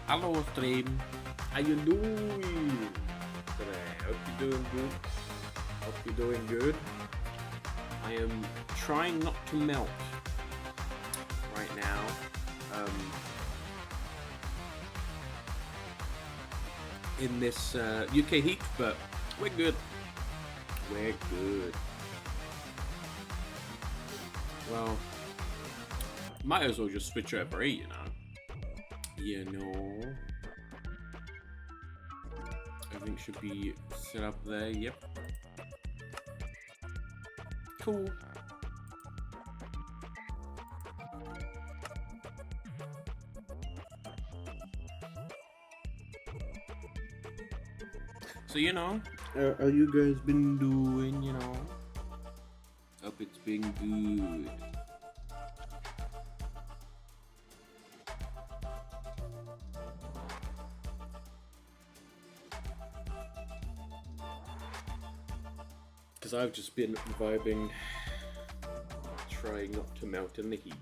Hello, stream. How you doing today? Hope you're doing good. Hope you're doing good. I am trying not to melt right now. In this UK heat, but we're good. We're good. Well, might as well just switch over, you know. Everything should be set up there. Yep. Cool. So, how you guys been doing, Hope it's been good. Because I've just been vibing, trying not to melt in the heat.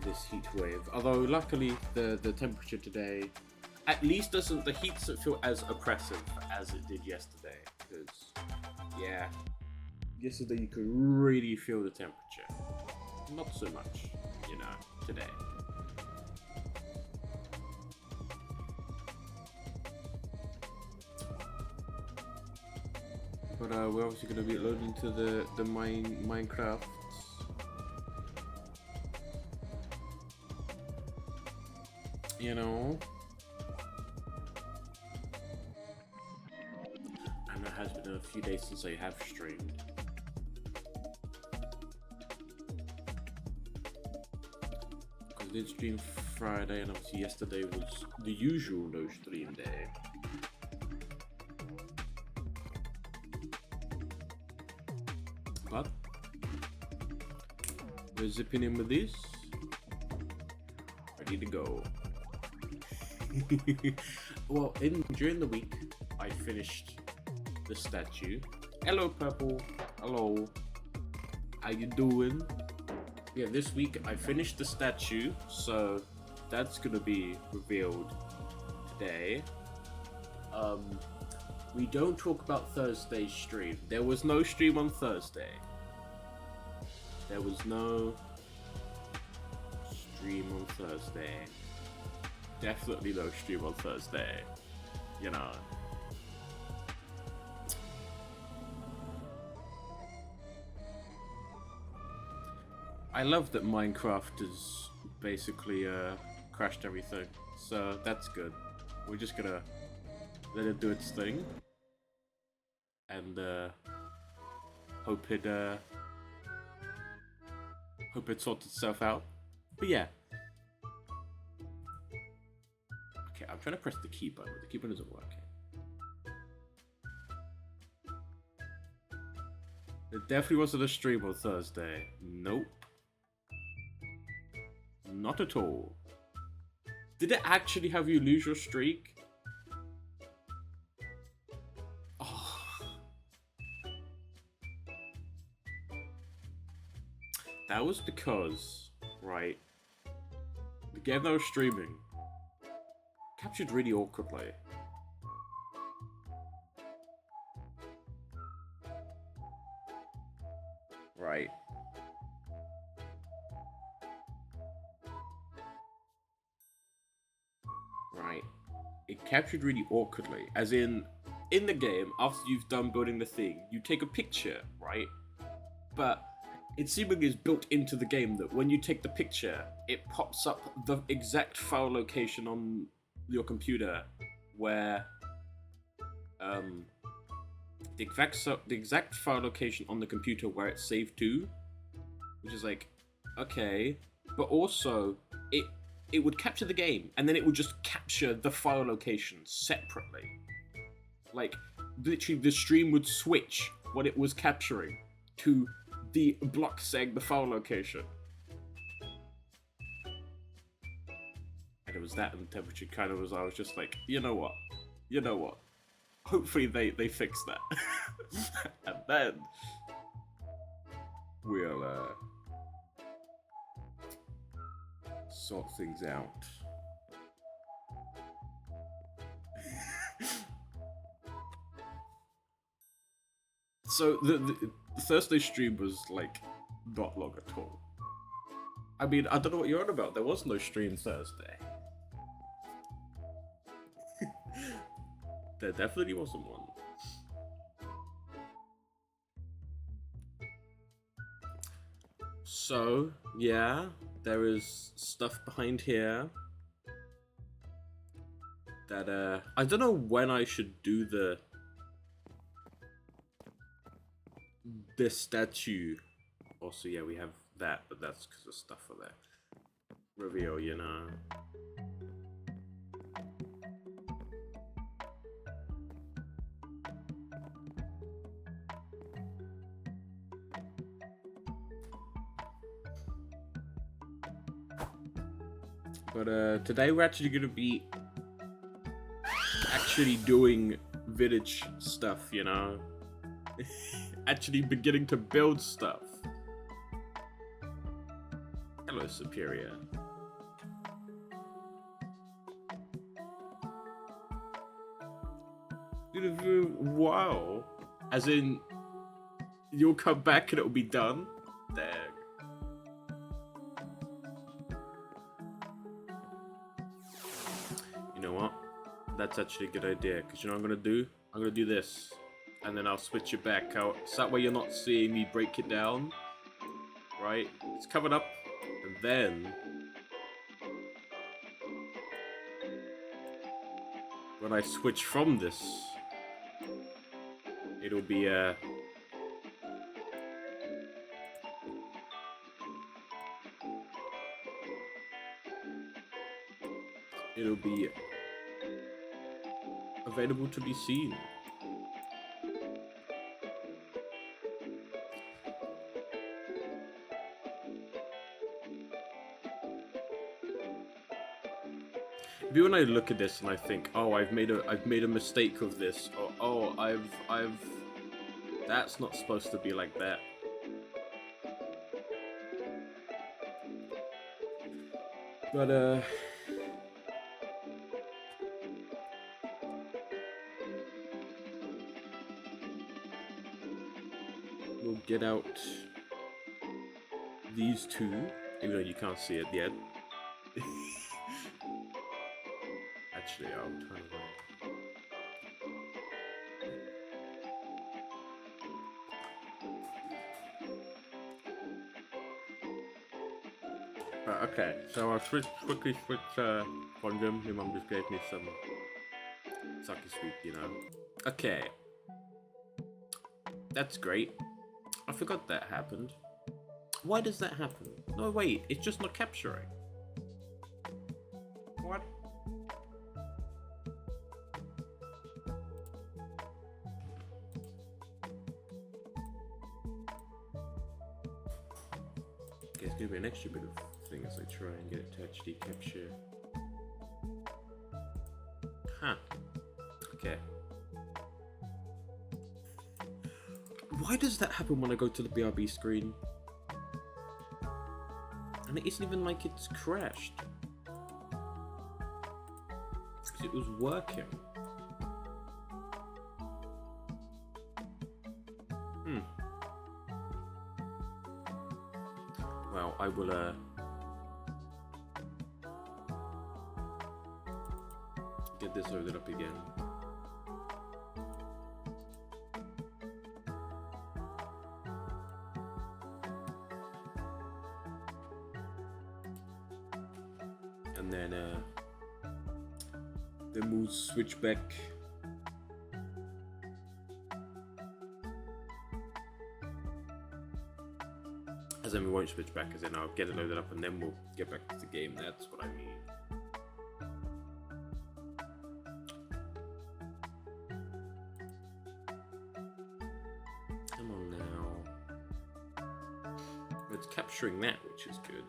This heat wave. Although luckily the temperature today at least the heat doesn't feel as oppressive as it did yesterday. Because yeah, yesterday you could really feel the temperature. Not so much, today. But we're obviously going to be loading to the Minecraft. I know it has been a few days since I have streamed. Because I did stream Friday, and obviously yesterday was the usual no stream day. But we're zipping in with this. Ready to go. Well, during the week, I finished the statue. Hello, Purple. Hello. How you doing? Yeah, this week I finished the statue, so that's gonna be revealed today. We don't talk about Thursday's stream. There was no stream on Thursday. There was no stream on Thursday. Definitely no stream on Thursday. I love that Minecraft has basically crashed everything. So that's good. We're just gonna let it do its thing. And hope it sorts itself out. But yeah. Okay, I'm trying to press the key button, but the key button isn't working. It definitely wasn't a stream on Thursday. Nope. Not at all. Did it actually have you lose your streak? Oh. That was because, right, the game that I was streaming captured really awkwardly. Right. Right. It captured really awkwardly. As in the game, after you've done building the thing, you take a picture, right? But it seemingly is built into the game that when you take the picture, it pops up the exact file location on your computer where the exact file location on the computer where it's saved to, which is like, okay, but also it would capture the game and then it would just capture the file location separately. Like literally the stream would switch what it was capturing to the block saying the file location. And it was that, and the temperature kind of was, I was just like, you know what? Hopefully they fix that. And then we'll sort things out. So the Thursday stream was like not long at all. I mean, I don't know what you're on about. There was no stream Thursday. There definitely wasn't one. So, yeah, there is stuff behind here that, I don't know when I should do the statue. Also, yeah, we have that, but that's because of stuff for that reveal, you know. But today we're actually gonna be doing village stuff, you know. Actually beginning to build stuff. Hello, Superior. Wow. As in, you'll come back and it'll be done? Dang. You know what? That's actually a good idea, because you know what I'm gonna do? I'm gonna do this, and then I'll switch it back out, so that way you're not seeing me break it down, right? It's covered up, and then when I switch from this, it'll be available to be seen. Maybe when I look at this and I think, oh, I've made a mistake of this, or oh, that's not supposed to be like that. But we'll get out these two, even though you can't see it yet. Actually, I'll turn around. Okay, so I'll quickly switch Quantum. My mum just gave me some sucky sweet, you know. Okay. That's great. I forgot that happened. Why does that happen? No, wait, it's just not capturing. What? Okay, it's gonna be an extra bit of thing as I try and get it to actually capture. Huh. Okay. Why does that happen when I go to the BRB screen? And it isn't even like it's crashed. Because it was working. Well, I will, get this loaded up again. And then we'll switch back. As in we won't switch back, as in I'll get it loaded up and then we'll get back to the game. That's what I mean. Come on now. It's capturing that, which is good.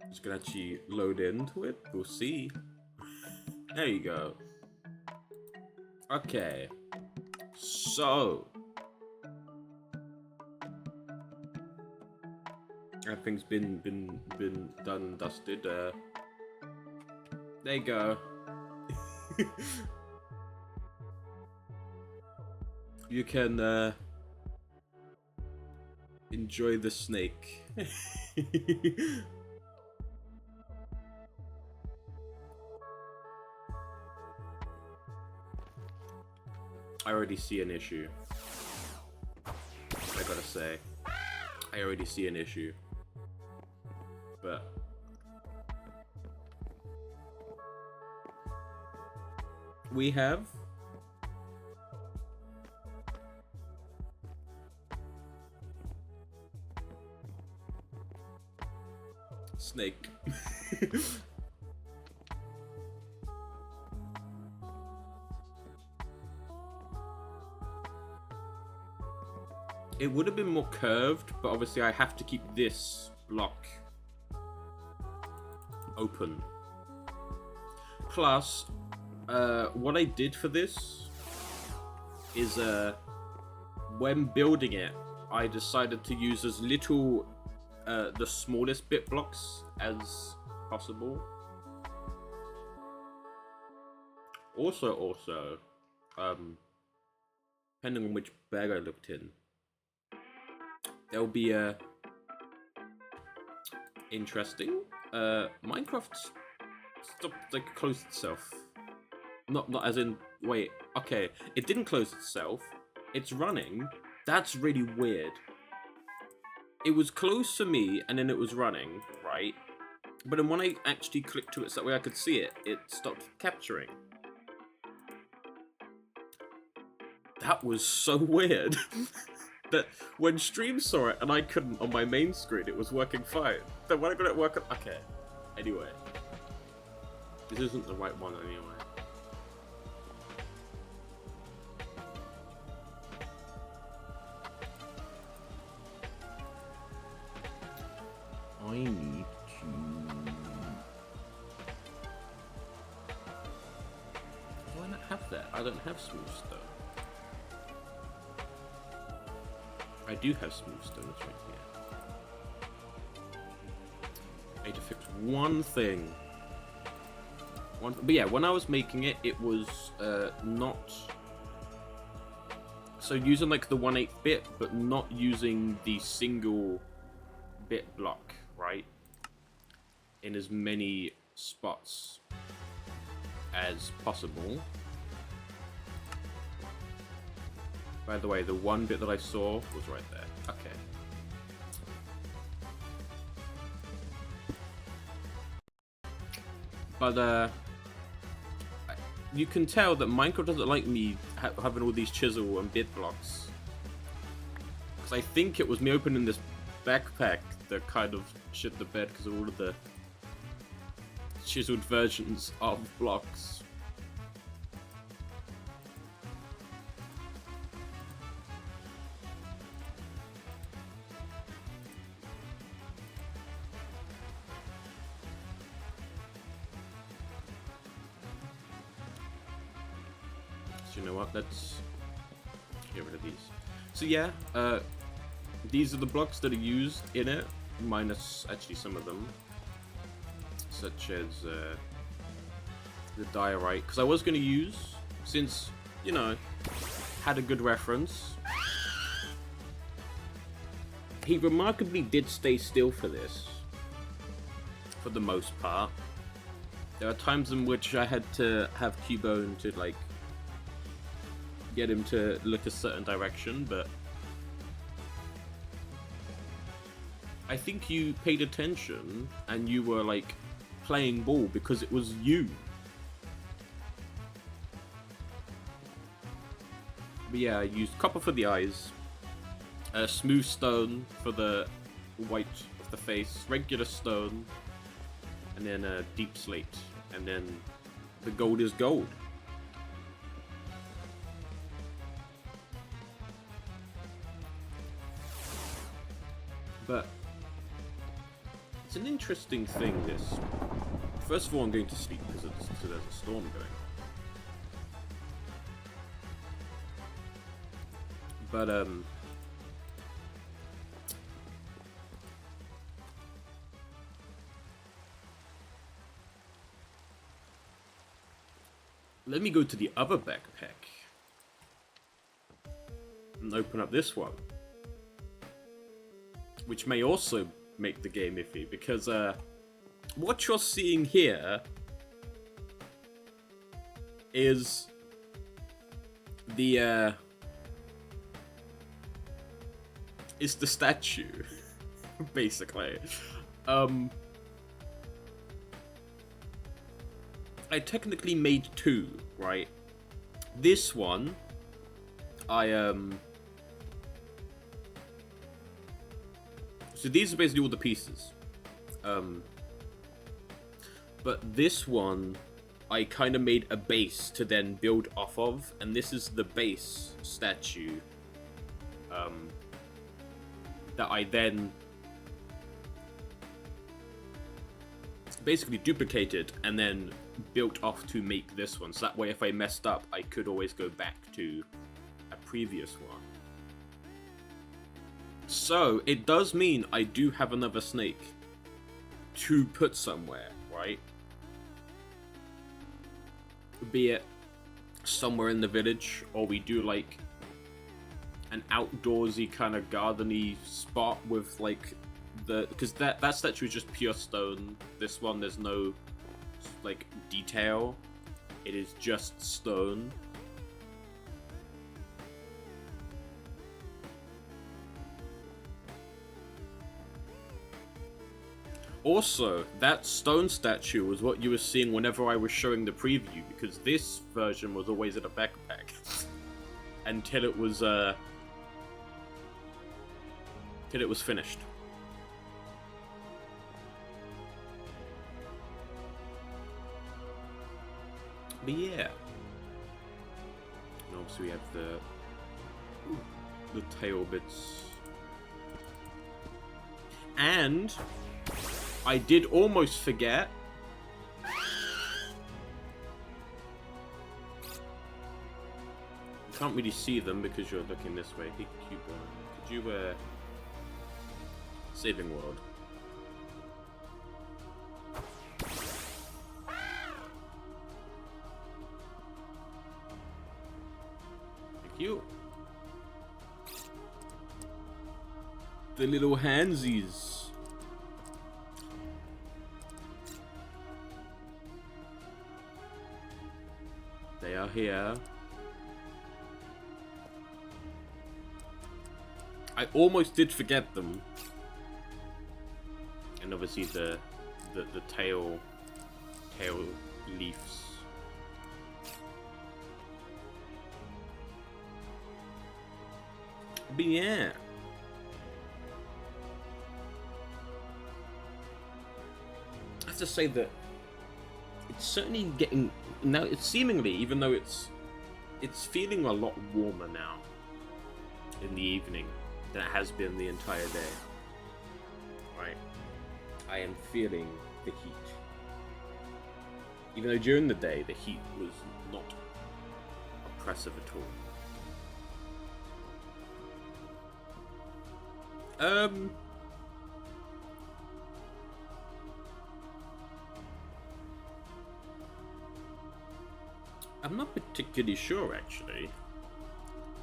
Just gonna actually load into it. We'll see. There you go. Okay. So, everything's been done and dusted. There you go. You can enjoy the snake. I already see an issue. I gotta say. I already see an issue. But we have snake. It would have been more curved, but obviously I have to keep this block open. Plus, what I did for this is, when building it, I decided to use as little, the smallest bit blocks as possible. Also, depending on which bag I looked in, there'll be a interesting. Minecraft stopped, like, closed itself. Not as in, wait, okay, it didn't close itself. It's running. That's really weird. It was closed for me, and then it was running, right? But then when I actually clicked to it so that way I could see it, it stopped capturing. That was so weird. That when stream saw it and I couldn't on my main screen, it was working fine. Then when I got it working, okay. Anyway, this isn't the right one anyway. I need to. Do I not have that? I don't have smooth stone. I do have smooth stone, it's right here. I need to fix one thing. But yeah, when I was making it, it was not... So using like the 1/8 bit, but not using the single bit block, right? In as many spots as possible. By the way, the one bit that I saw was right there. Okay. But, you can tell that Minecraft doesn't like me having all these chisel and bit blocks. Because I think it was me opening this backpack that kind of shit the bed because of all of the chiseled versions of blocks. You know what, let's get rid of these. So yeah, these are the blocks that are used in it, minus actually some of them, such as the diorite, because I was going to use, since, you know, had a good reference. He remarkably did stay still for this, for the most part. There are times in which I had to have Cubone to, like, get him to look a certain direction, but I think you paid attention and you were like playing ball because it was you. But yeah, I used copper for the eyes, smooth stone for the white of the face, regular stone, and then deep slate, and then the gold is gold. But it's an interesting thing, this. First of all, I'm going to sleep because there's a storm going But let me go to the other backpack and open up this one, which may also make the game iffy, because what you're seeing here is the statue, basically. I technically made two, right? This one, so these are basically all the pieces. But this one, I kind of made a base to then build off of, and this is the base statue that I then basically duplicated and then built off to make this one. So that way, if I messed up, I could always go back to a previous one. So it does mean I do have another snake to put somewhere, right? Be it somewhere in the village, or we do like an outdoorsy kind of gardeny spot with like because that statue is just pure stone. This one, there's no like detail. It is just stone. Also, that stone statue was what you were seeing whenever I was showing the preview, because this version was always in a backpack until it was finished. But yeah, and obviously we have the tail bits, and I did almost forget. You can't really see them because you're looking this way. Hey, Cuba, could you saving world? Thank you. The little handsies. They are here. I almost did forget them. And obviously the tail leaves. But yeah. I have to say that it's certainly getting now. It's seemingly, even though it's feeling a lot warmer now in the evening than it has been the entire day. Right, I am feeling the heat, even though during the day the heat was not oppressive at all. I'm not particularly sure, actually,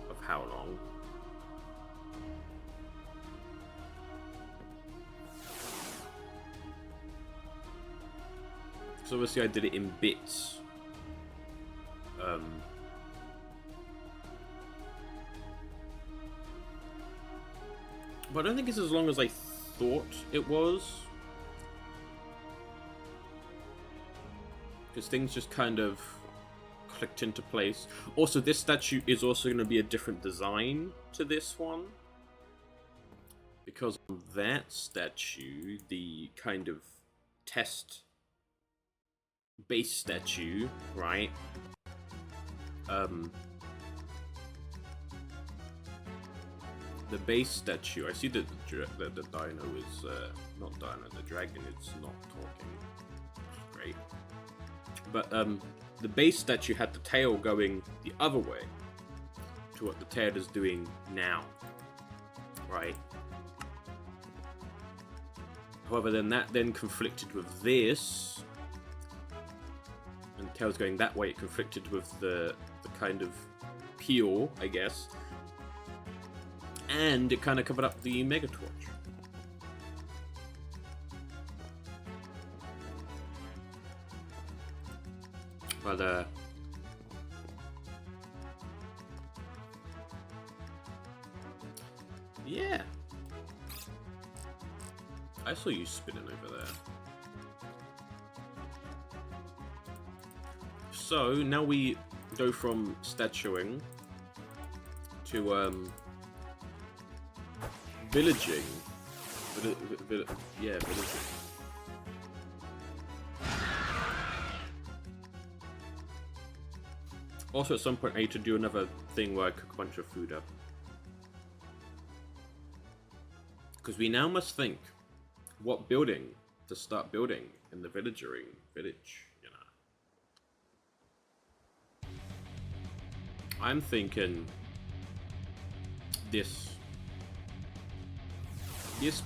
of how long. So obviously I did it in bits. But I don't think it's as long as I thought it was. Because things just kind of clicked into place. Also, this statue is also going to be a different design to this one. Because that statue, the kind of test base statue, right? The base statue, I see that the dino is, not dino, the dragon is not talking. Great. But, the base statue had the tail going the other way. to what the Tead is doing now, right? However, then that then conflicted with this, and Tails going that way. It conflicted with the kind of peel, I guess, and it kind of covered up the Mega Torch. But yeah, I saw you spinning over there. So now we go from statuing to villaging. Yeah, villaging. Also, at some point, I need to do another thing where I cook a bunch of food up. Because we now must think what building to start building in the villagering village, you know. I'm thinking this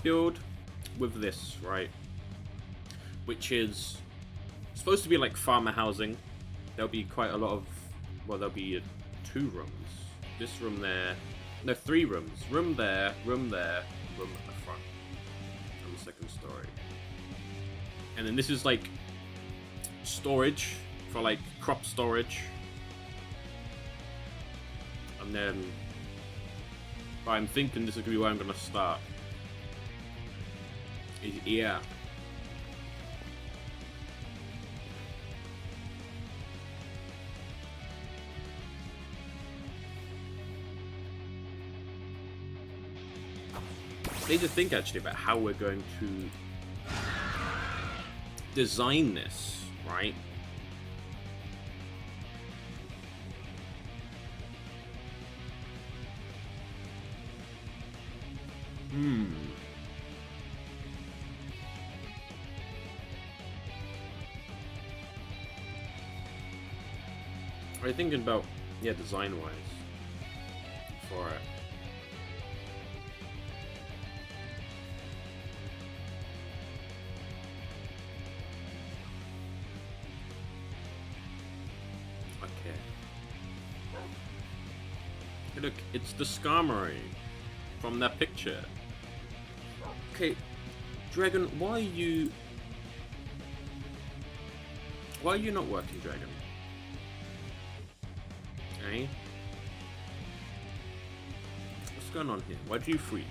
build with this, right? Which is supposed to be like farmer housing. There'll be quite a lot of, well, there'll be 2 rooms. This room there, no, 3 rooms. Room there, room there, room at the front on the 2nd story. And then this is like storage for like crop storage. And then, but I'm thinking this is gonna be where I'm gonna start. Yeah. I need to think actually about how we're going to design this, right? I'm thinking about, yeah, design-wise for it. Okay. Hey, look, it's the Skarmory from that picture. Okay, Dragon, why are you not working, Dragon? Okay. What's going on here? Why do you freeze?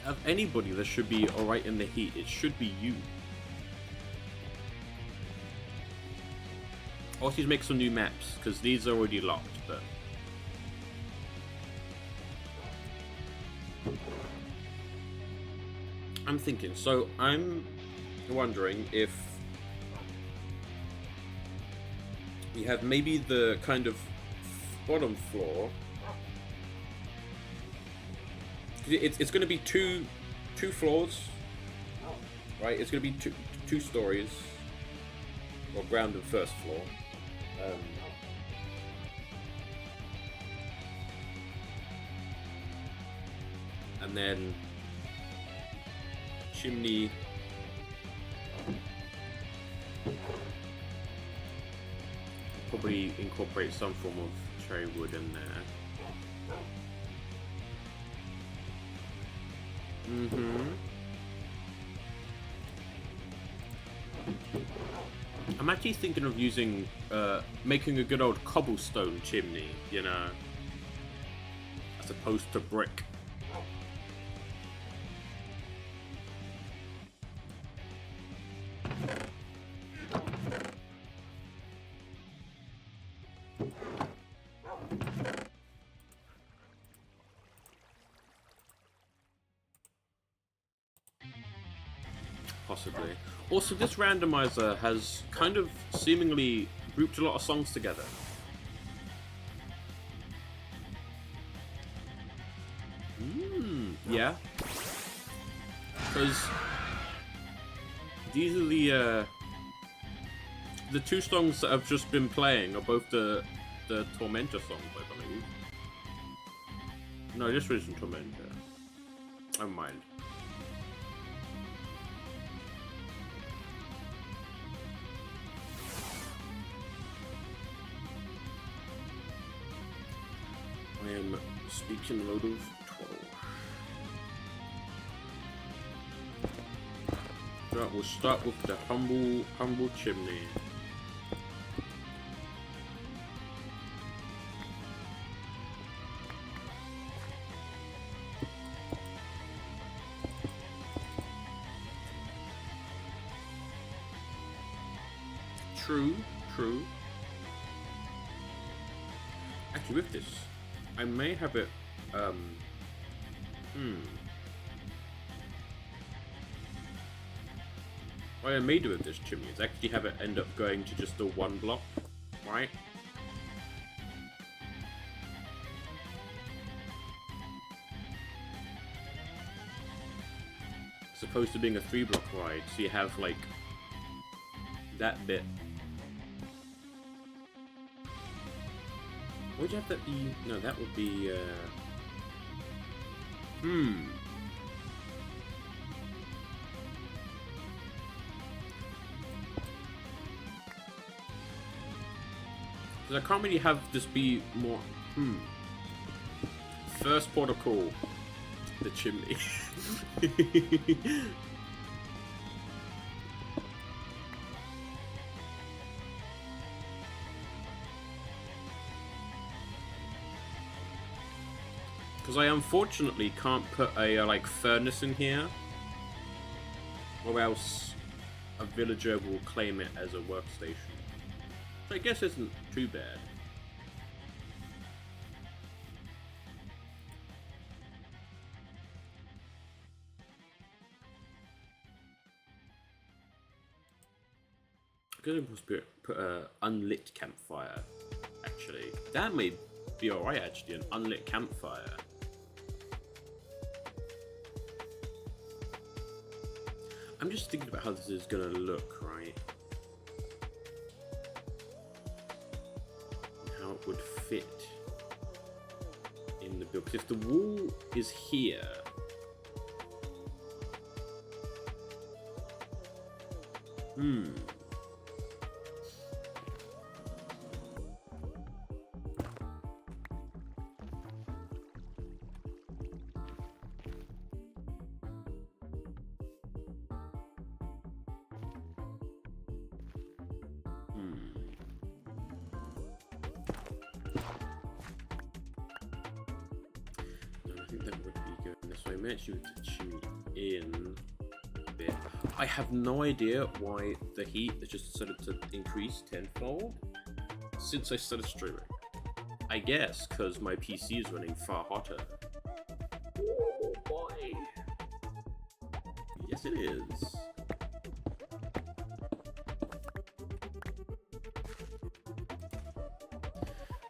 Of anybody that should be alright in the heat, it should be you. Also, he's make some new maps, because these are already locked, but... I'm thinking, so I'm wondering if we have maybe the kind of bottom floor. It's going to be two floors, right? It's going to be two stories, or ground and first floor. And then chimney. Probably incorporate some form of cherry wood in there. I'm actually thinking of using, making a good old cobblestone chimney, you know, as opposed to brick. Possibly. Also, this randomizer has kind of seemingly grouped a lot of songs together. Yeah. Because these are the two songs that I've just been playing are both the Tormentor songs, I believe. No, this isn't Tormentor. Never mind. I am speaking load of 12. So we'll start with the humble chimney. True. Actually, with this, I may have it, what I may do with this chimney is actually have it end up going to just the one block, right? As opposed to being a 3-block ride, so you have, like, that bit. Would you have that be? No, that would be, Because I can't really have this be more, First port of call, the chimney. Because I unfortunately can't put a, like, furnace in here, or else a villager will claim it as a workstation. So I guess isn't too bad. I could put a unlit campfire, actually. That may be alright, actually, an unlit campfire. I'm just thinking about how this is gonna look, right? And how it would fit in the build. Because if the wall is here, actually to tune in a bit. I have no idea why the heat has just decided to increase tenfold since I started streaming. I guess because my PC is running far hotter. Oh boy! Yes, it is.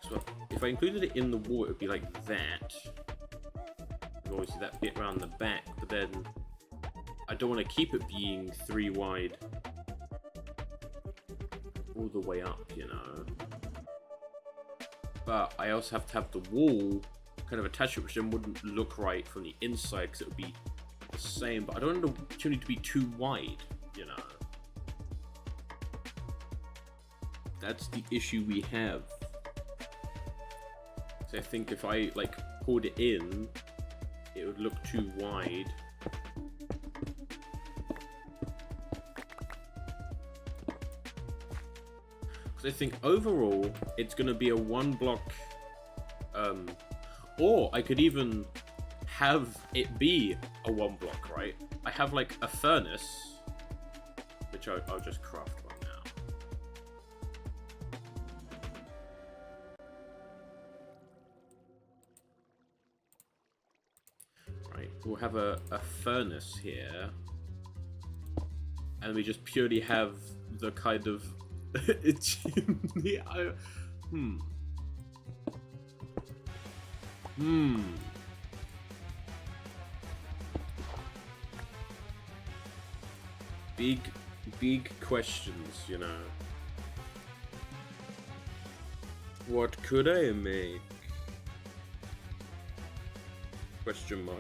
So if I included it in the wall, it would be like that. Obviously that bit around the back, but then I don't want to keep it being 3 wide all the way up, you know. But I also have to have the wall kind of attached to it, which then wouldn't look right from the inside because it would be the same. But I don't want the chimney to be too wide, you know. That's the issue we have. So I think if I, like, pulled it in, it would look too wide. Because I think overall, it's going to be a 1-block, or I could even have it be a 1-block, right? I have, like, a furnace, which I'll just craft one now. We'll have a furnace here, and we just purely have the kind of chimney. big questions, you know. What could I make? Question mark.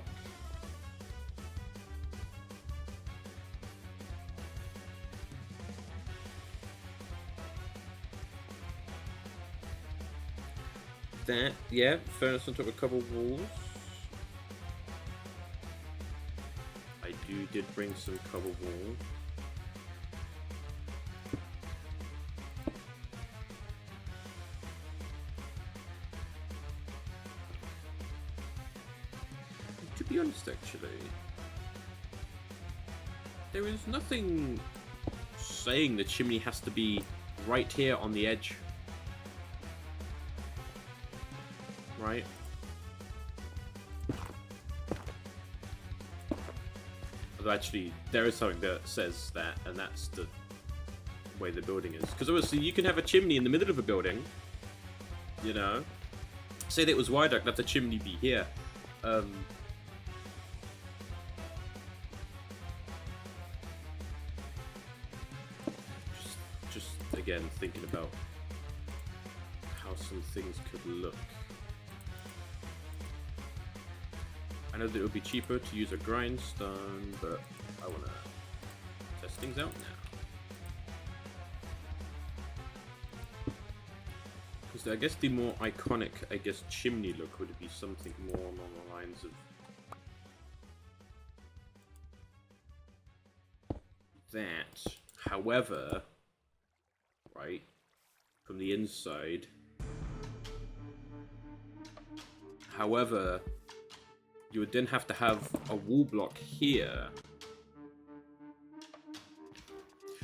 That, yeah, furnace on top of a couple walls. I did bring some cobble wool. To be honest, actually, there is nothing saying the chimney has to be right here on the edge. Right? Although actually, there is something that says that, and that's the way the building is. Because obviously, you can have a chimney in the middle of a building, you know? Say that it was wider, let the chimney be here. Just again, thinking about how some things could look. I know that it would be cheaper to use a grindstone, but I want to test things out now. Because I guess the more iconic, chimney look would be something more along the lines of that. However, right, from the inside, you would then have to have a wall block here.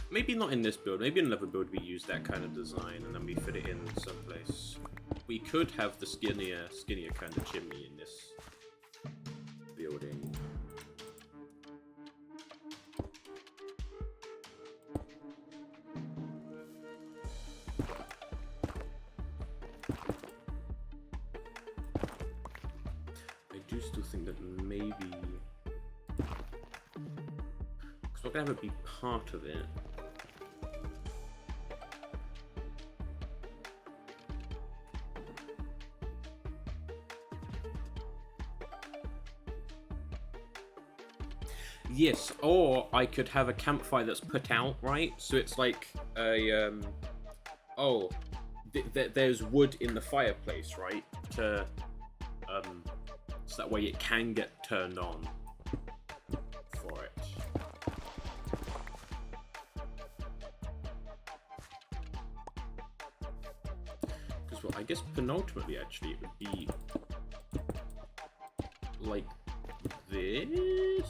Maybe not in this build, maybe in another build we use that kind of design and then we fit it in someplace. We could have the skinnier kind of chimney in this building. I do still think that maybe, because we're going to have it be part of it. Yes, or I could have a campfire that's put out, right? So it's like a, there's wood in the fireplace, right? To, so that way it can get turned on for it. Because, well, I guess penultimately, actually, it would be like this.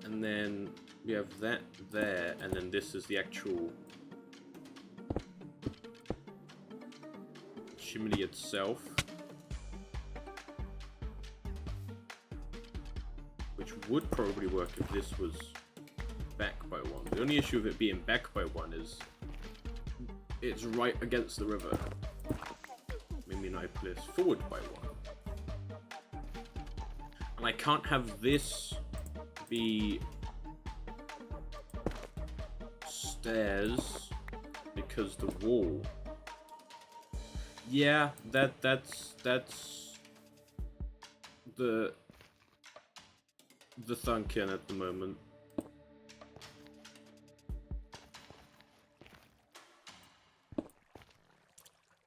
And then we have that there, and then this is the actual chimney itself, which would probably work if this was back by one. The only issue of it being back by one is it's right against the river. Maybe not place forward by one. And I can't have this be stairs because the wall. Yeah, that's the Thunkin at the moment.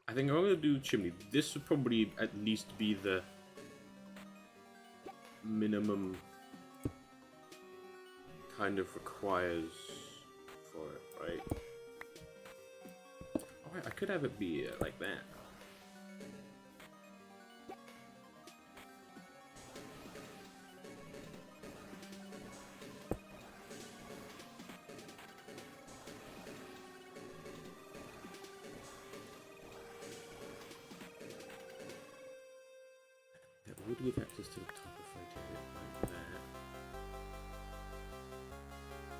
I think I'm gonna do chimney. This would probably at least be the minimum kind of requires for it, right? Alright, I could have it be like that. That would give access to the top if I did it like that.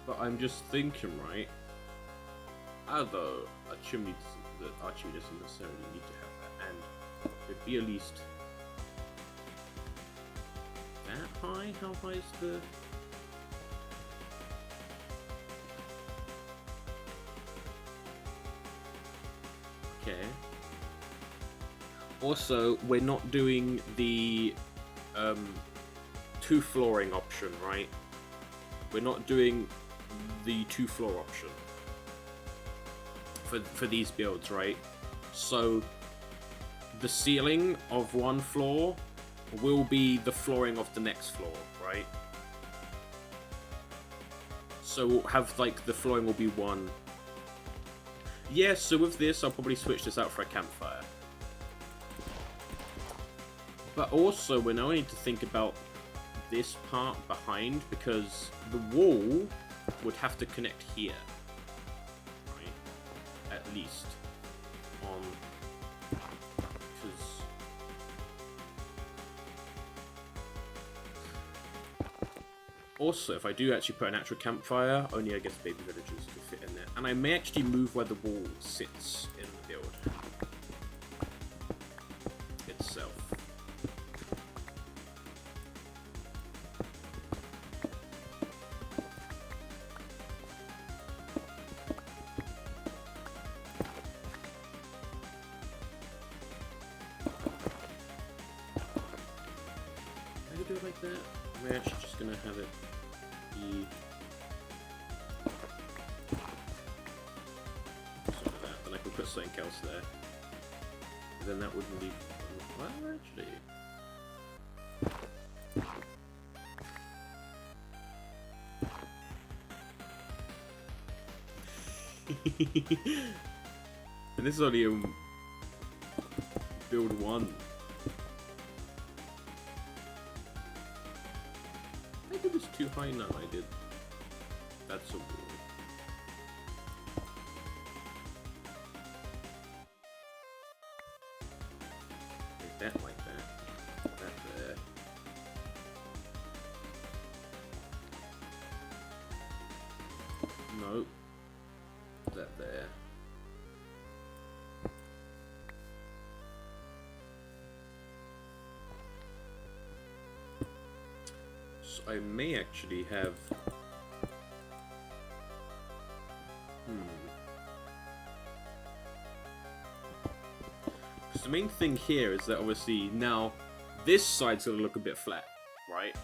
But I'm just thinking, right? Although our chimney doesn't necessarily need to have that, and it'd be at least that high? How high is the... Okay. Also, we're not doing the 2-flooring option, right? We're not doing the 2-floor option for these builds, right? So the ceiling of one floor will be the flooring of the next floor, right? So we'll have, like, the flooring will be one. Yeah, so with this, I'll probably switch this out for a campfire. But also, we now need to think about this part behind, because the wall would have to connect here. Right? At least. Because... Also, if I do actually put an actual campfire, only I guess baby villagers can fit in there. And I may actually move where the wall sits in the build itself. Can I do it like that? We're actually just gonna have it be sort of that. Then I can put something else there. And then that wouldn't leave. Well, actually. And this is only build 1. I did this too high now, I did. That's so cool. Like that, like that. That there. Nope. That there. So I may actually have... Because the main thing here is that obviously now this side's going to look a bit flat, right?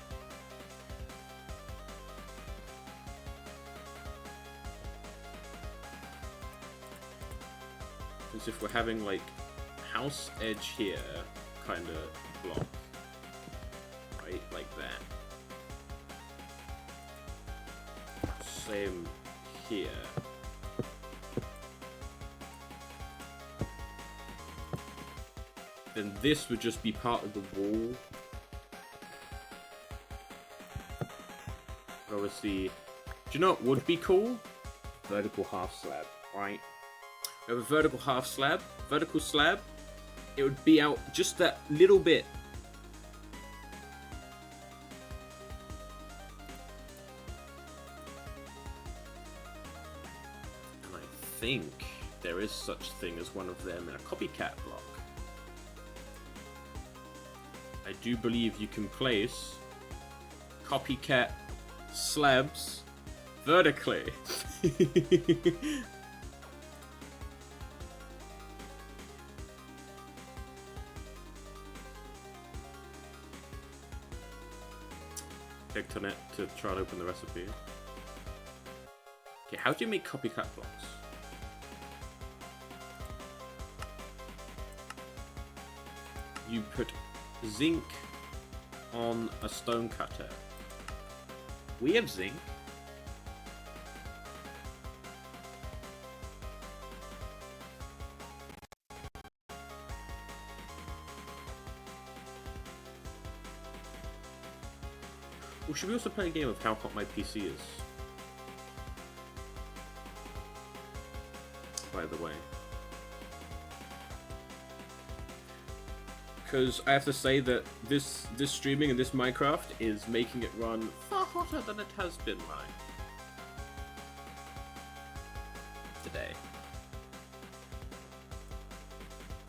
Because if we're having like house edge here kind of block, right, like that. Same here. Then this would just be part of the wall. But obviously, do you know what would be cool? Vertical half slab, right? We have a vertical half slab, vertical slab. It would be out just that little bit. And I think there is such thing as one of them in a copycat block. I do believe you can place copycat slabs vertically. Clicked on it to try and open the recipe. Okay, how do you make copycat blocks? You put zinc on a stone cutter. We have zinc. Well, should we also play a game of how hot my PC is? By the way. Because I have to say that this streaming and this Minecraft is making it run far hotter than it has been like today.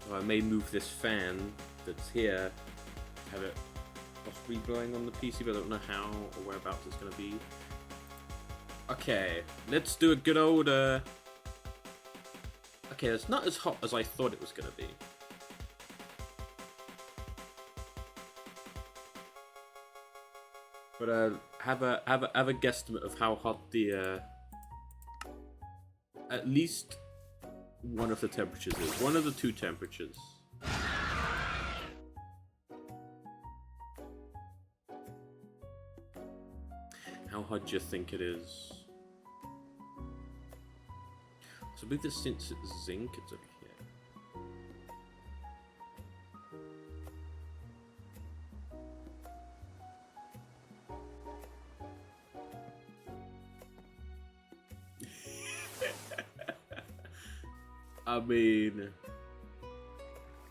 So I may move this fan that's here, have it possibly going on the PC, but I don't know how or whereabouts it's going to be. Okay, let's do a good old... Okay, it's not as hot as I thought it was going to be. But have a guesstimate of how hot the at least one of the temperatures is. One of the two temperatures. How hot do you think it is? So I believe this, since it's zinc, it's over here. I mean,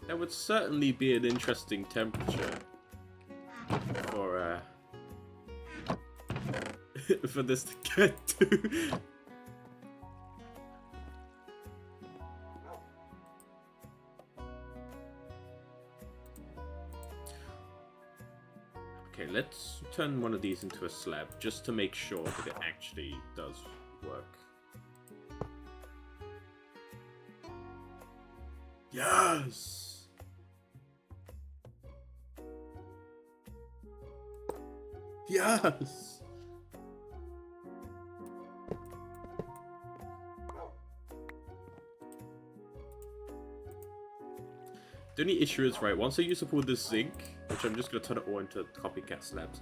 that would certainly be an interesting temperature for for this to get to. Okay, let's turn one of these into a slab just to make sure that it actually does work. Yes! Yes! The only issue is, right, once I use up all this zinc, which I'm just going to turn it all into copycat slabs,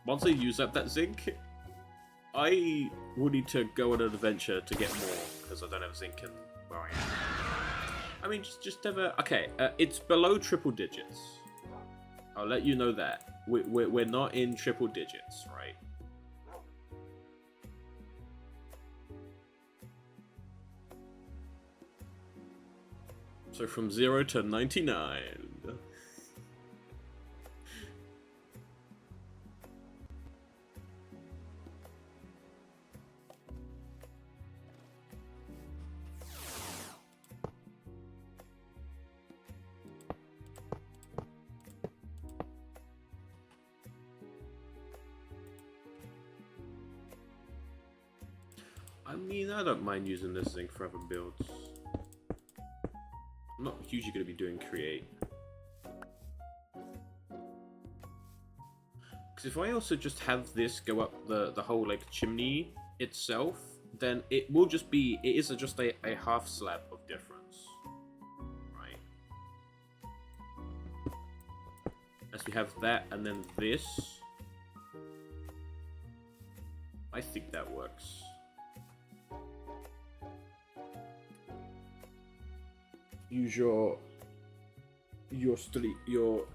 once I use up that zinc, I will need to go on an adventure to get more, because I don't have zinc in where I am. I mean, just have a... Okay, it's below triple digits. I'll let you know that. We're not in triple digits, right? So from 0 to 99. I mean, I don't mind using this zinc for other builds. I'm not usually going to be doing create. Because if I also just have this go up the whole like chimney itself, then it will just be, it is just a half slab of difference. Right? As we have that and then this. I think that works. Use your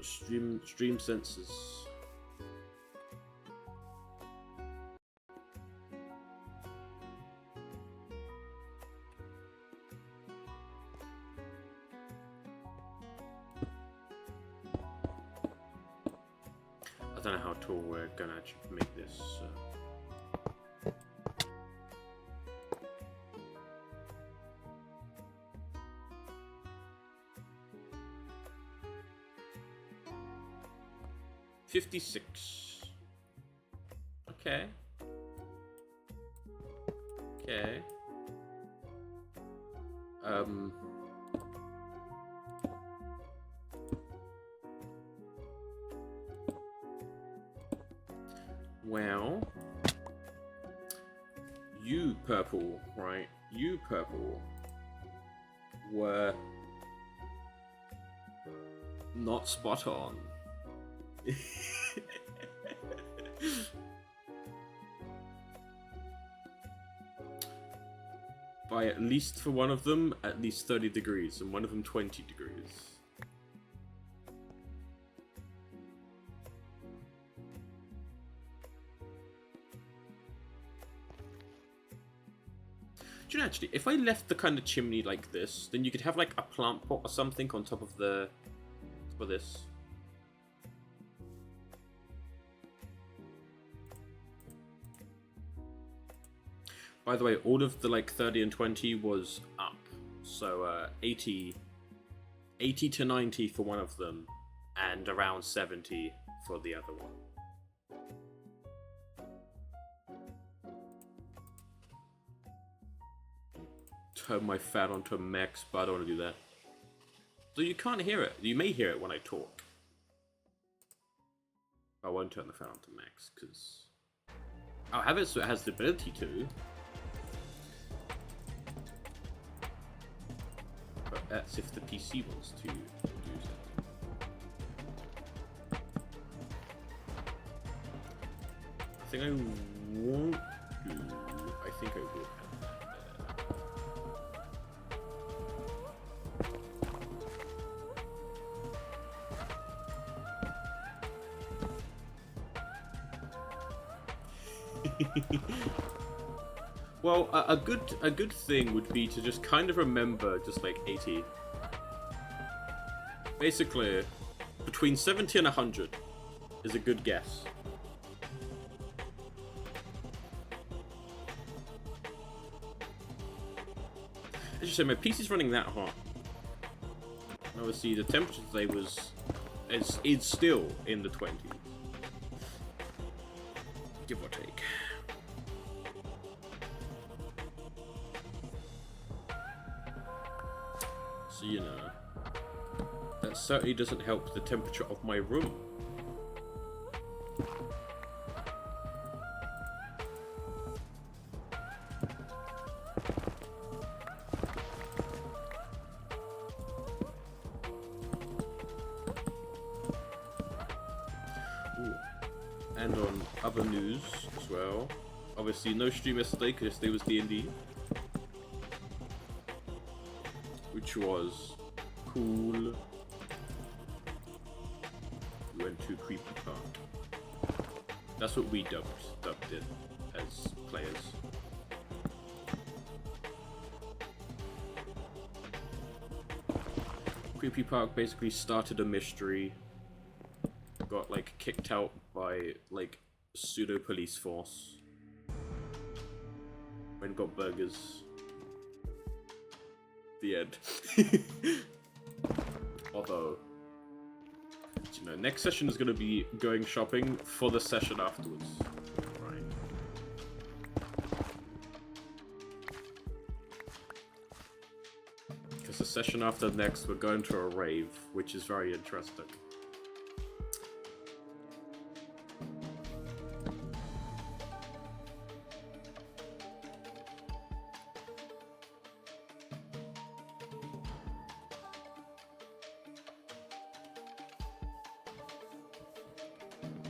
stream sensors. I don't know how tall we're gonna actually make this. 56. Okay. Okay. Well, you purple, right? You purple were not spot on. By at least for one of them, at least 30 degrees, and one of them 20 degrees. Do you know, actually, if I left the kind of chimney like this, then you could have like a plant pot or something on top of the... for this. By the way, all of the like 30 and 20 was up. So 80 to 90 for one of them, and around 70 for the other one. Turn my fan onto max, but I don't want to do that. So you can't hear it. You may hear it when I talk. I won't turn the fan onto max, because I'll have it so it has the ability to. But that's if the PC wants to use it. I think I won't do. I think I will have that there. Well, a good thing would be to just kind of remember just like 80. Basically, between 70 and 100 is a good guess. As you say, my PC's running that hot. Obviously, the temperature today is still in the 20s, give or take. So, you know, that certainly doesn't help the temperature of my room. Ooh. And on other news as well, obviously no stream yesterday because yesterday was D&D. Which was cool. We went to Creepy Park. That's what we dubbed it as players. Creepy Park basically started a mystery. Got like kicked out by like pseudo police force. Went and got burgers. The end. Although, you know, next session is going to be going shopping for the session afterwards. Right. Because the session after next, we're going to a rave, which is very interesting.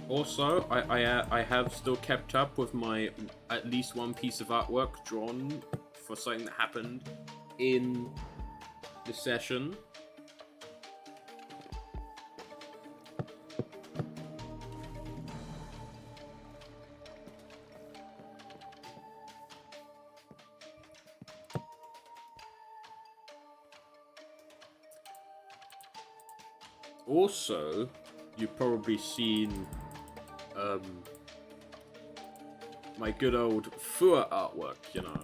Also, I have still kept up with my at least one piece of artwork drawn for something that happened in the session. Also, you've probably seen my good old Fua artwork, you know.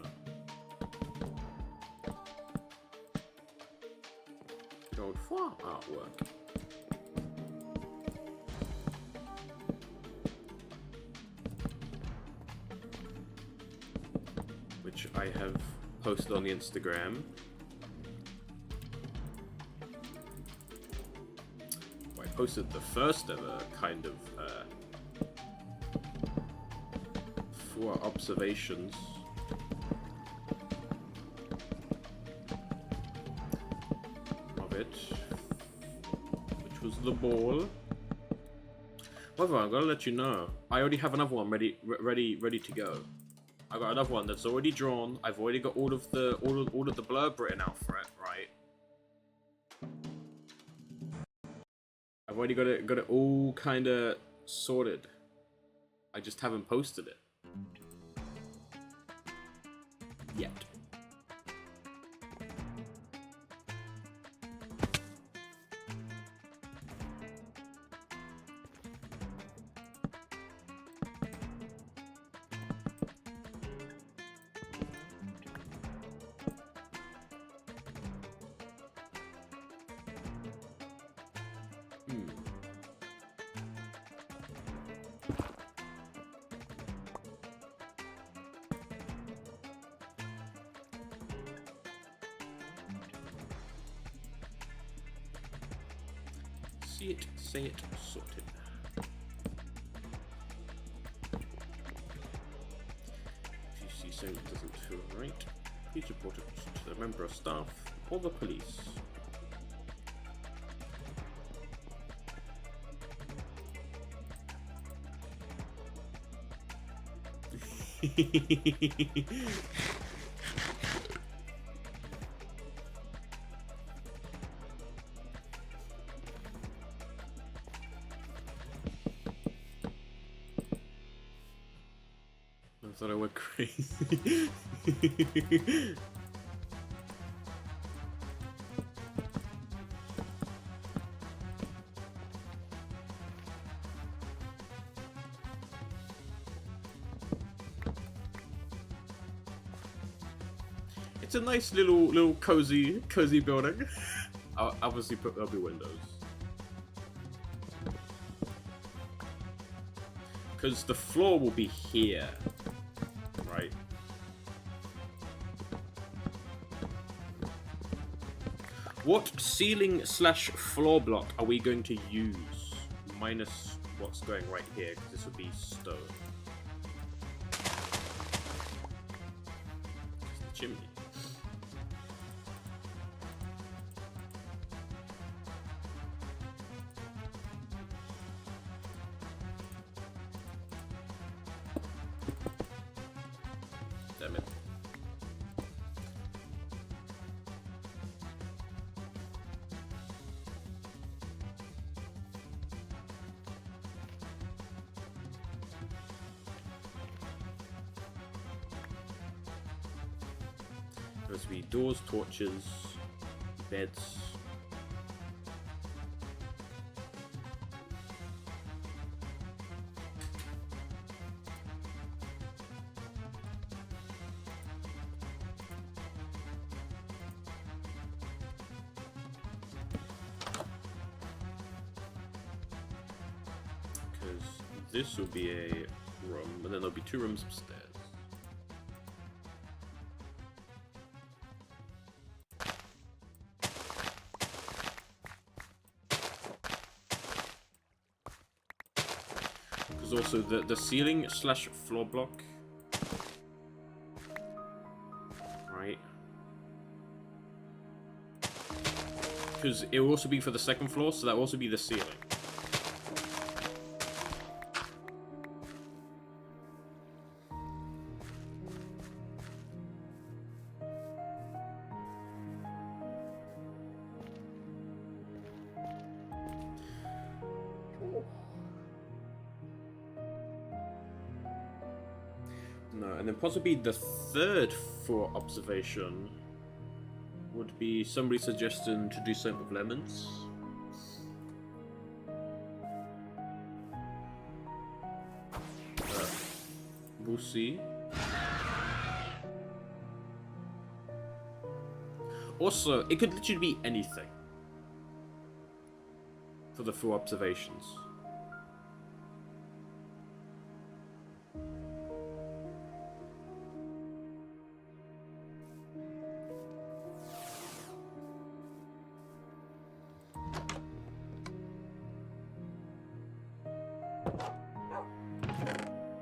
Good old Fua artwork. Which I have posted on the Instagram. I posted the first ever kind of for observations. Of it, which was the ball. However, I'm gonna let you know, I already have another one ready to go. I got another one that's already drawn. I've already got all of the blurb written out for it, right? I've already got it all kind of sorted. I just haven't posted it yet. See it, say it, sorted. If you see something that doesn't feel right, please report it to the member of staff or the police. I thought I went crazy. It's a nice little cozy building. I'll obviously there'll be windows. Because the floor will be here, right? What ceiling / floor block are we going to use? Minus what's going right here, because this would be stone. It's the chimney. Damn it. There's to be doors, torches, beds. This will be a room, and then there'll be 2 rooms upstairs. There's also the ceiling / floor block. Right. Because it will also be for the 2nd floor, so that will also be the ceiling. No, and then possibly the 3rd floor observation would be somebody suggesting to do something with lemons. We'll see. Also, it could literally be anything for the full observations.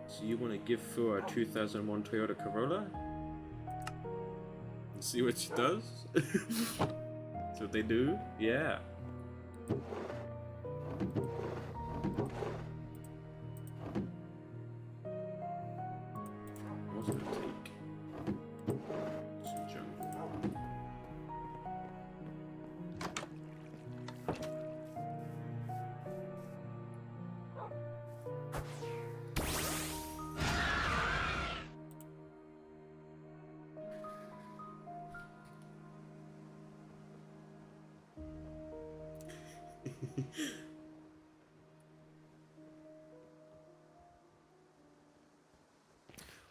So you want to give Fu a 2001 Toyota Corolla? See what she does? That's what they do? Yeah. What's it gonna take? Some jungle.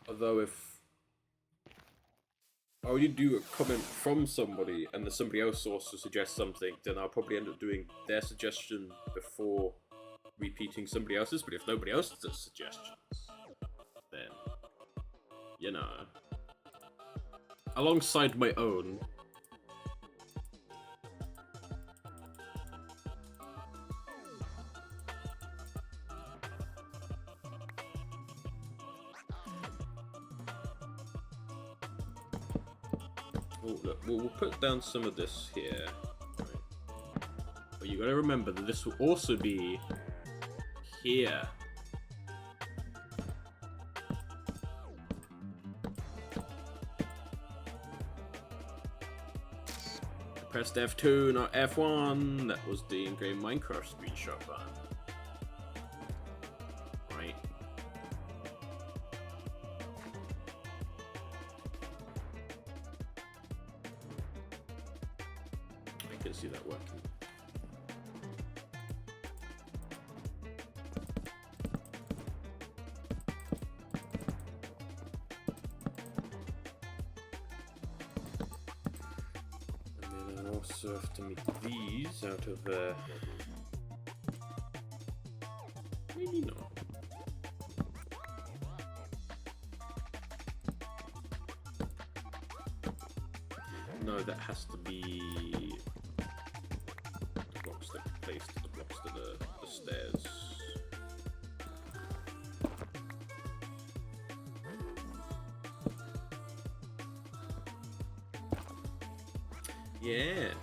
Although if I already do a comment from somebody and then somebody else also suggests something, then I'll probably end up doing their suggestion before repeating somebody else's. But if nobody else does suggestions, then, you know, alongside my own. Oh, look, we'll put down some of this here. Right. But you gotta remember that this will also be here. I pressed F2, not F1. That was the in-game Minecraft screenshot button. Right. I can see that working. Also have to make these out of maybe not. No, that has to be the blocks that are placed to the blocks to the stairs. Yeah,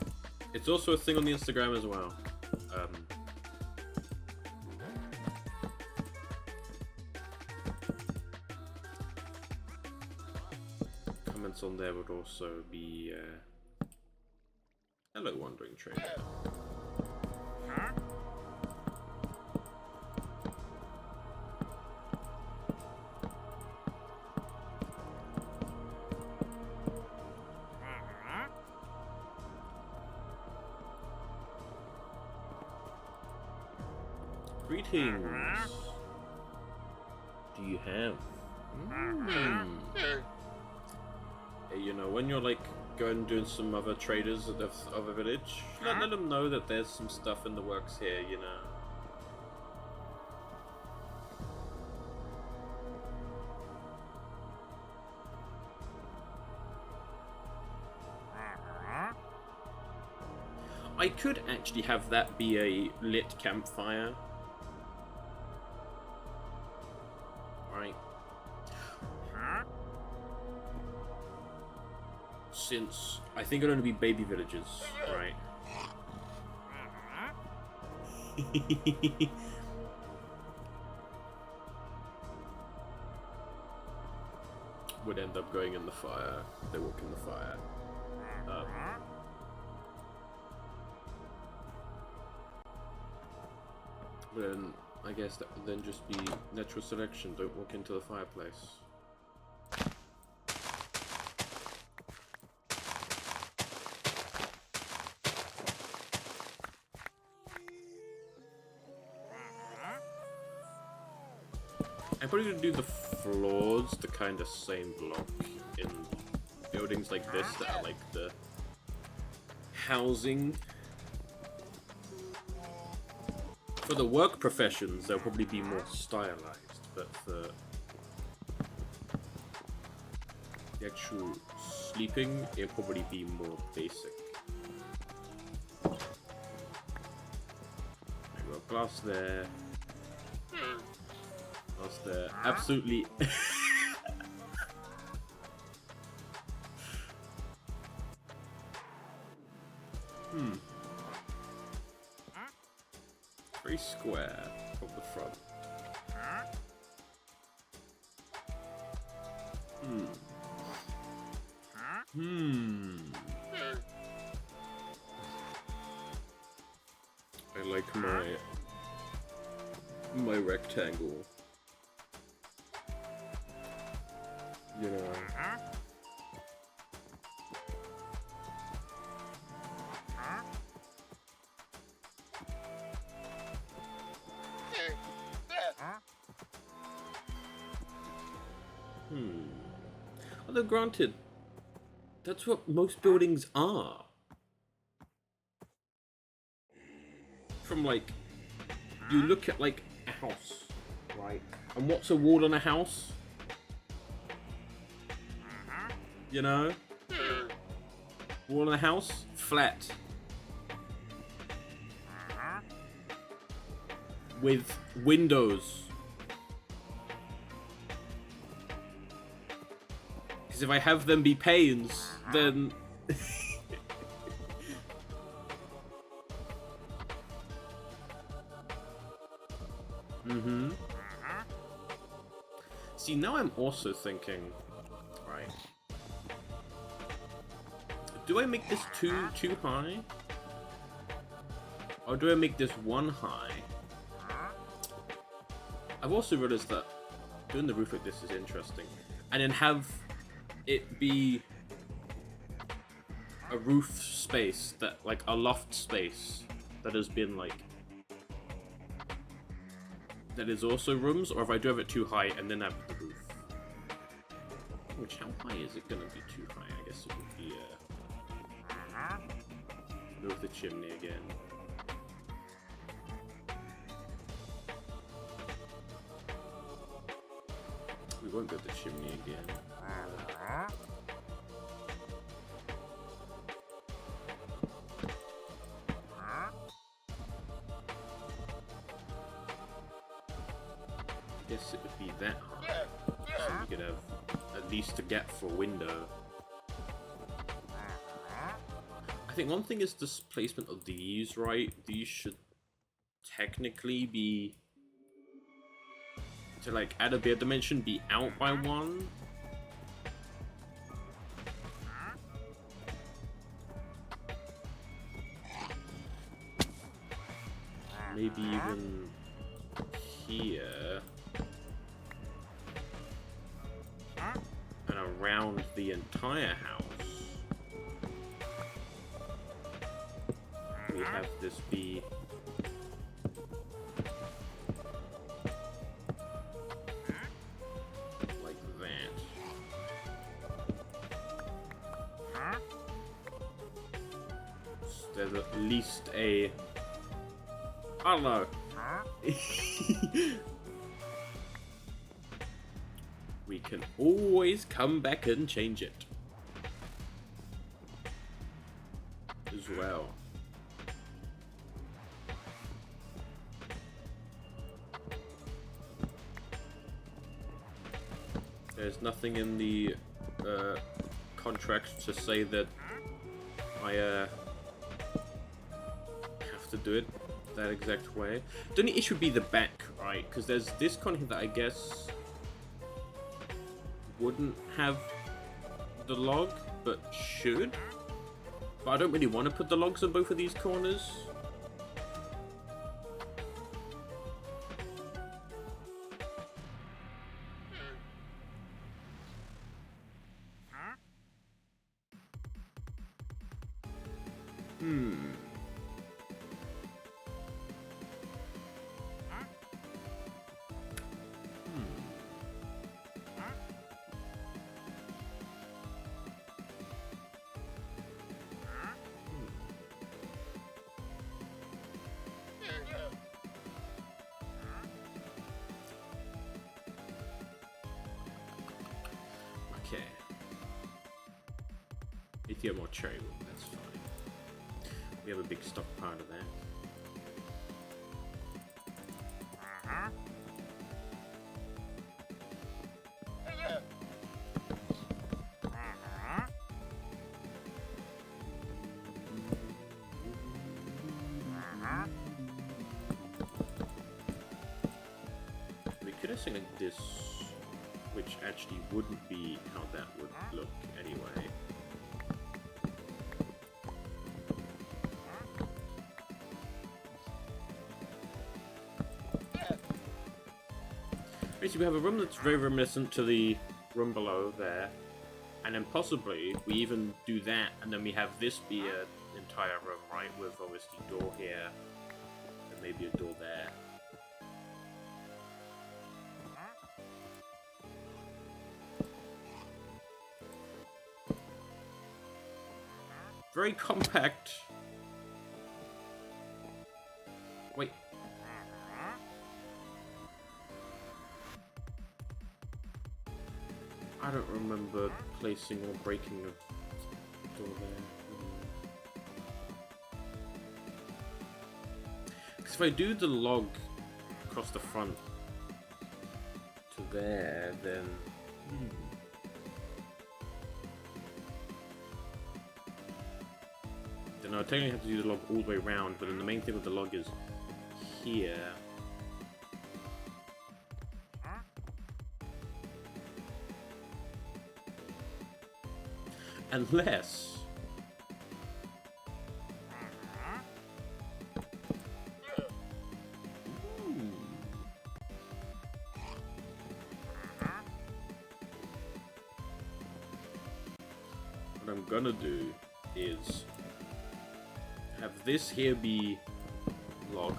it's also a thing on the Instagram as well. Comments on there would also be hello, wandering trader. Greetings. Do you have? Hey, you know, when you're like going and doing some other traders of a village, let them know that there's some stuff in the works here, you know. I could actually have that be a lit campfire. Right. Since I think it'll only be baby villages, right? Would end up going in the fire. They walk in the fire. Then I guess that would then just be natural selection. Don't walk into the fireplace. I'm probably gonna do the floors the kind of same block in buildings like this that are like the housing. For the work professions, they'll probably be more stylized, but for the actual sleeping, it'll probably be more basic. There we go, glass there. Glass there. Absolutely. Very square from the front. I like my rectangle. You know. Although granted, that's what most buildings are. From like, you look at like a house, right? And what's a wall on a house? You know? Wall on a house? Flat. With windows. Because if I have them be panes, then Mm-hmm. See, now I'm also thinking, right, do I make this too high? Or do I make this one high? I've also realized that doing the roof like this is interesting. And then have it be a roof space that, like, a loft space that has been, like, that is also rooms, or if I do have it too high and then have the roof. Which, how high is it gonna be too high? I guess it would be, move the chimney again. We won't go the chimney again. Guess it would be that high, so we could have at least a gap for window. I think one thing is the placement of these, right? These should technically be, to like add a bit dimension, be out by one. Maybe even here. And around the entire house. We have this be like that. So there's at least a, I don't know. We can always come back and change it as well. There's nothing in the contract to say that I have to do it that exact way. The only issue would be the back, right? Because there's this con here that I guess wouldn't have the log, but should. But I don't really want to put the logs on both of these corners. Okay. If you have more cherry wood, that's fine. We have a big stockpile of that. We could have something like this, which actually wouldn't be how that would look anyway. Basically, we have a room that's very reminiscent to the room below there, and then possibly we even do that, and then we have this be an entire room, right, with obviously a door here, and maybe a door there. Very compact. Wait. I don't remember placing or breaking a door there. Because if I do the log across the front to there, then... then I technically have to do the log all the way around, but then the main thing with the log is here. Unless... What I'm gonna do is have this here be log.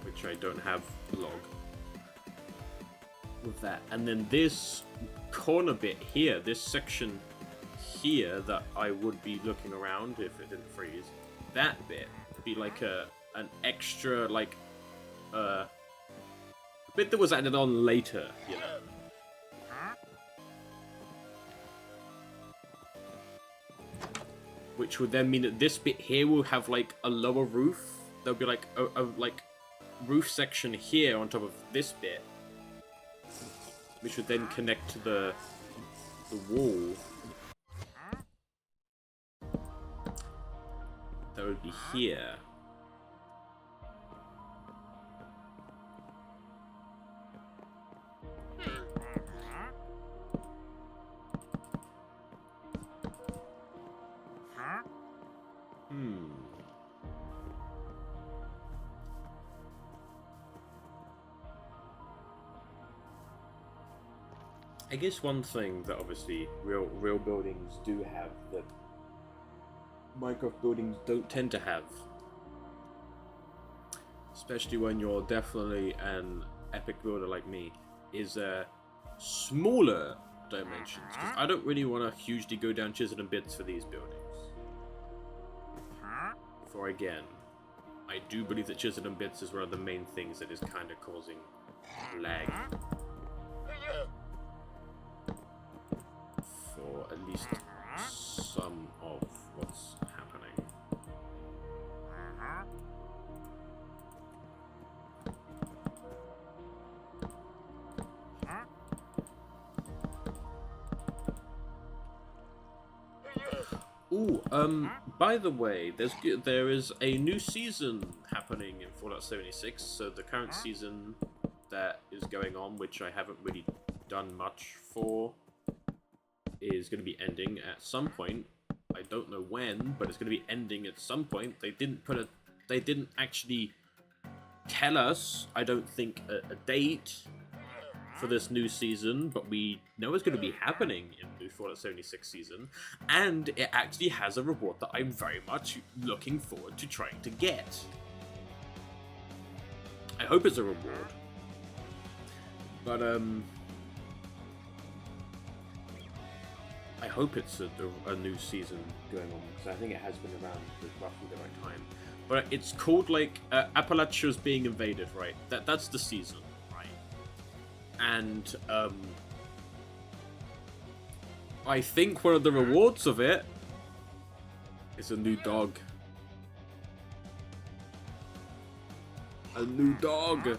Which I don't have log. With that. And then this corner bit here, this section here that I would be looking around if it didn't freeze, that bit would be like an extra, like, bit that was added on later, you know. Which would then mean that this bit here will have like a lower roof. There'll be like a like roof section here on top of this bit, which would then connect to the wall. That would be here. I guess one thing that obviously real buildings do have that Minecraft buildings don't tend to have, especially when you're definitely an epic builder like me, is smaller dimensions. Because I don't really want to hugely go down chisel and bits for these buildings. For again, I do believe that chisel and bits is one of the main things that is kind of causing lag. For at least some of what's happening. Ooh, by the way, there is a new season happening in Fallout 76, so the current season that is going on, which I haven't really done much for, is going to be ending at some point. I don't know when, but it's going to be ending at some point. They didn't actually tell us, I don't think, a date for this new season, but we know it's going to be happening in the Fallout 76 season, and it actually has a reward that I'm very much looking forward to trying to get. I hope it's a reward. But, I hope it's a new season going on, because I think it has been around at roughly the right time. But it's called, like, Appalachia's being invaded, right? That's the season, right? And, I think one of the rewards of it is a new dog. A new dog!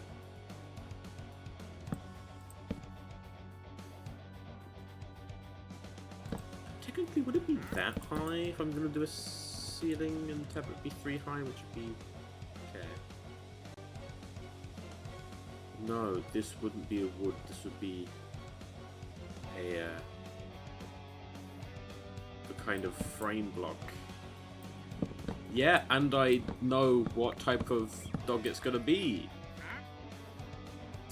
Technically, would it be that high if I'm going to do a ceiling and have it be 3 high, which would be... okay. No, this wouldn't be a wood, this would be a... the kind of frame block. Yeah, and I know what type of dog it's going to be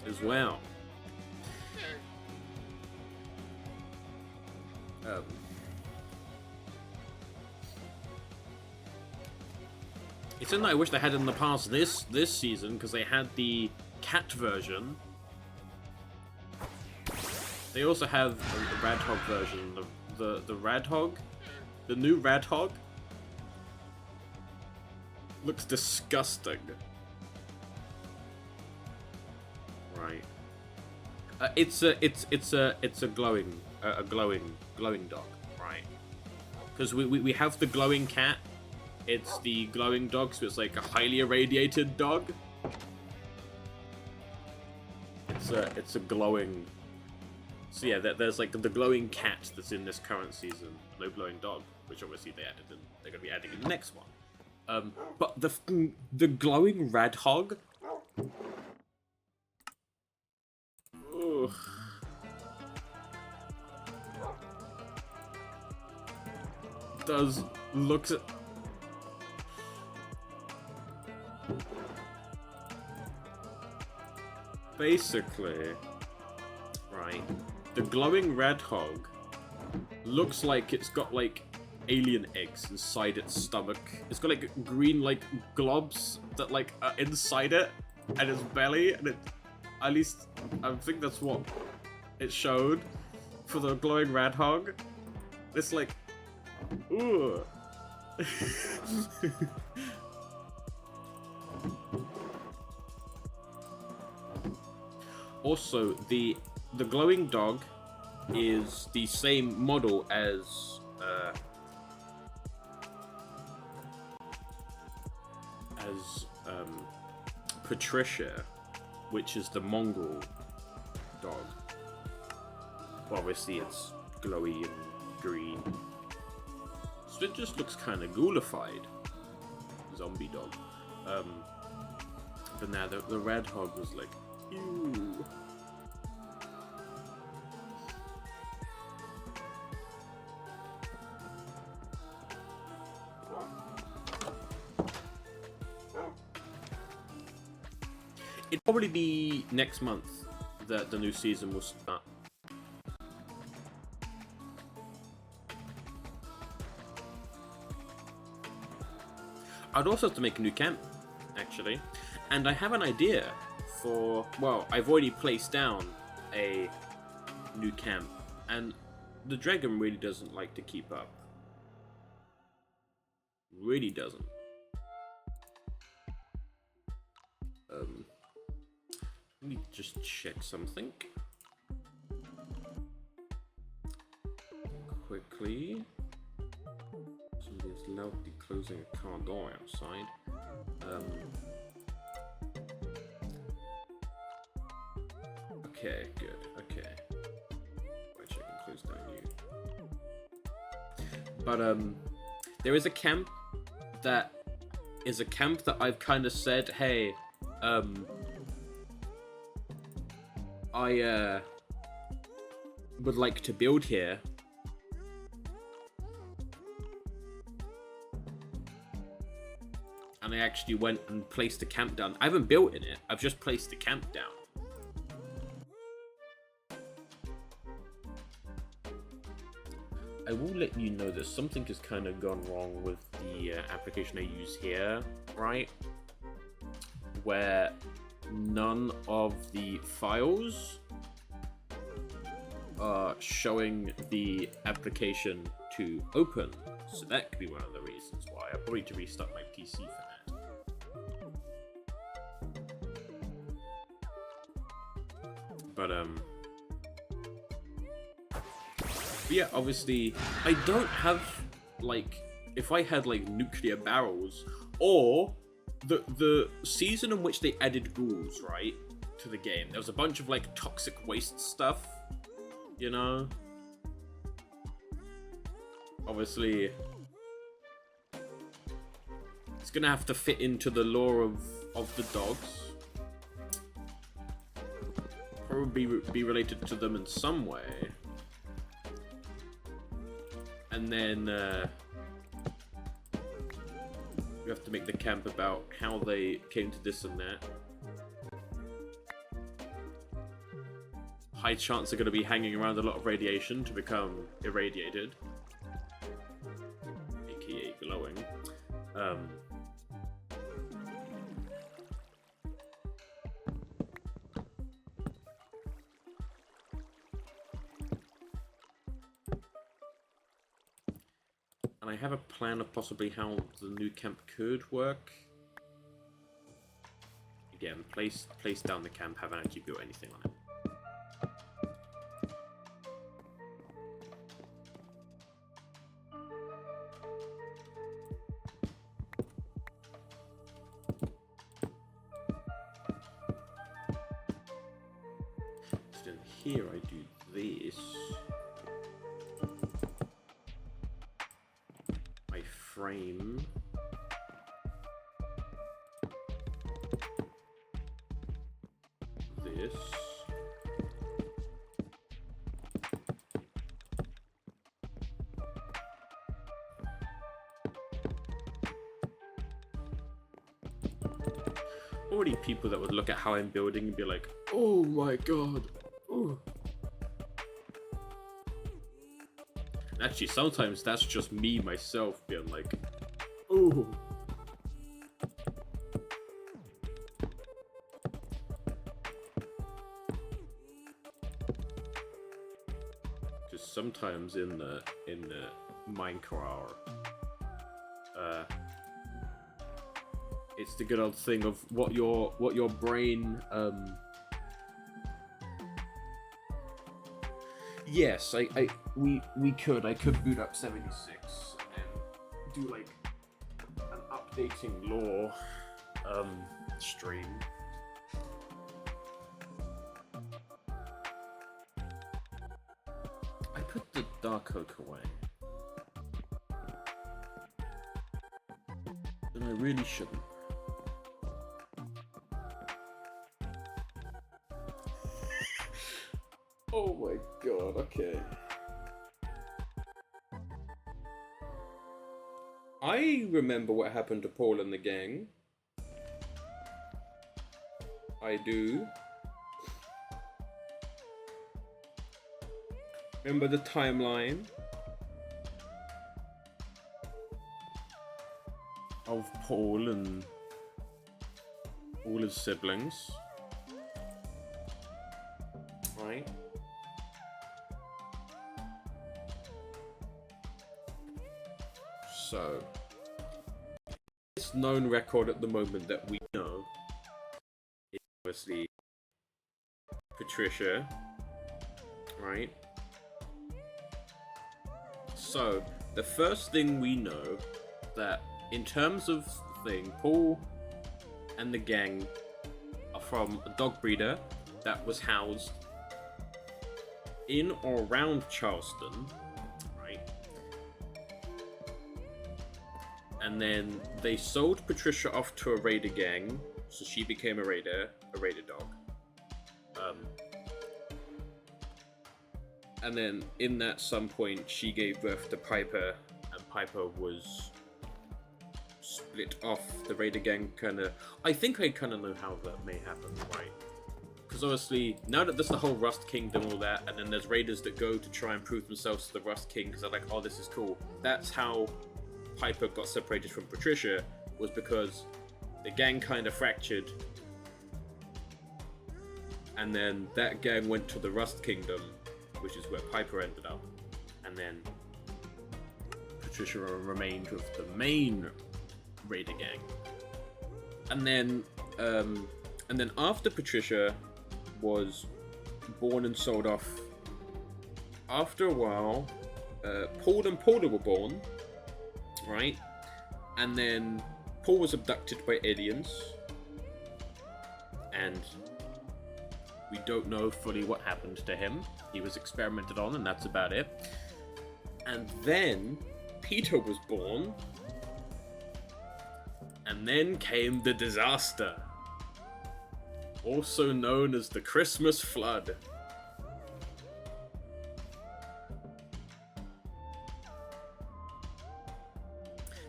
as well. It's something I wish they had in the past this season, because they had the cat version. They also have the Radhog version. The Radhog, the new Radhog, looks disgusting. Right. It's a glowing dog, right? Because we have the glowing cat. It's the glowing dog, so it's like a highly irradiated dog. It's a glowing So yeah, there's like the glowing cat that's in this current season, no glowing dog, which obviously they added, and they're gonna be adding in the next one. But the glowing red hog. Ugh. Does looks at. Basically, right, the glowing red hog looks like it's got like alien eggs inside its stomach. It's got like green like globs that like are inside it and its belly, and it, at least I think that's what it showed for the glowing red hog. It's like, ooh. Also, the glowing dog is the same model as Patricia, which is the mongrel dog. Well, obviously, it's glowy and green, so it just looks kind of ghoulified. Zombie dog. But now the red hog was like, ew. It'd probably be next month that the new season will start. I'd also have to make a new camp, actually. And I have an idea for, well, I've already placed down a new camp, and the dragon really doesn't like to keep up. Really doesn't. Let me just check something quickly. Somebody is loudly closing a car door outside. Okay, good. Okay. Wait, I can close down you. But there is a camp that is a camp that I've kind of said, hey, I would like to build here. And I actually went and placed the camp down. I haven't built in it, I've just placed the camp down. I will let you know that something has kind of gone wrong with the application I use here, right? Where none of the files are showing the application to open. So that could be one of the reasons why. I'll probably need to restart my PC for that. But yeah, obviously, I don't have, like, if I had, like, nuclear barrels, or the season in which they added ghouls, right, to the game, there was a bunch of, like, toxic waste stuff, you know? Obviously, it's gonna have to fit into the lore of the dogs. Probably be related to them in some way. And then you have to make the camp about how they came to this and that. High chance they're going to be hanging around a lot of radiation to become irradiated, aka glowing. And I have a plan of possibly how the new camp could work. Again, place down the camp, haven't actually built anything on it. So then here I do this. time. This. Already people that would look at how I'm building and be like, oh my god. Ooh. Actually, sometimes that's just me myself being like, ooh. Just sometimes in the Minecraft, it's the good old thing of what your brain yes, we could boot up 76 and do like an updating lore stream. I put the dark oak away. And I really shouldn't. Oh my god, okay. I remember what happened to Paul and the gang. I do. Remember the timeline of Paul and all his siblings, right? So, this known record at the moment that we know is obviously Patricia, right? So, the first thing we know that in terms of thing, Paul and the gang are from a dog breeder that was housed in or around Charleston, right? And then they sold Patricia off to a raider gang, so she became a raider dog. And then in that some point, she gave birth to Piper, and Piper was split off the raider gang. I think I kind of know how that may happen, right? Because obviously, now that there's the whole Rust Kingdom, all that, and then there's raiders that go to try and prove themselves to the Rust King because they're like, oh, this is cool. That's how Piper got separated from Patricia, was because the gang kind of fractured, and then that gang went to the Rust Kingdom, which is where Piper ended up, and then Patricia remained with the main raider gang. And then after Patricia was born and sold off, after a while, Paul and Paula were born, right? And then Paul was abducted by aliens, and we don't know fully what happened to him. He was experimented on, and that's about it. And then Peter was born, and then came the disaster, also known as the Christmas flood.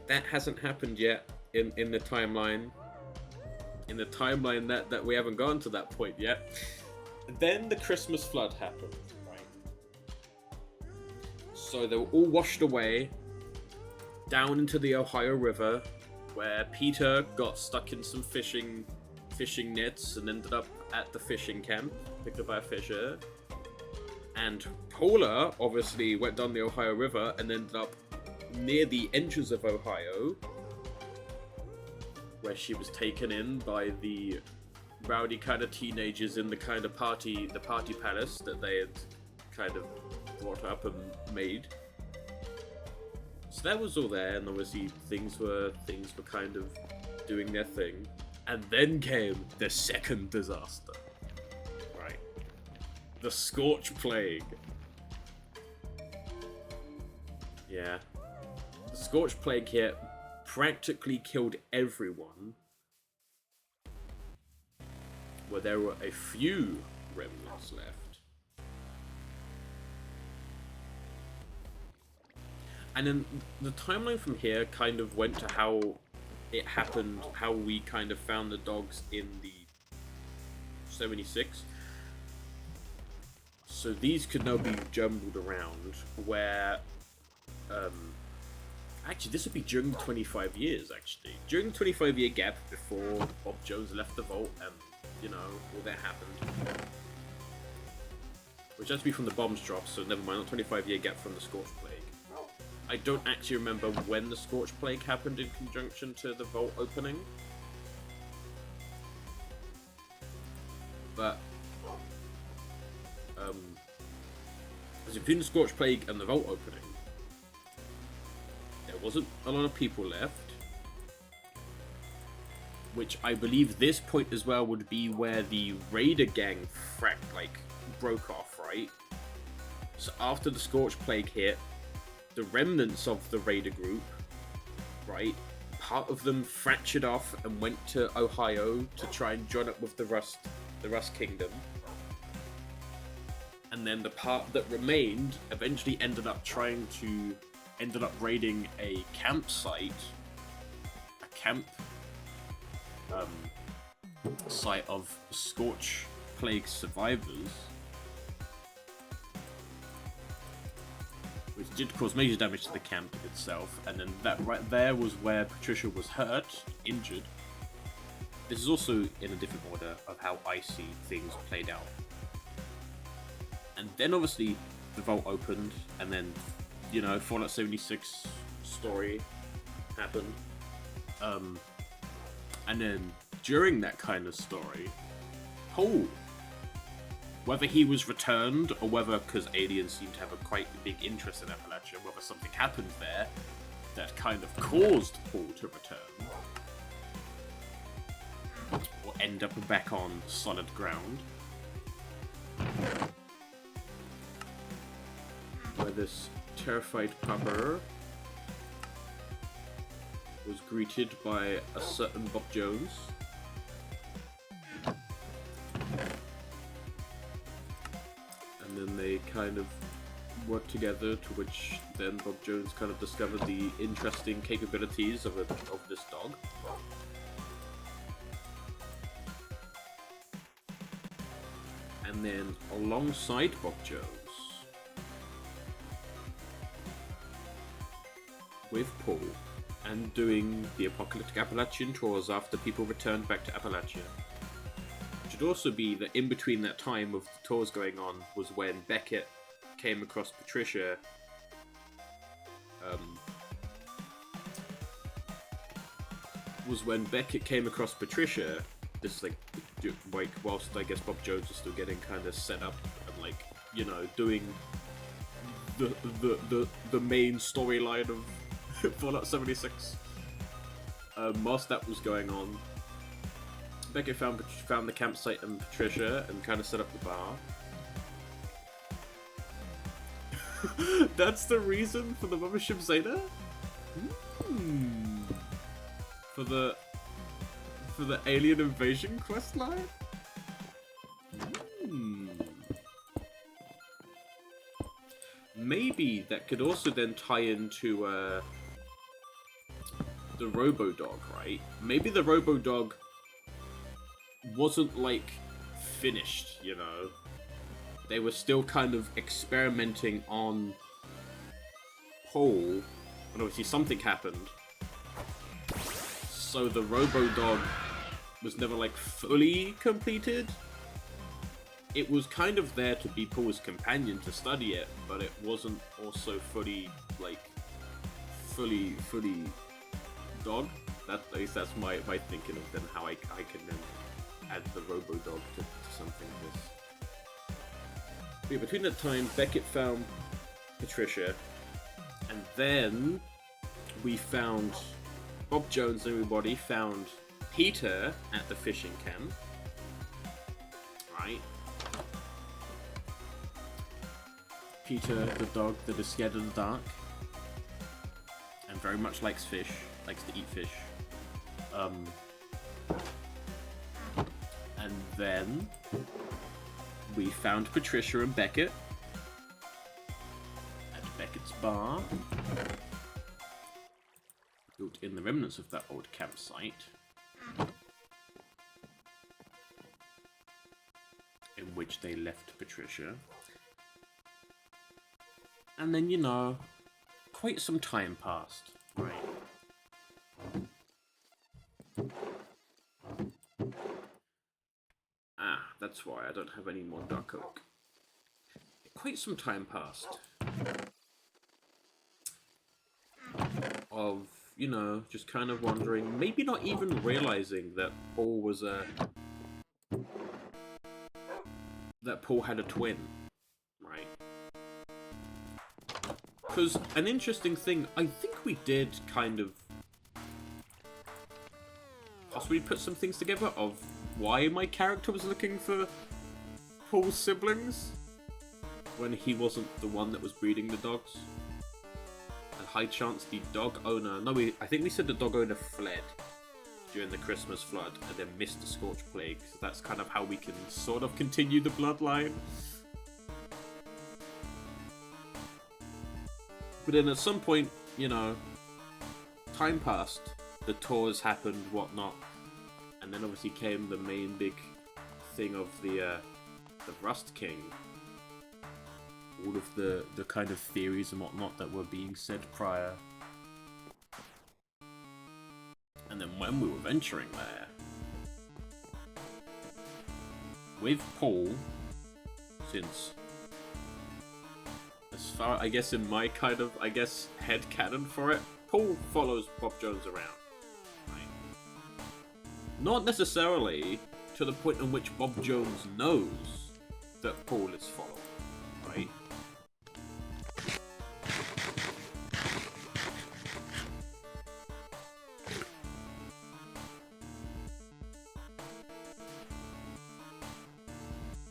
That hasn't happened yet in the timeline. In the timeline that we haven't gone to that point yet. Then the Christmas flood happened, right? So they were all washed away down into the Ohio River, where Peter got stuck in some fishing nets and ended up at the fishing camp, picked up by a fisher. And Paula obviously went down the Ohio River and ended up near the entrance of Ohio, where she was taken in by the rowdy kind of teenagers in the kind of party palace that they had kind of brought up and made. So that was all there, and obviously things were kind of doing their thing. And then came the second disaster. Right. The Scorch Plague. Yeah. The Scorch Plague hit practically killed everyone, where there were a few remnants left. And then the timeline from here kind of went to how it happened, how we kind of found the dogs in the 76. So these could now be jumbled around, where, actually this would be during the 25 years, actually. During the 25-year gap before Bob Jones left the vault and, you know, all that happened. Which has to be from the bombs drop, so never mind, not 25-year gap from the Scorch Plague. I don't actually remember when the Scorch Plague happened in conjunction to the vault opening. But, as between the Scorch Plague and the vault opening, there wasn't a lot of people left. Which I believe this point as well would be where the Raider gang broke off, right? So after the Scorch Plague hit, the remnants of the Raider group, right, part of them fractured off and went to Ohio to try and join up with the Rust Kingdom. And then the part that remained eventually ended up raiding a campsite, site of Scorch Plague survivors, which did cause major damage to the camp itself, and then that right there was where Patricia was hurt, injured. This is also in a different order of how I see things played out. And then obviously the vault opened, and then, you know, Fallout 76 story happened. And then during that kind of story, Paul, whether he was returned or whether, because aliens seem to have a quite big interest in Appalachia, whether something happened there that kind of caused Paul to return or end up back on solid ground, where this terrified pupper was greeted by a certain Bob Jones. And then they kind of worked together, to which then Bob Jones kind of discovered the interesting capabilities of this dog. And then alongside Bob Jones, with Paul, and doing the apocalyptic Appalachian tours after people returned back to Appalachia. It should also be that in between that time of the tours going on was when Beckett came across Patricia. This is like whilst I guess Bob Jones was still getting kind of set up and, like, you know, doing the main storyline of Fallout 76. Whilst that was going on, Beckett found the campsite and Patricia and kind of set up the bar. That's the reason for the Mothership Zeta? For the alien invasion questline? Maybe that could also then tie into the Robo-Dog, right? Maybe the Robo-Dog wasn't, like, finished, you know? They were still kind of experimenting on Paul, and obviously something happened. So the Robo-Dog was never, like, fully completed. It was kind of there to be Paul's companion to study it, but it wasn't also fully dog. At least that's my thinking of then how I can then add the Robo-Dog to something like this. But yeah, between that time, Beckett found Patricia, and then we found Bob Jones and everybody found Peter at the fishing camp. Right? Peter, the dog that is scared of the dark and very much likes fish. likes to eat fish. And then we found Patricia and Beckett at Beckett's bar, built in the remnants of that old campsite, in which they left Patricia. And then, you know, quite some time passed, right? Ah, that's why I don't have any more Dark Oak. Quite some time passed. Of, you know, just kind of wondering, maybe not even realizing that Paul was that Paul had a twin, right? Because an interesting thing, I think we did kind of possibly put some things together of why my character was looking for Paul's siblings when he wasn't the one that was breeding the dogs. A high chance the dog owner... No, I think we said the dog owner fled during the Christmas flood and then missed the Scorch Plague. So that's kind of how we can sort of continue the bloodline. But then at some point, you know, time passed, the tours happened, whatnot, and then obviously came the main big thing of the Rust King. All of the kind of theories and whatnot that were being said prior. And then when we were venturing there, with Paul, since as far, I guess in my kind of, headcanon for it, Paul follows Bob Jones around, right? Not necessarily to the point in which Bob Jones knows that Paul is following, right?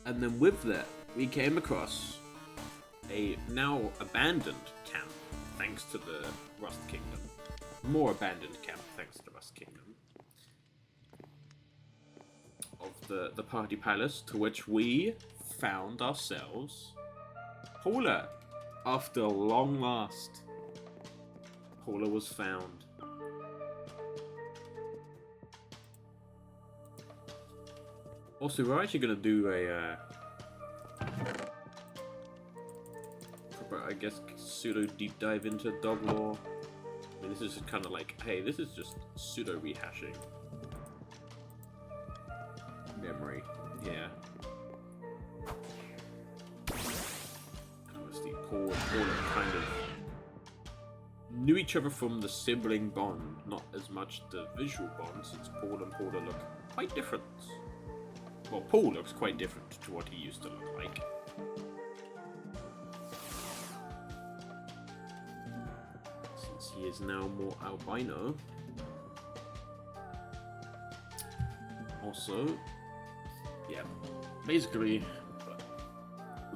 And then with that, we came across a now abandoned camp, thanks to the Rust Kingdom. More abandoned camp, thanks to the Rust Kingdom. Of the Party Palace, to which we found ourselves Paula. After long last, Paula was found. Also, we're actually going to do a I guess pseudo deep dive into dog lore. I mean, this is just kind of like, hey, this is just pseudo rehashing memory. Yeah. Obviously, Paul and Paula kind of knew each other from the sibling bond, not as much the visual bond, since Paul and Paula look quite different. Well, Paul looks quite different to what he used to look like. He is now more albino. Also, yeah, basically,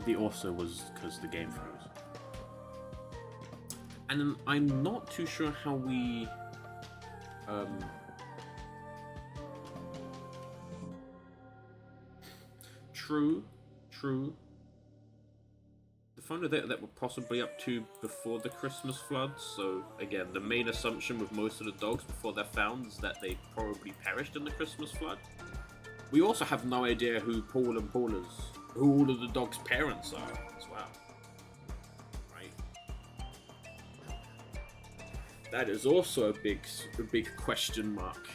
the also was because the game froze. And I'm not too sure how we, True. Found a data that we're possibly up to before the Christmas flood, so again, the main assumption with most of the dogs before they're found is that they probably perished in the Christmas flood. We also have no idea who who all of the dogs' parents are as well. Right? That is also a big question mark.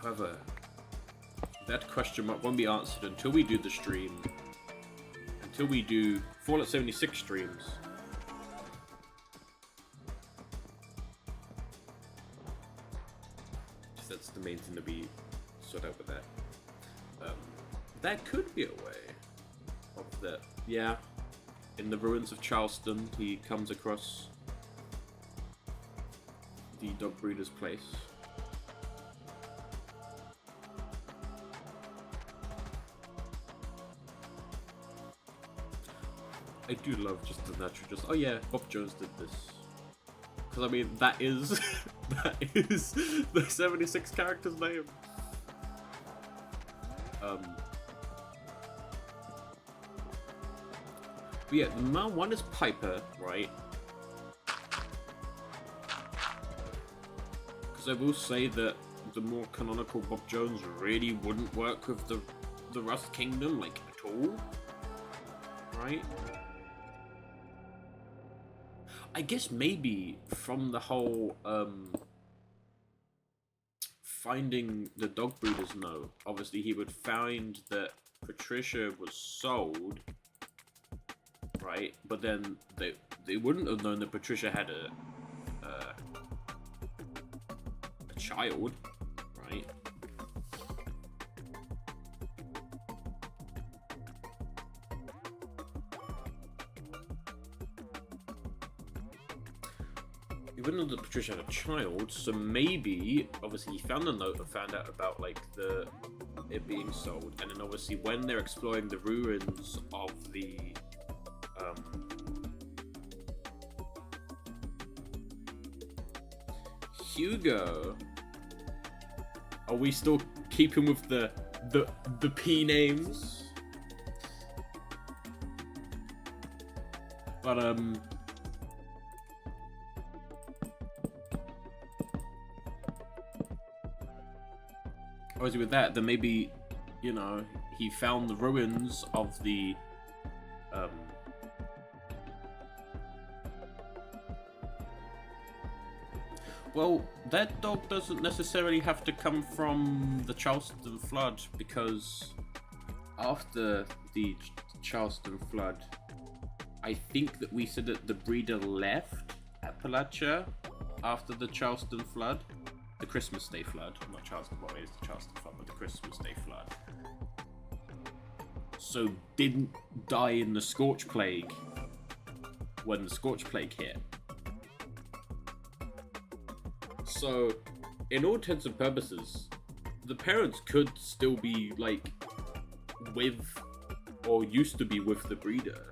However, that question mark won't be answered until we do the stream. Until we do Fallout 76 streams. That's the main thing to be sorted out with that. That could be a way of that. Yeah, in the ruins of Charleston, he comes across the dog breeder's place. I do love just the natural, just, oh yeah, Bob Jones did this. Because I mean, that is that is the 76 character's name. But yeah, the main one is Piper, right? Because I will say that the more canonical Bob Jones really wouldn't work with the Rust Kingdom, like, at all. Right? I guess maybe from the whole, finding the dog breeders note, obviously he would find that Patricia was sold, right? But then they wouldn't have known that Patricia had a child, right? He wouldn't know that Patricia had a child, so maybe, obviously, he found the note and found out about, like, it being sold, and then obviously when they're exploring the ruins of the, Hugo. Are we still keeping with the P names? But obviously with that, then maybe, you know, he found the ruins of the well, that dog doesn't necessarily have to come from the Charleston flood, because after the Charleston flood, I think that we said that the breeder left Appalachia after the Charleston flood. The Christmas Day flood. Not Charleston, well, it is the Charleston flood, but the Christmas Day flood. So didn't die in the Scorch Plague when the Scorch Plague hit. So, in all intents and purposes, the parents could still be, like, with, or used to be with the breeder.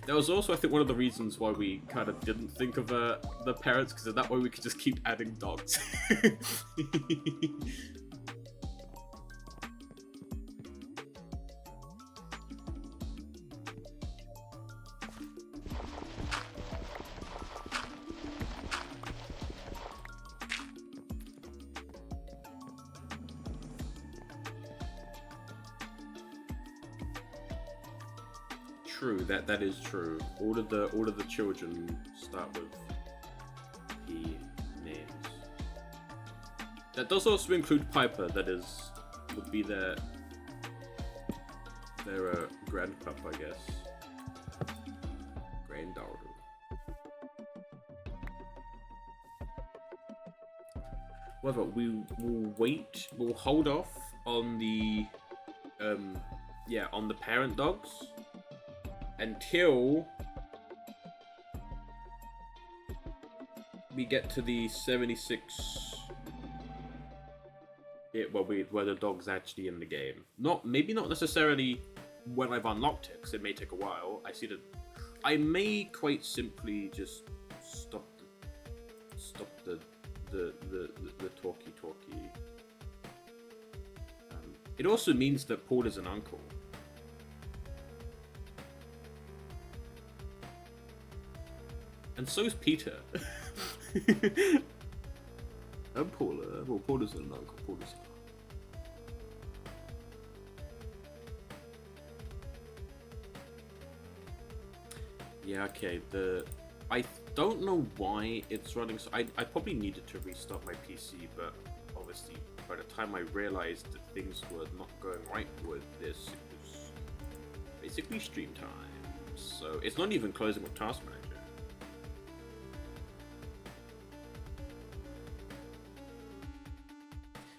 That was also, I think, one of the reasons why we kind of didn't think of the parents, because that way we could just keep adding dogs. True, that is true. All of the children start with P names. That does also include Piper. That would be their grandpup, I guess. Granddaughter. However, we will wait. We'll hold off on the on the parent dogs until we get to the 76. Where the dog's actually in the game. Maybe not necessarily when I've unlocked it, because it may take a while. I may quite simply just stop the talkie. It also means that Paul is an uncle. And so is Peter. And Paula. Well, Paula's an uncle. Paula's an uncle. Yeah, okay. I don't know why it's running. So I probably needed to restart my PC, but obviously by the time I realized that things were not going right with this, it was basically stream time. So it's not even closing with Task Manager.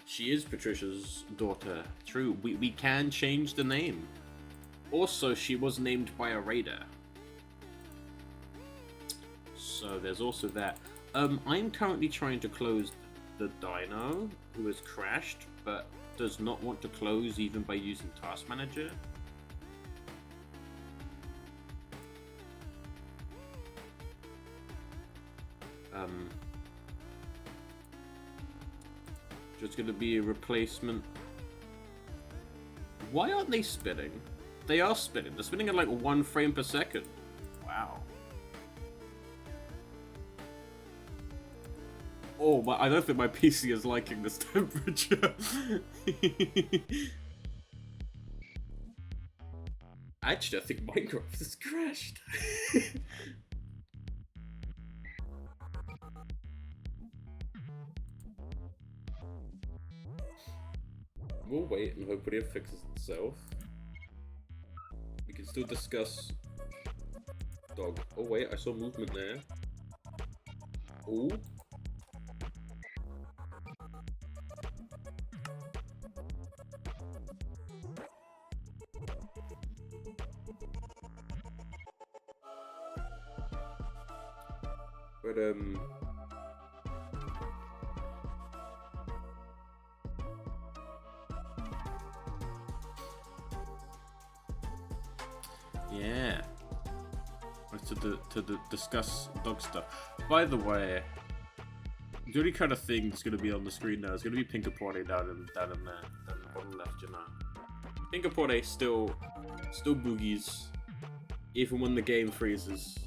She is Patricia's daughter. True, we can change the name. Also, she was named by a raider. So there's also that. I'm currently trying to close the dino who has crashed, but does not want to close even by using Task Manager. Just gonna be a replacement. Why aren't they spinning? They are spinning. They're spinning at like 1 frame per second. Wow. Oh, but I don't think my PC is liking this temperature. Actually, I think Minecraft has crashed. We'll wait and hopefully it fixes itself. We can still discuss dog. Oh wait, I saw movement there. Oh. But yeah. To discuss dog stuff. By the way, the only kind of thing that's gonna be on the screen now is gonna be Pinkaporte down in there, down the bottom left, you know. Pinkaporte still boogies, even when the game freezes.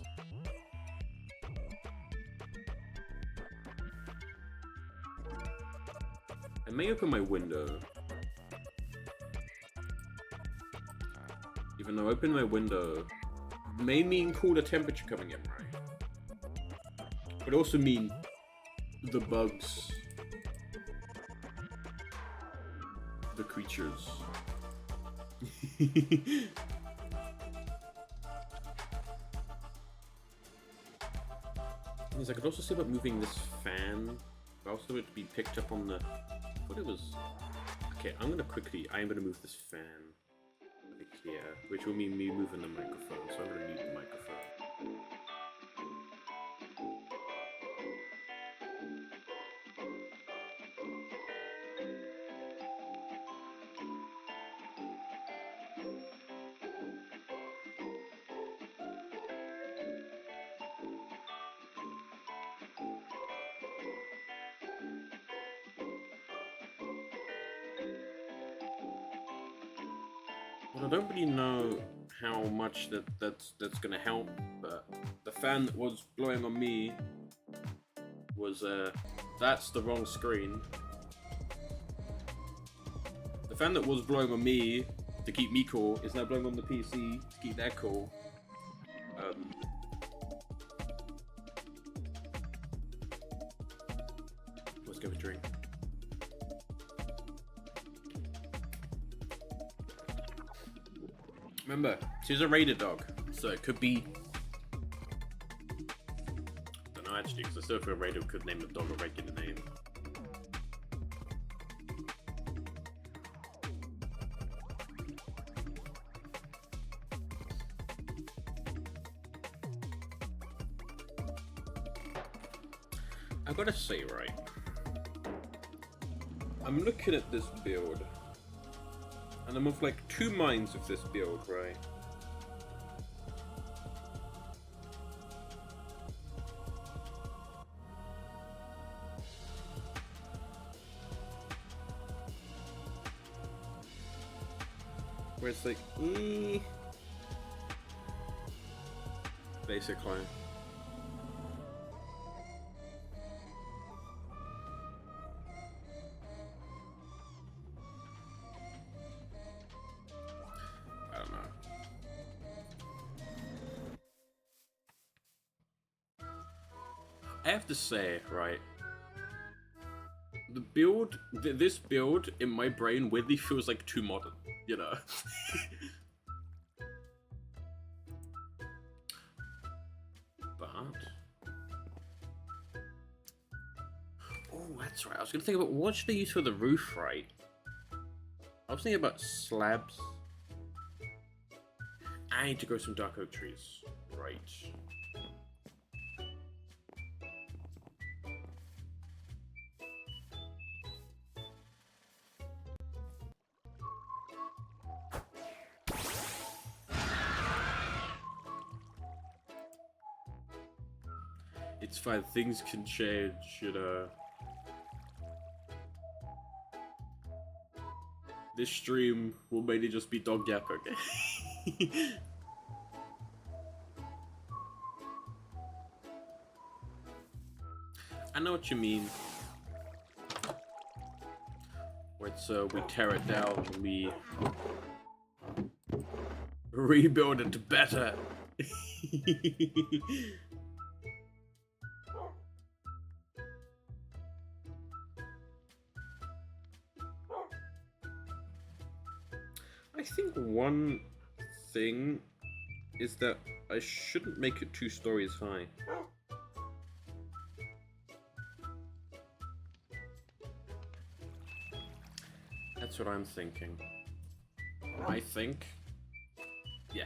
I may open my window. Even though opening my window may mean cooler temperature coming in, right? But also mean the bugs, the creatures. I could also see about moving this fan, but also it to be picked up on the. I thought it was. Okay, I am gonna move this fan like here, which will mean me moving the microphone. So I'm gonna mute the microphone. Well, I don't really know how much that's gonna help, but the fan that was blowing on me was that's the wrong screen. The fan that was blowing on me to keep me cool is now blowing on the PC to keep that cool. Let's go for a drink. Remember, she's a raider dog, so it could be. I don't know actually, because I still feel a raider could name the dog a regular name. I gotta say, right, I'm looking at this build. And I'm of like 2 minds of this build, right? Where it's like, basically. I have to say, right, the build, this build in my brain weirdly feels like too modern, you know? But... oh, that's right, I was gonna think about what should they use for the roof, right? I was thinking about slabs. I need to grow some dark oak trees, right. It's fine. Things can change, you know. This stream will mainly just be dog yapping. I know what you mean. Wait, so we tear it down, we rebuild it better. I think one thing is that I shouldn't make it 2 stories high. That's what I'm thinking. I think... yeah.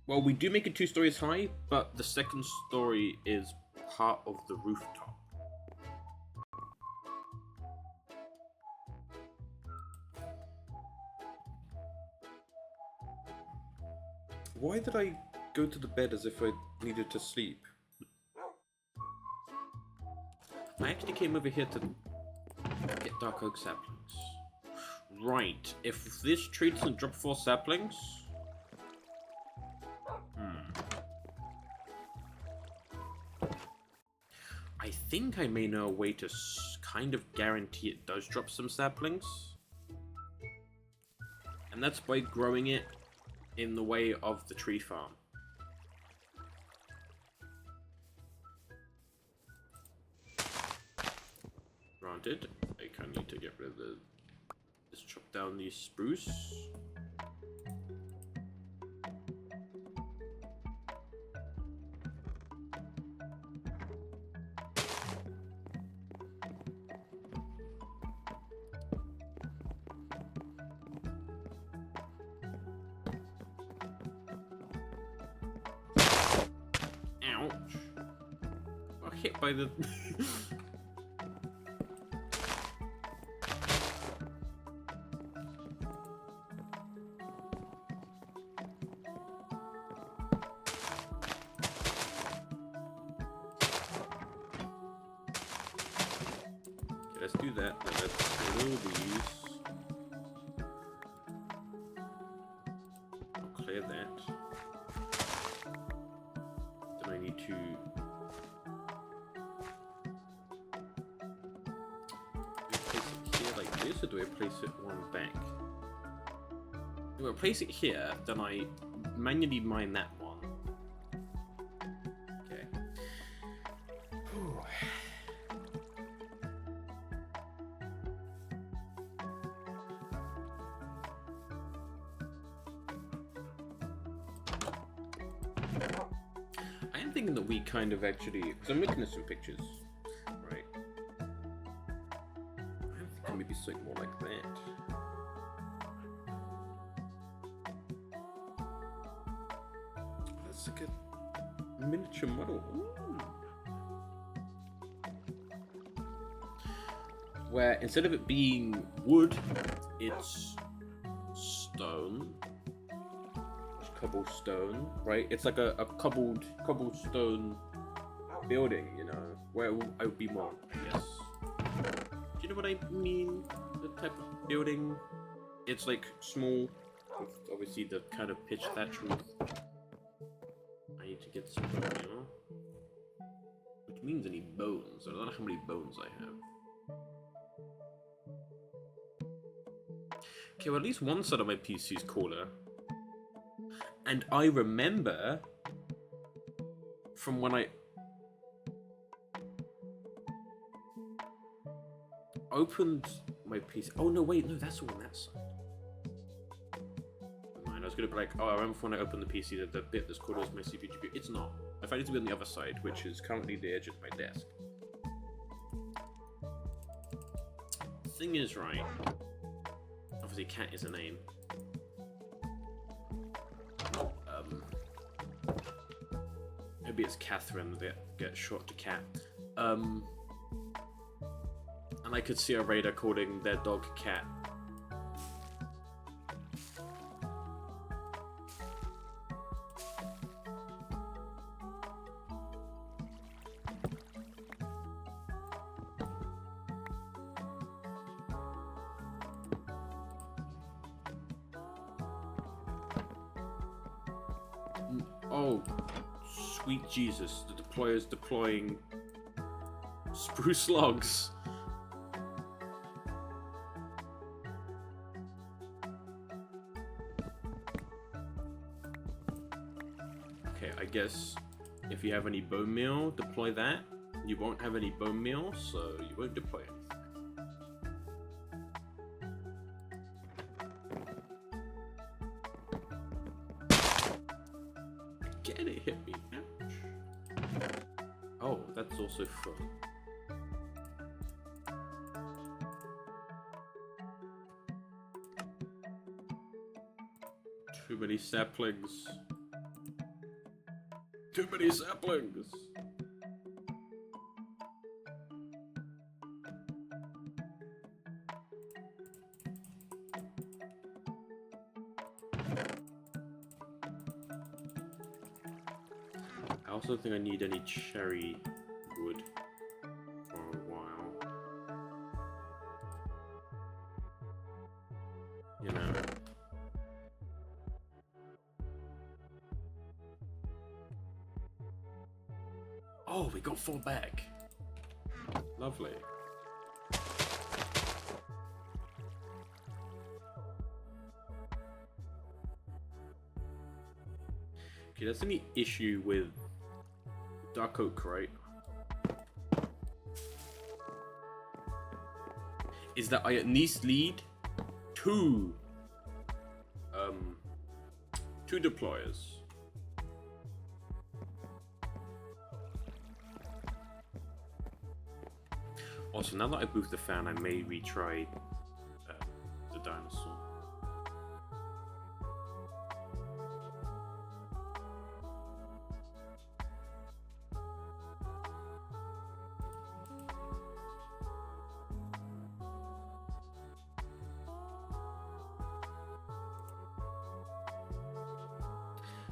Well, we do make it 2 stories high, but the second story is part of the rooftop. Why did I go to the bed as if I needed to sleep? I actually came over here to get dark oak saplings. Right, if this tree doesn't drop 4 saplings... I think I may know a way to kind of guarantee it does drop some saplings. And that's by growing it in the way of the tree farm. Granted, I kind of need to get rid of the... let's chop down the spruce. Ouch. Got hit by the... let's do that. Let's kill these. I'll clear that. Then I need to... do I place it here like this, or do I place it one back? If I place it here, then I manually mine that one. Okay. Whew. I'm thinking that we kind of actually, because I'm looking at some pictures, right? I'm thinking maybe something more like that. That's like a miniature model. Ooh. Where instead of it being wood, it's stone. Cobblestone, right? It's like a cobblestone building, you know, where I would be more, I guess. Do you know what I mean? The type of building? It's like small, with obviously the kind of pitch thatch roof. I need to get some, you know? Which means I need bones. I don't know how many bones I have. Okay, well at least one side of my PC is cooler. And I remember from when I opened my PC. Oh no, wait, no, that's all on that side. Never mind, I was gonna be like, oh, I remember when I opened the PC that the bit that's called as my CPU GPU. It's not. I find it to be on the other side, which is currently the edge of my desk. The thing is, right? Obviously, cat is a name. Maybe it's Catherine that gets short to cat. And I could see a raider calling their dog Cat. Oh, sweet Jesus! The deployer's deploying spruce logs. Okay, I guess if you have any bone meal, deploy that. You won't have any bone meal, so you won't deploy anything. Again, it hit me. Ouch. Oh, that's also full. Too many saplings. Too many saplings. I also think I need any cherry wood for a while. You know. Oh, we got 4 back. Lovely. Okay, that's the only issue with Dark Oak, right? Is that I at least need two deployers. Also, now that I've moved the fan, I may retry the dinosaur.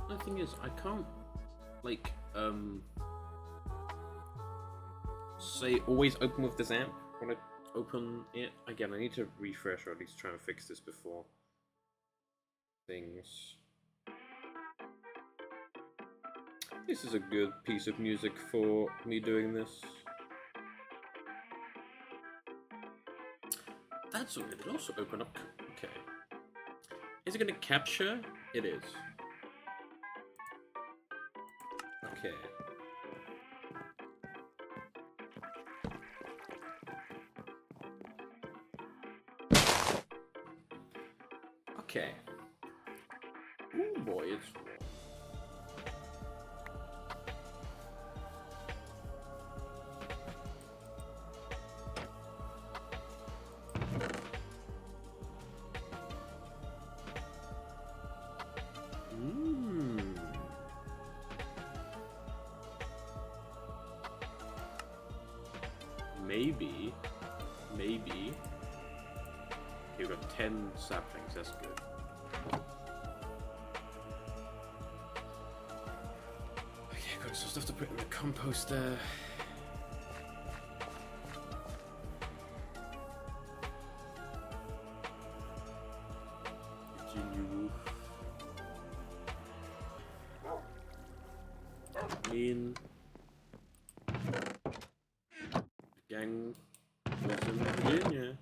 The thing is, I can't, like, say always open with this amp when I open it. Again, I need to refresh or at least try and fix this before things. This is a good piece of music for me doing this. That's all. It will also open up. Okay. Is it going to capture? It is. Okay. Okay. Oh boy, it's warm. Maybe. Okay, we've got 10 saplings, that's good. Okay, got some stuff to put in the composter. Virginia Roof. Mean. Gang lives in Virginia.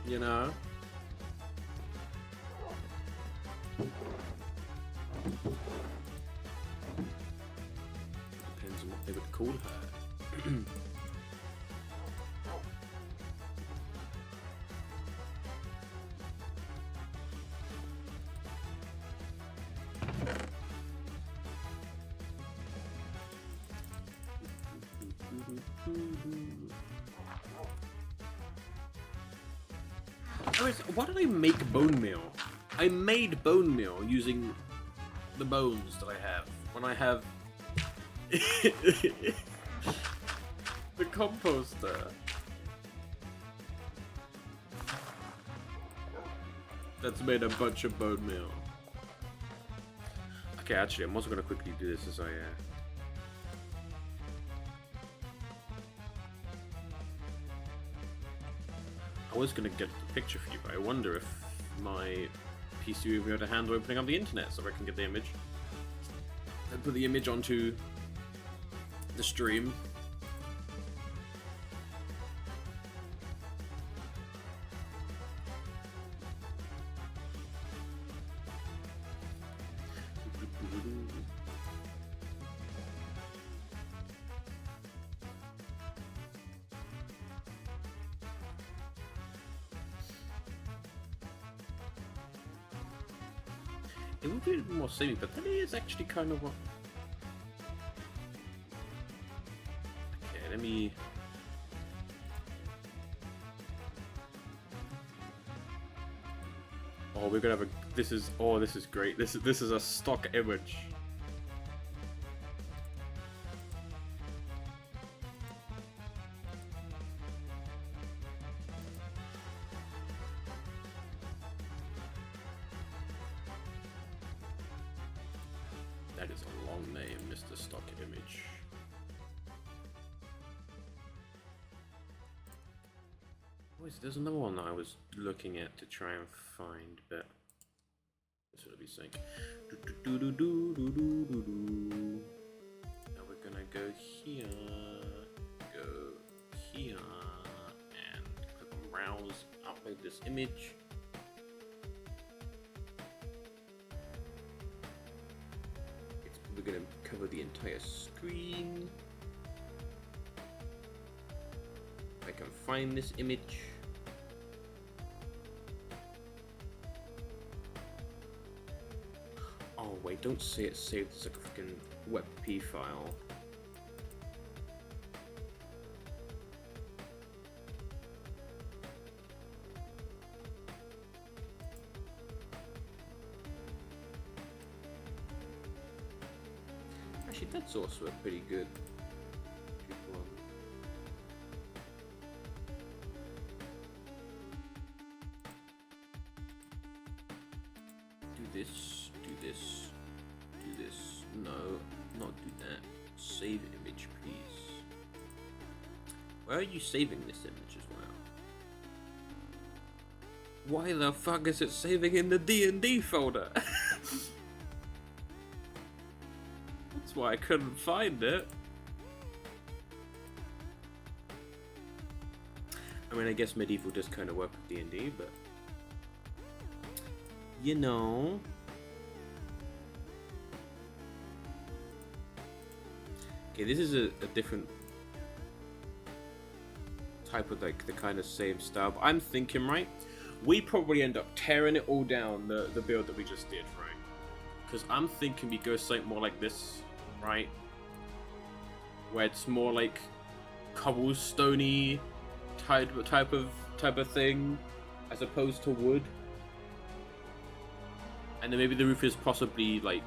You know? Depends on what they would call her. Why did I make bone meal? I made bone meal using the bones that I have. When I have the composter that's made a bunch of bone meal. Okay, actually, I'm also gonna quickly do this as I was gonna get the picture for you, but I wonder if my PC will be able to handle opening up the internet, so I can get the image and put the image onto the stream. It would be a bit more samey, but that is actually kind of what... Okay, let me... Oh, we're gonna have a... This is... Oh, this is great. This is a stock image. That is a long name, Mr. Stock Image. There's another one I was looking at to try and find, but this will be sync. Now we're gonna go here, and click browse, upload this image. We're going to cover the entire screen. I can find this image. Oh wait, don't say it's saved as a freaking WebP file. Actually, that's also a pretty good one. Do this, do this, do this. No, not do that. Save image, please. Where are you saving this image as well? Why the fuck is it saving in the D&D folder? Why I couldn't find it. I mean, I guess medieval does kind of work with D&D, but you know. Okay, this is a different type of like the kind of same style. But I'm thinking, right, we probably end up tearing it all down the build that we just did, right? Because I'm thinking we go something more like this. Right, where it's more like cobblestone-y type of thing, as opposed to wood, and then maybe the roof is possibly like,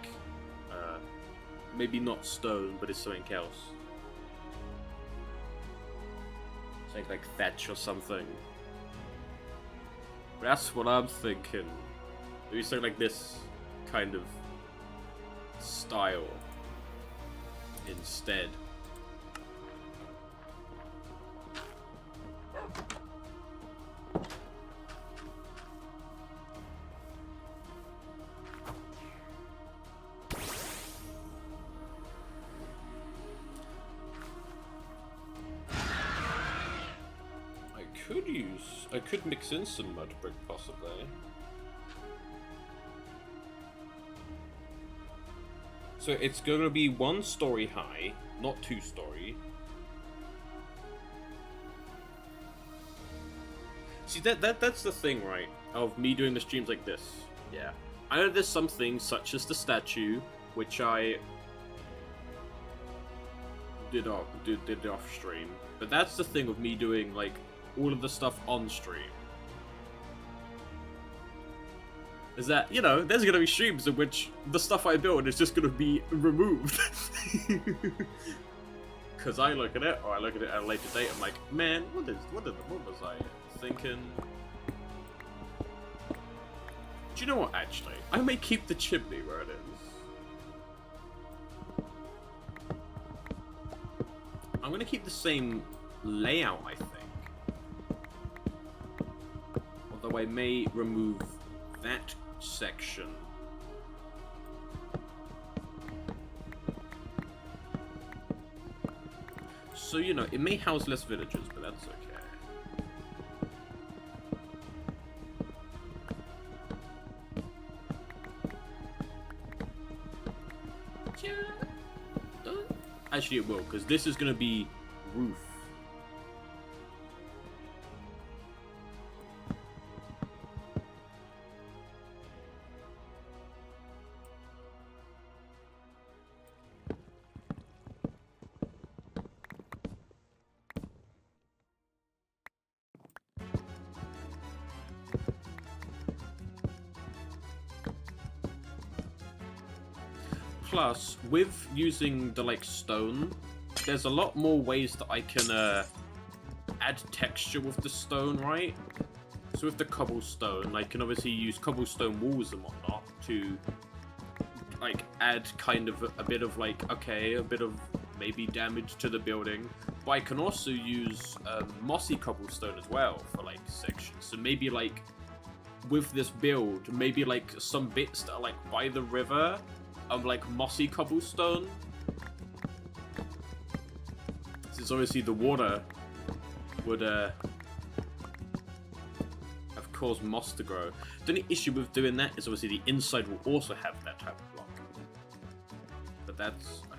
maybe not stone, but it's something else, something like thatch or something. That's what I'm thinking. Maybe something like this kind of style instead. I could mix in some mud brick possibly. So it's going to be 1 story high, not 2 story. See, that's the thing, right, of me doing the streams like this. Yeah. I know there's some things, such as the statue, which I did off stream. But that's the thing with me doing, like, all of the stuff on stream. Is that, you know, there's going to be streams in which the stuff I build is just going to be removed. Because I look at it, or I look at it at a later date, I'm like, man, what was I thinking? Do you know what, actually? I may keep the chimney where it is. I'm going to keep the same layout, I think. Although I may remove that section. So, you know, it may house less villagers, but that's okay. Actually, it will, because this is going to be roof. Plus, with using the, like, stone, there's a lot more ways that I can, add texture with the stone, right? So with the cobblestone, I can obviously use cobblestone walls and whatnot to, like, add kind of a bit of, like, okay, a bit of maybe damage to the building. But I can also use, mossy cobblestone as well for, like, sections. So maybe, like, with this build, maybe, like, some bits that are, like, by the river of, like, mossy cobblestone. Since obviously the water would have caused moss to grow. The only issue with doing that is obviously the inside will also have that type of block. But that's okay.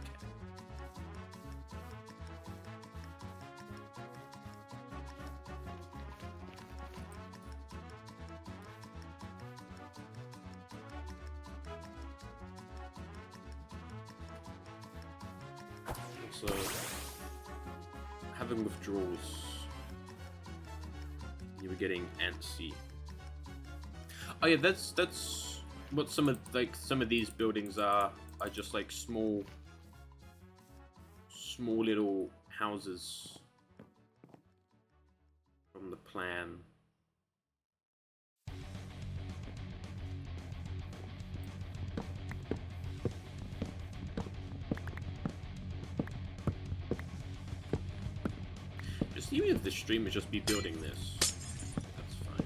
So, having withdrawals, you were getting antsy. Oh yeah, that's what some of these buildings are just like small little houses from the plan. Even if the stream would just be building this, that's fine.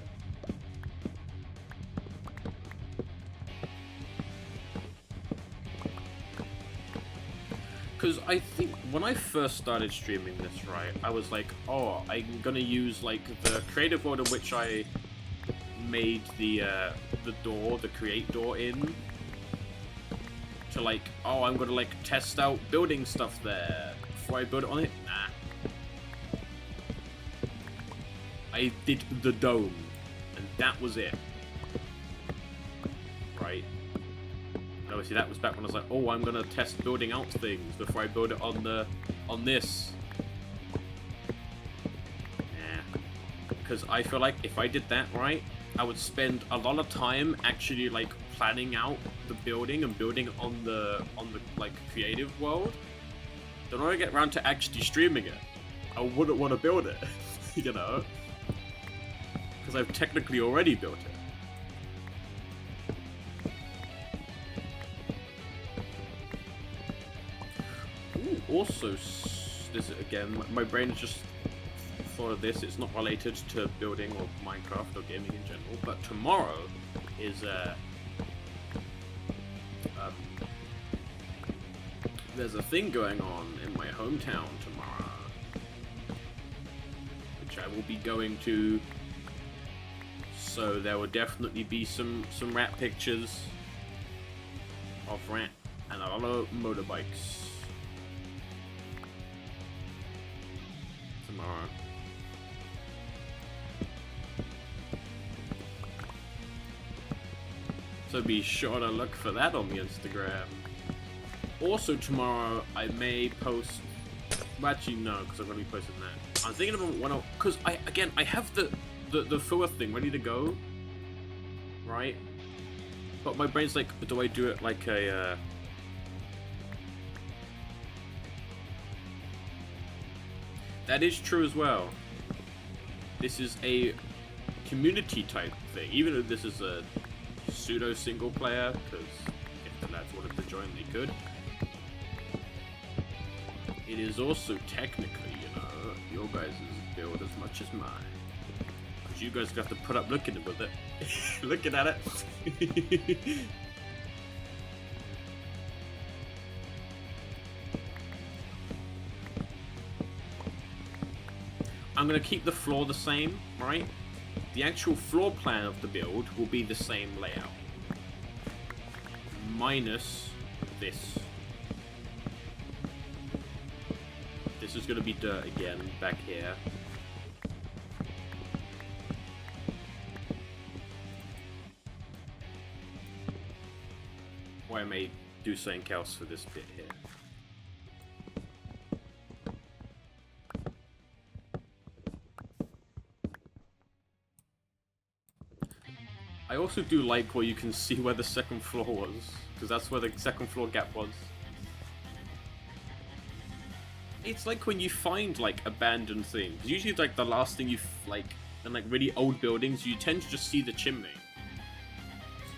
Because I think when I first started streaming this, right, I was like, oh, I'm gonna use like the creative mode in which I made the door, the create door in, to like, oh, I'm gonna like test out building stuff there before I build it on it. Nah. I did the dome, and that was it. Right? And obviously that was back when I was like, oh, I'm gonna test building out things before I build it on this. Yeah. Because I feel like if I did that right, I would spend a lot of time actually like planning out the building and building on the like creative world. Then when I get around to actually streaming it, I wouldn't want to build it. You know? Because I've technically already built it. Ooh, also, this again, my brain just thought of this. It's not related to building or Minecraft or gaming in general, but tomorrow is there's a thing going on in my hometown tomorrow, which I will be going to. So there will definitely be some rat pictures of rat and a lot of motorbikes tomorrow. So be sure to look for that on the Instagram. Also tomorrow I may post. Well, actually no, because I'm gonna be posting that. I'm thinking about when because I have the Fua thing ready to go, right? But my brain's like, do I do it like a That is true as well. This is a community type thing, even though this is a pseudo single player, because if the lads wanted to join, they could. It is also technically, you know, your guys' build as much as mine. You guys have to put up looking with it. Looking at it. I'm gonna keep the floor the same, right? The actual floor plan of the build will be the same layout. Minus this. This is gonna be dirt again, back here. Or I may do something else for this bit here. I also do like where you can see where the second floor was, because that's where the second floor gap was. It's like when you find like abandoned things. Usually like the last thing you like in like really old buildings, you tend to just see the chimney.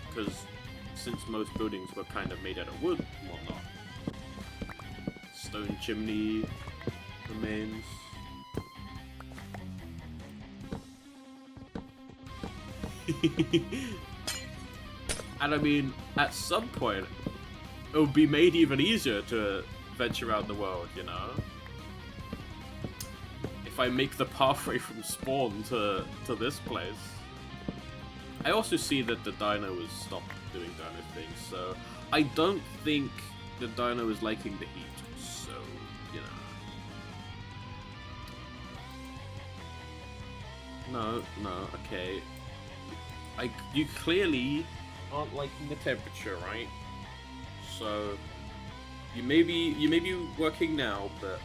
Because since most buildings were kind of made out of wood and whatnot. Stone chimney remains. And I mean, at some point, it would be made even easier to venture out in the world, you know? If I make the pathway from spawn to this place. I also see that the dino has stopped doing dino things, so I don't think the dino is liking the heat, so, you know. No, okay. You clearly aren't liking the temperature, right? So you may be working now, but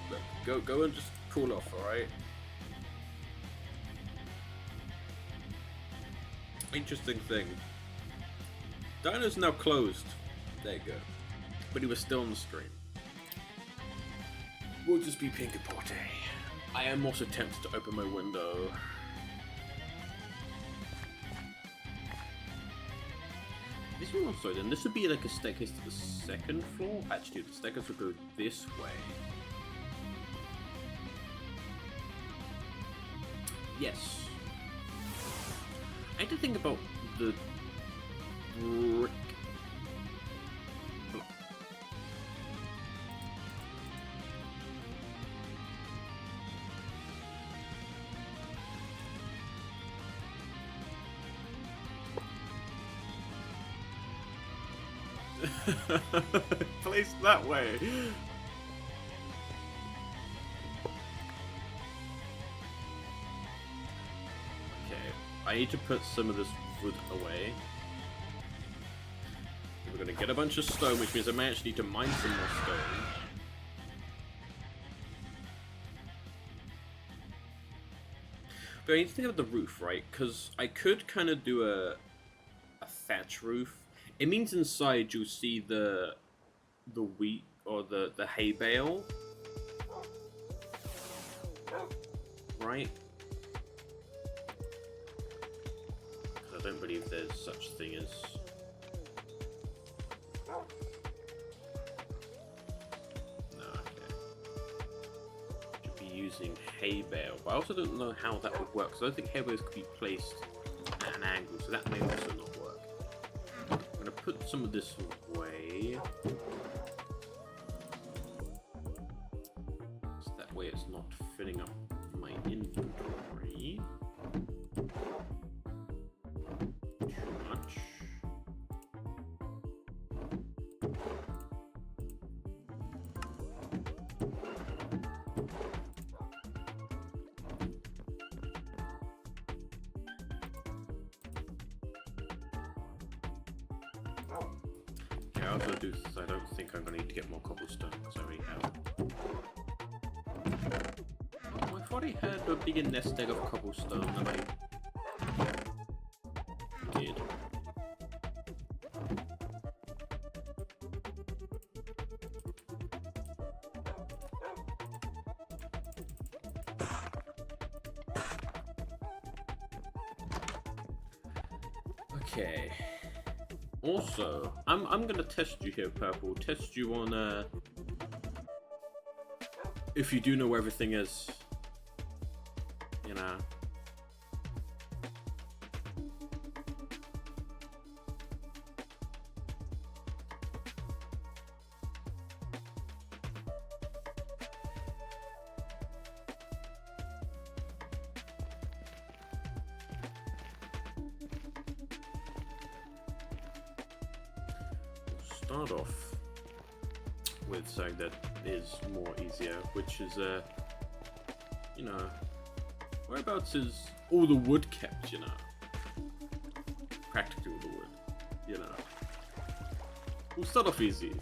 go and just cool off, alright? Interesting thing. Dino's now closed. There you go. But he was still on the stream. We'll just be Pinkaporte. I am also tempted to open my window. This one also, then this would be like a staircase to the second floor. Actually, the staircase would go this way. Yes. I had to think about the brick. Placed that way. Okay, I need to put some of this wood away. We're gonna get a bunch of stone, which means I may actually need to mine some more stone. But I need to think about the roof, right? Because I could kind of do a thatch roof. It means inside you'll see the wheat or the hay bale, right? I don't believe there's such thing as. No, okay. Should be using hay bale, but I also don't know how that would work. So I don't think hay bales could be placed at an angle, so that may also not work. I'm gonna put some of this away. So that way it's not filling up my inventory too much. I also do this. I don't think I'm going to need to get more cobblestone because I already have. Oh, I thought I had a bigger nest egg of cobblestone than I did. Okay. Also, I'm gonna test you here, Purple. Test you on if you do know where everything is. You know. start off with something that is more easier, which is, you know, whereabouts is all the wood kept, you know? Practically all the wood, you know? We'll start off easy.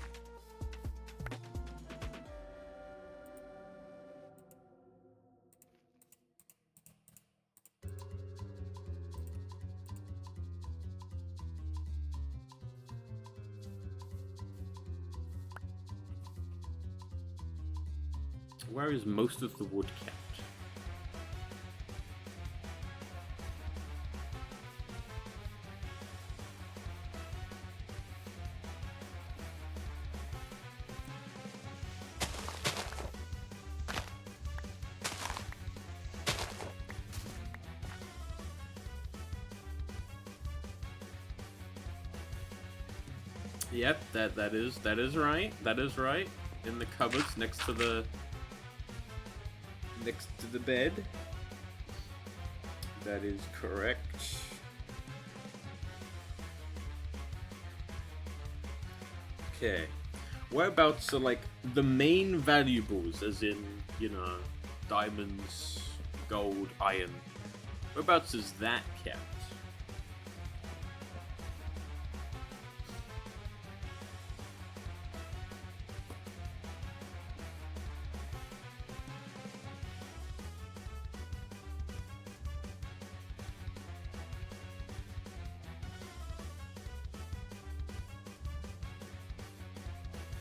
Where is most of the wood kept? Yep, that is right. That is right. In the cupboards next to the bed. That is correct. Okay. Whereabouts are like the main valuables, as in, you know, diamonds, gold, iron? Whereabouts is that kept?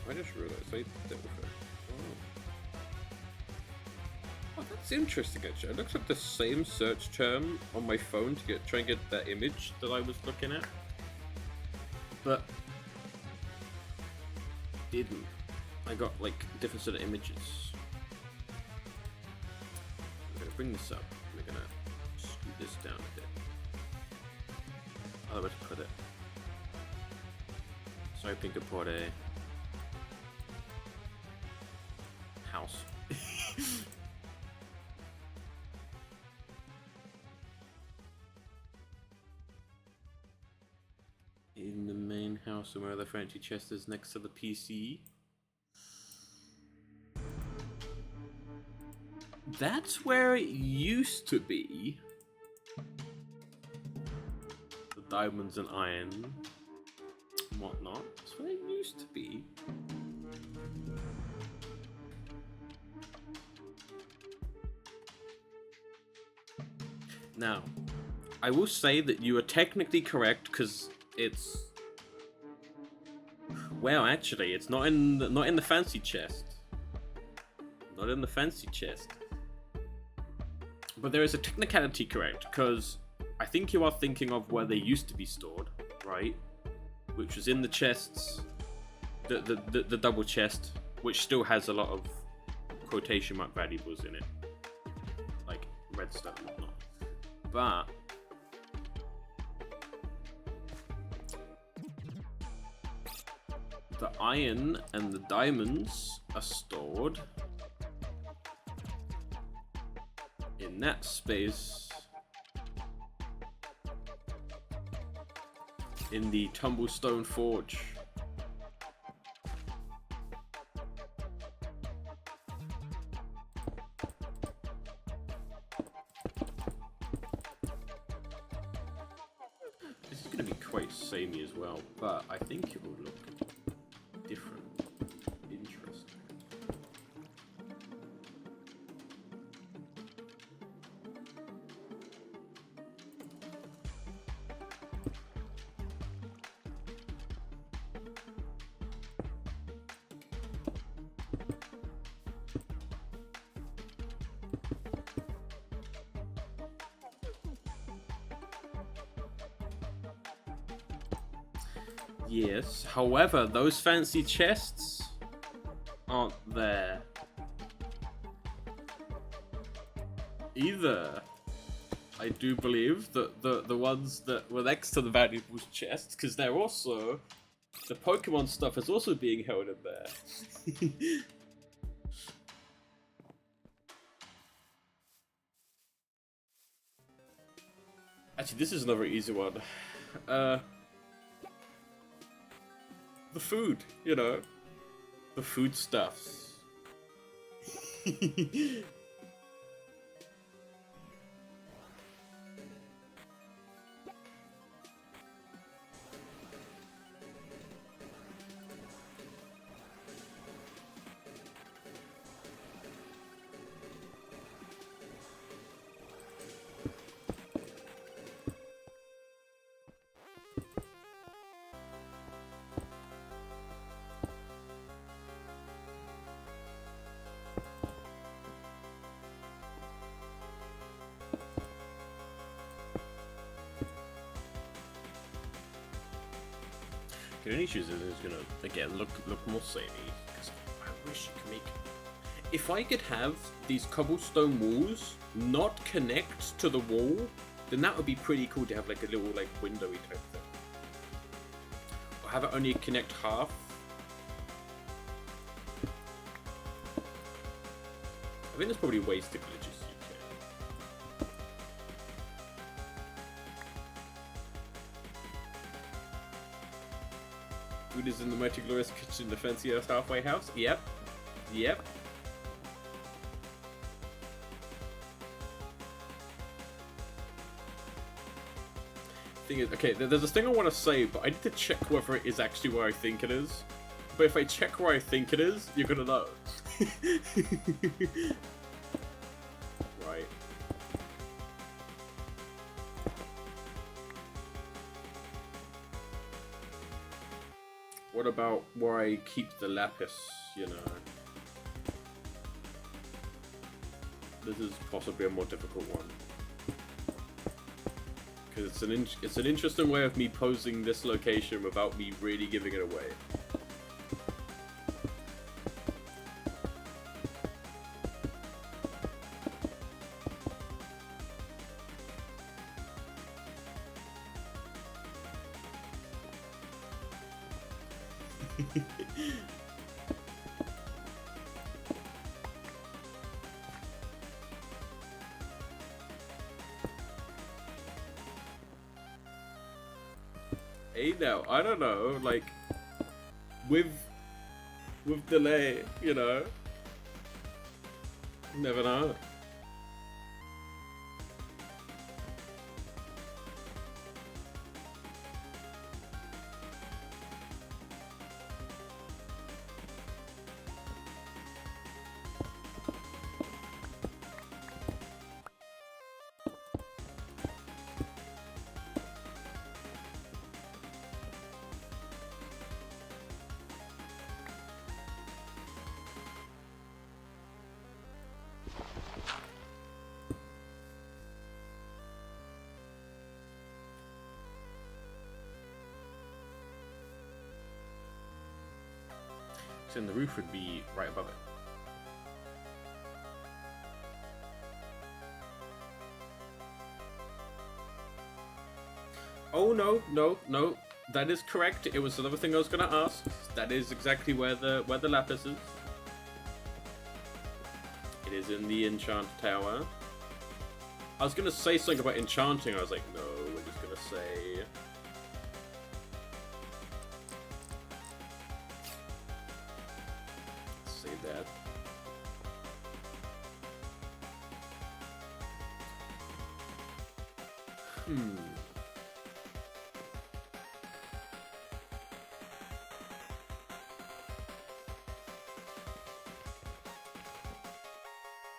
I just realized I dealt with it. Oh, that's interesting actually. I looked up the same search term on my phone to try and get that image that I was looking at, but didn't. I got like different set of images. I'm gonna bring this up. We're gonna scoot this down a bit. Other way to put it. So I think about a house. In the main house, where the fancy chest is next to the PC. That's where it used to be. The diamonds and iron and whatnot. That's where it used to be. Now, I will say that you are technically correct because it's, well, actually, it's not in the fancy chest. Not in the fancy chest. But there is a technicality correct because I think you are thinking of where they used to be stored, right? Which was in the chests, the double chest, which still has a lot of quotation mark valuables in it, like redstone and whatnot. But the iron and the diamonds are stored in that space in the Tumblestone Forge. This is going to be quite samey as well, but I think it will look different, interesting. Yes, however, those fancy chests aren't there. Either. I do believe that the ones that were next to the valuables chest, because they're also, the Pokemon stuff is also being held in there. Actually, this is another easy one. the food, you know, the foodstuffs. The only issue is it's gonna again look more samey. Because I wish you could make. If I could have these cobblestone walls not connect to the wall, then that would be pretty cool to have like a little like windowy type thing. Or have it only connect half. I think there's probably ways to glitches. Food is in the mighty glorious kitchen, the fancy ass halfway house. Yep. Yep. Thing is, okay, there's this thing I want to say, but I need to check whether it is actually where I think it is. But if I check where I think it is, you're gonna know. Right. What about where I keep the lapis, you know? This is possibly a more difficult one. Because it's an interesting way of me posing this location without me really giving it away. Hey now, I don't know, like with delay, you know. Never know. So then the roof would be right above it. Oh no, no, no. That is correct. It was another thing I was gonna ask. That is exactly where the lapis is. It is in the enchant tower. I was gonna say something about enchanting. I was like, no, we're just gonna say. Say that.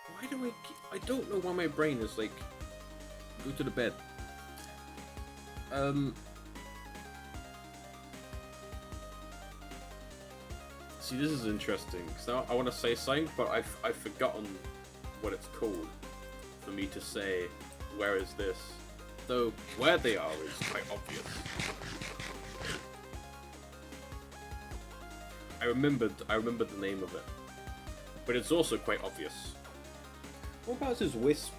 Why do I don't know why my brain is like, go to the bed. See, this is interesting, because now I want to say something, but I've forgotten what it's called for me to say, where is this? Though, where they are is quite obvious. I remembered the name of it. But it's also quite obvious. What about his wisp?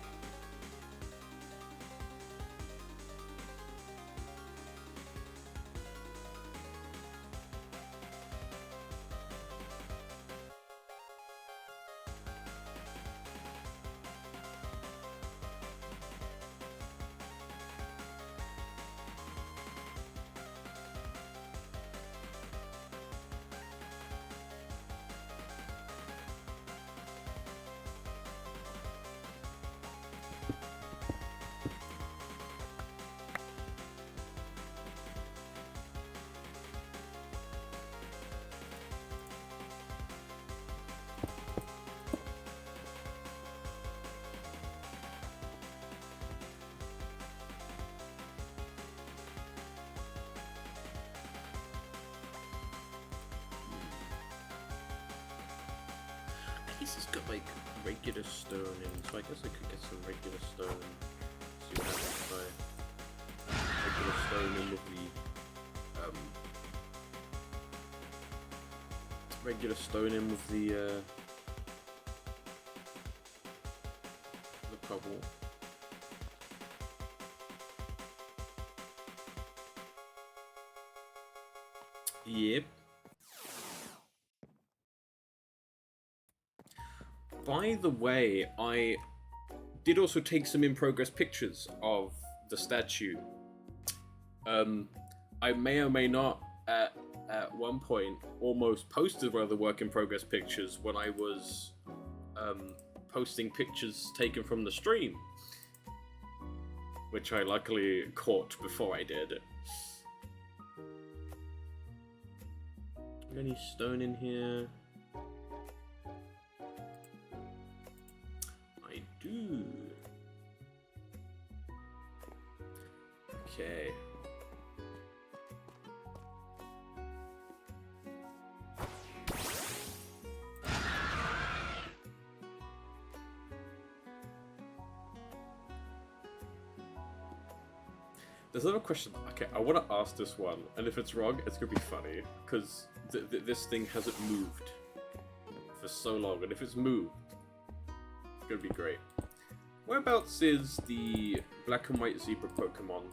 This has got like regular stone in, so I guess I could get some regular stone. See what happens if I regular stone in with the regular stone in with the cobble. Yep. By the way, I did also take some in-progress pictures of the statue. I may or may not at one point almost posted one of the work-in-progress pictures when I was posting pictures taken from the stream, which I luckily caught before I did. Any stone in here? I do. Okay. There's another question. Okay, I want to ask this one, and if it's wrong, it's gonna be funny because this thing hasn't moved for so long, and if it's moved, it's gonna be great. Whereabouts is the black and white zebra Pokemon?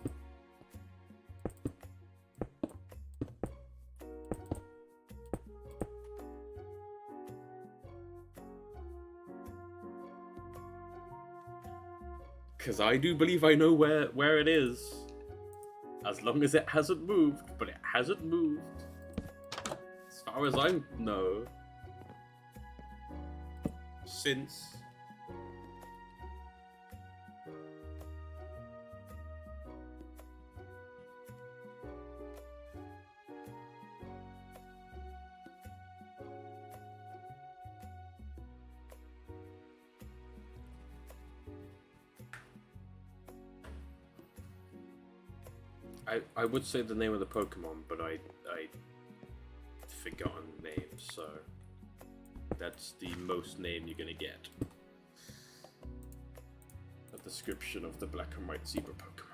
Because I do believe I know where it is. As long as it hasn't moved, but it hasn't moved. As far as I know. Since... I would say the name of the Pokemon, but I forgotten the name, so that's the most name you're gonna get. A description of the black and white zebra Pokemon.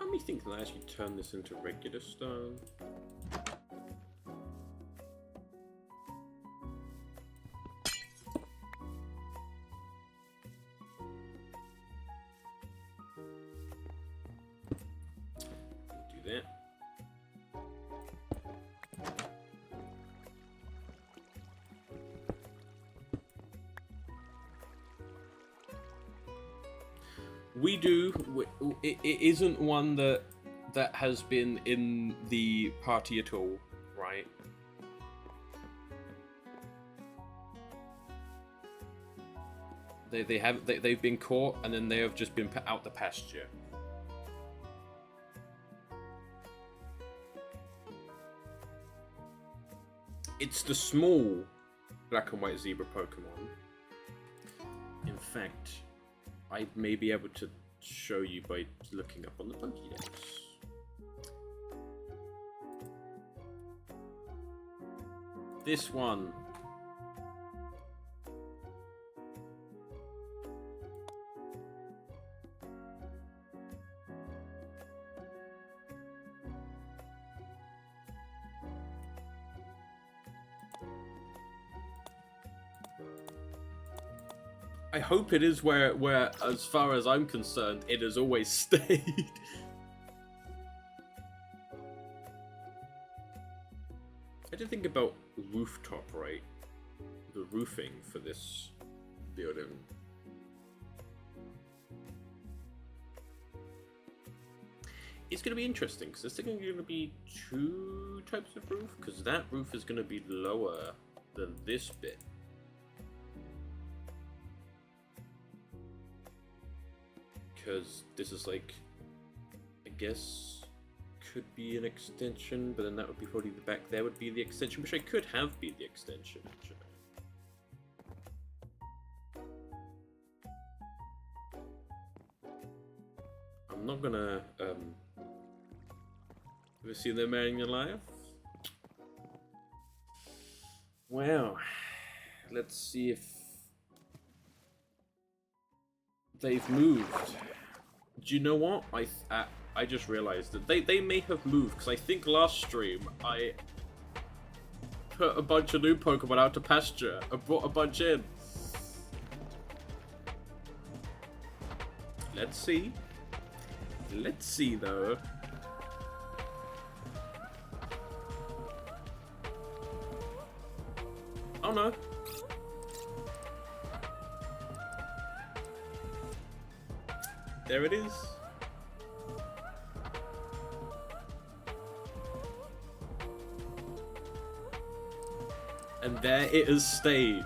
Let me think that I actually turn this into regular stone. Do that. We do. It isn't one that has been in the party at all, right? They've been caught and then they have just been put out the pasture. It's the small black and white zebra Pokemon. In fact, I may be able to show you by looking up on the Pokédex. This one. I hope it is where, as far as I'm concerned, it has always stayed. I did think about rooftop, right? The roofing for this building. It's going to be interesting, because there's going to be two types of roof, because that roof is going to be lower than this bit. Because this is like guess could be an extension, but then that would be probably the back there would be the extension, which I could have be the extension, actually. I'm not gonna, ever see them in your life? Well, let's see if they've moved. Do you know what? I just realized that they may have moved, because I think last stream I put a bunch of new Pokemon out to pasture. I brought a bunch in. Let's see. Let's see though. Oh no. There it is. And there it has stayed.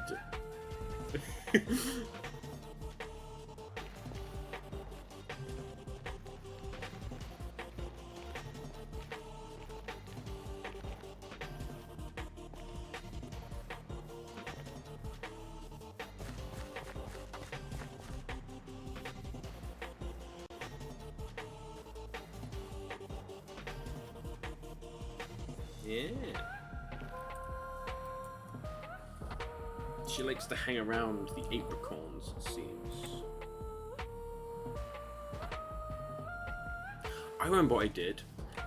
Yeah. She likes to hang around the apricorns, it seems. I remember what I did.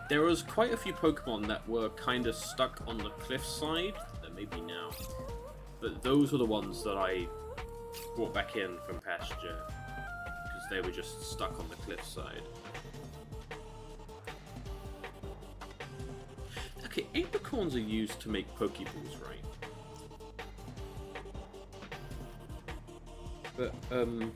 There was quite a few Pokemon that were kind of stuck on the cliffside. That may be now. But those were the ones that I brought back in from pasture. Because they were just stuck on the cliffside. Okay, apricorns are used to make Pokeballs, right? But, I'm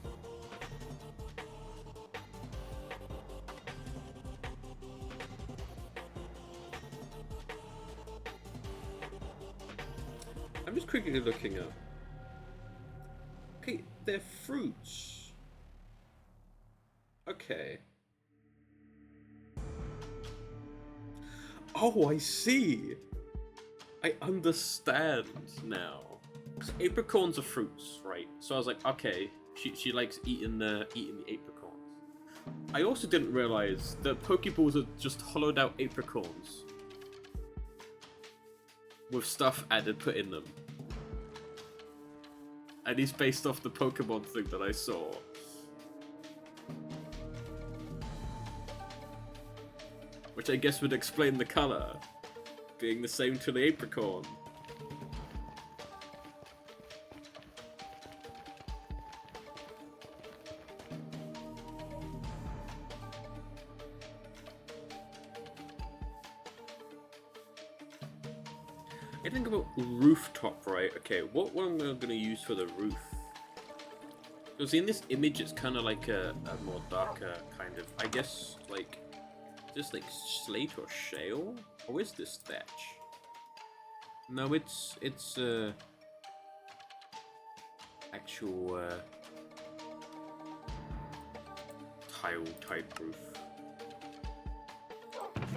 just quickly looking up. Okay, they're fruits. Okay. Oh, I see. I understand now. So apricorns are fruits, right? So I was like, okay, she likes eating the apricorns. I also didn't realize that Pokeballs are just hollowed out apricorns with stuff put in them. And it's based off the Pokemon thing that I saw. Which I guess would explain the color being the same to the apricorn. I think about rooftop, right? Okay, what am I going to use for the roof? Because in this image, it's kind of like a more darker kind of, I guess, like, just like slate or shale? Or is this thatch? No, it's actual tile type roof.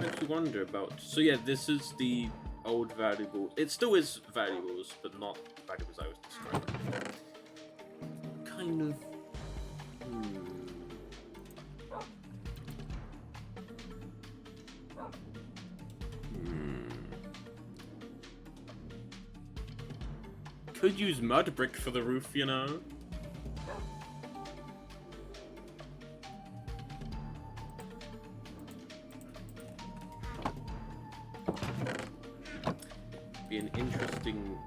I actually wonder about. So yeah, this is the old valuables. It still is valuables, but not valuables I was describing. Kind of. Could use mud brick for the roof, you know. Be an interesting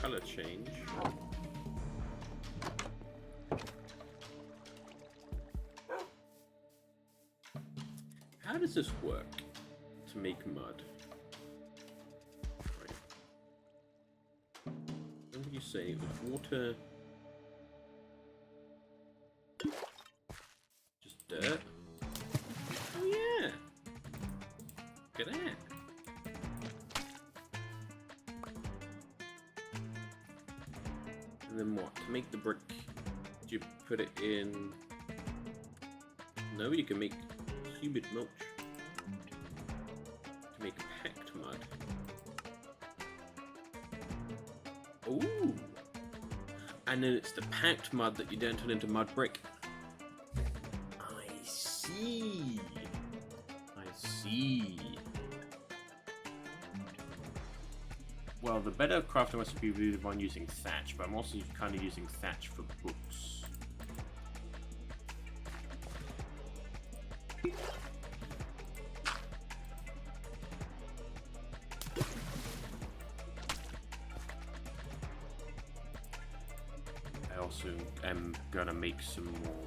color change. How does this work to make mud? What would you say? With water? Just dirt? Oh yeah! Look at that! And then what? To make the brick, do you put it in... No, you can make humid mulch to make packed mud. Ooh! And then it's the packed mud that you then turn into mud brick. I see. I see. Well, the better crafting recipe would be the one using thatch, but I'm also kind of using thatch for books. I also am gonna make some more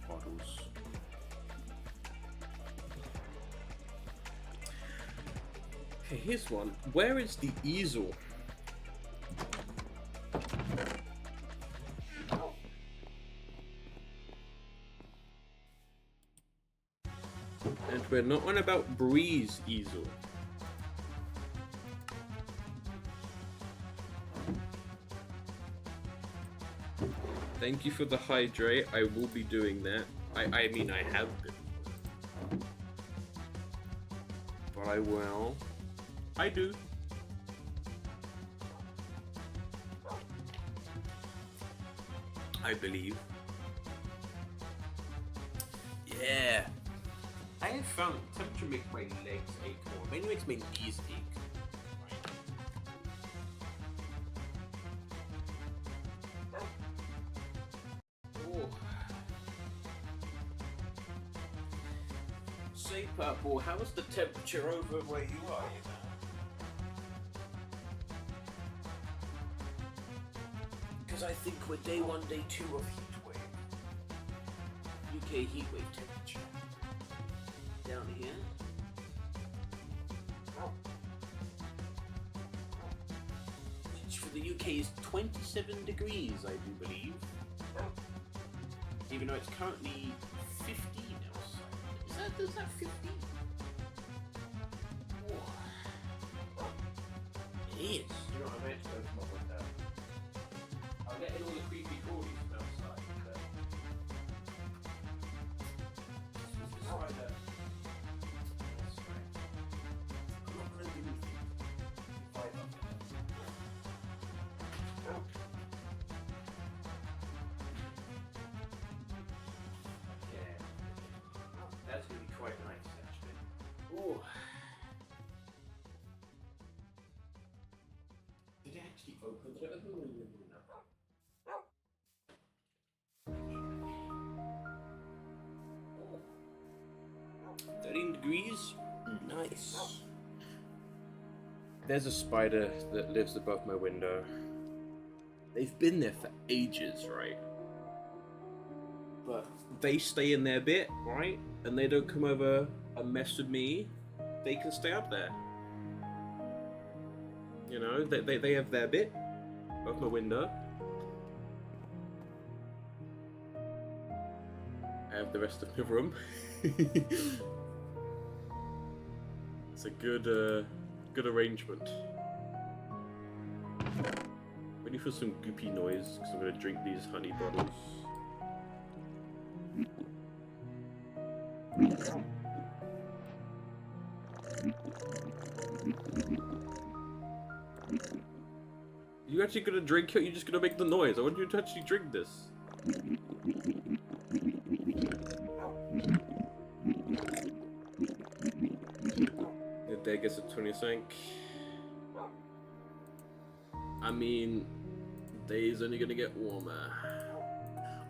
bottles. Okay, here's one. Where is the easel? And we're not on about Bree's easel. Thank you for the hydrate. I will be doing that. I mean, I have been. But I will. I do. I believe. Yeah. I have found temperature makes my legs ache more. Mainly makes my knees ache. Oh. Say, Purple, how is the temperature over where you are? Because I think we're day 1, day 2 of heatwave. UK heatwave temperature. Down here. Which for the UK is 27 degrees, I do believe. Even though it's currently 15 outside. Is that 15? Oh. It is. You know what I meant to open my window. I'll get in all the creepy crawlies from outside. That's going to be quite nice, actually. Ooh. Did it actually open? Did it open or did it not? 13 degrees? Nice. There's a spider that lives above my window. They've been there for ages, right? But they stay in their bit, right? And they don't come over and mess with me. They can stay up there. You know, they have their bit of my window. I have the rest of the room. It's a good arrangement. Ready for some goopy noise, because I'm going to drink these honey bottles. You actually gonna drink it? You're just gonna make the noise. I want you to actually drink this. There gets a 20 cent. I mean, the day's only gonna get warmer.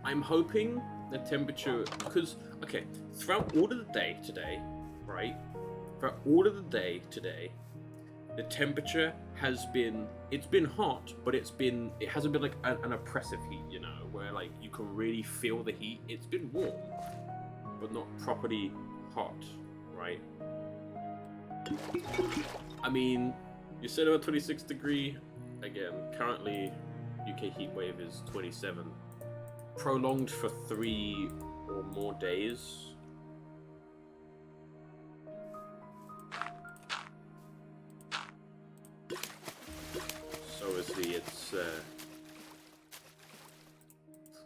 I'm hoping the temperature, because, okay, throughout all of the day today, right? Throughout all of the day today, the temperature has been, it's been hot, but it hasn't been like an oppressive heat, you know, where like you can really feel the heat. It's been warm, but not properly hot, right? I mean, you said about 26 degree, again, currently UK heat wave is 27. Prolonged for 3 or more days. So obviously it's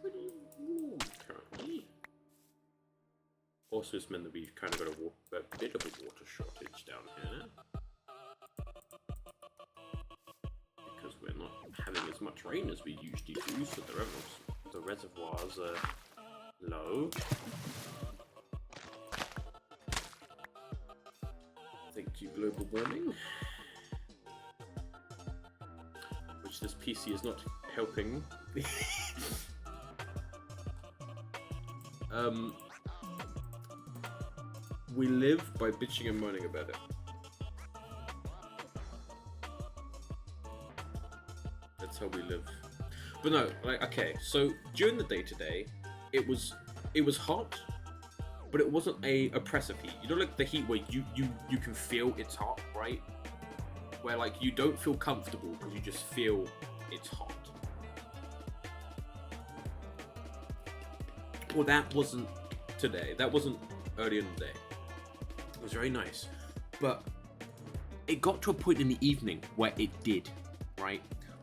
pretty warm currently. also has meant that we've kind of got a bit of a water shortage down here. Because we're not having as much rain as we usually do, so the reservoirs are low. Thank you, global warming. Which this PC is not helping. We live by bitching and moaning about it. That's how we live. But no, like, okay, so during the day today, it was hot, but it wasn't a oppressive heat. You know, like the heat where you can feel it's hot, right? Where like you don't feel comfortable because you just feel it's hot. Well, that wasn't today. That wasn't earlier in the day. It was very nice, but it got to a point in the evening where it did, right?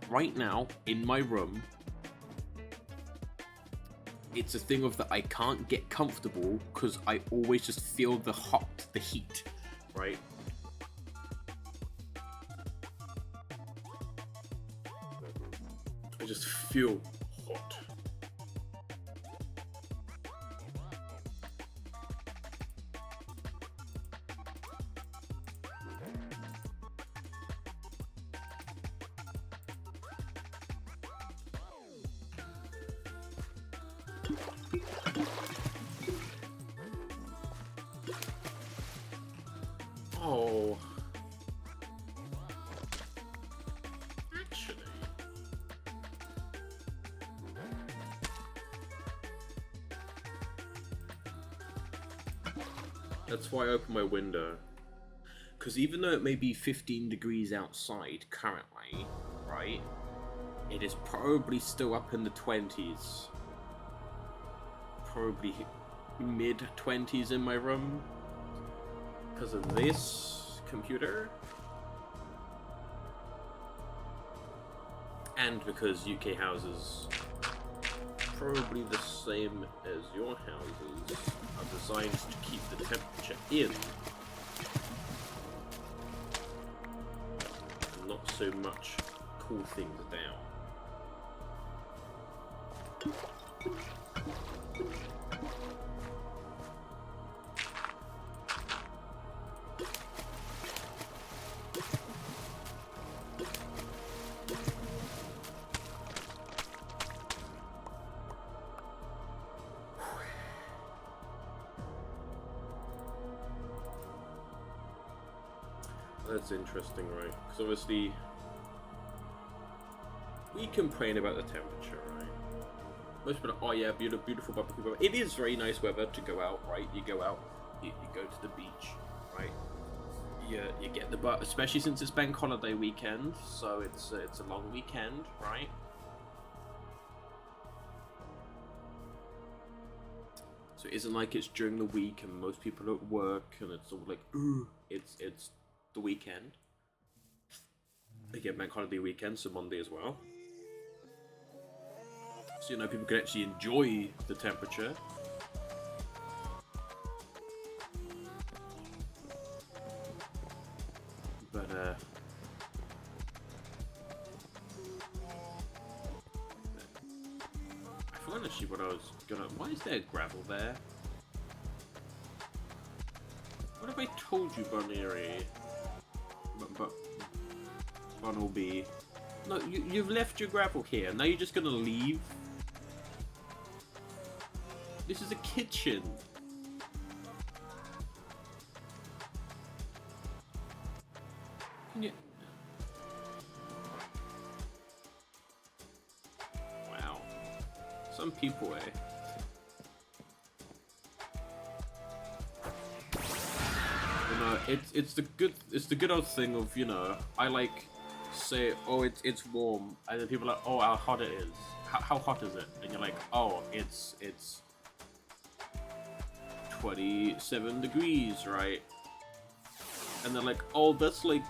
Right now, in my room, it's a thing of that I can't get comfortable because I always just feel the heat, right? I just feel hot. Oh. Actually. That's why I open my window. Because even though it may be 15 degrees outside currently, right? It is probably still up in the 20s. Probably mid-20s in my room. Because of this computer. And because UK houses, probably the same as your houses, are designed to keep the temperature in. And not so much cool things down. That's interesting, right? Because obviously, we complain about the temperature, right? Most people are, oh yeah, beautiful barbecue weather. It is very nice weather to go out, right? You go out, you go to the beach, right? You get the butt, especially since it's bank holiday weekend, so it's a long weekend, right? So it isn't like it's during the week and most people are at work and it's all like, ooh, it's the weekend. They get bank holiday weekend, so Monday as well. So, you know, people can actually enjoy the temperature. But, I forgot actually what I was gonna... Why is there gravel there? What have I told you, Barnieri? Barnaby? No, you've left your gravel here. Now you're just gonna leave? This is a kitchen. Can you... Wow. Some people, eh? You know, it's the good old thing of, you know, I like say, oh, it's warm, and then people are like, oh, how hot it is. How hot is it? And you're like, oh, it's 27 degrees, right? And they're like, oh, that's like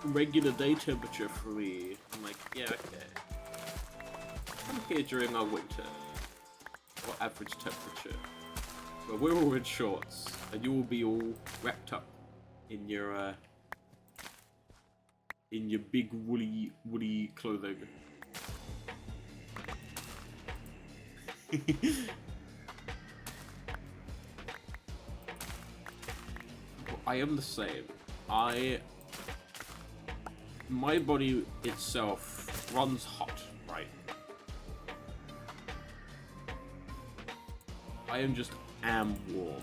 regular day temperature for me. I'm like, yeah, okay. I'm here during our winter. Or average temperature. But we're all in shorts, and you will be all wrapped up in your big woolly clothing. I am the same. My body itself runs hot, right? I am warm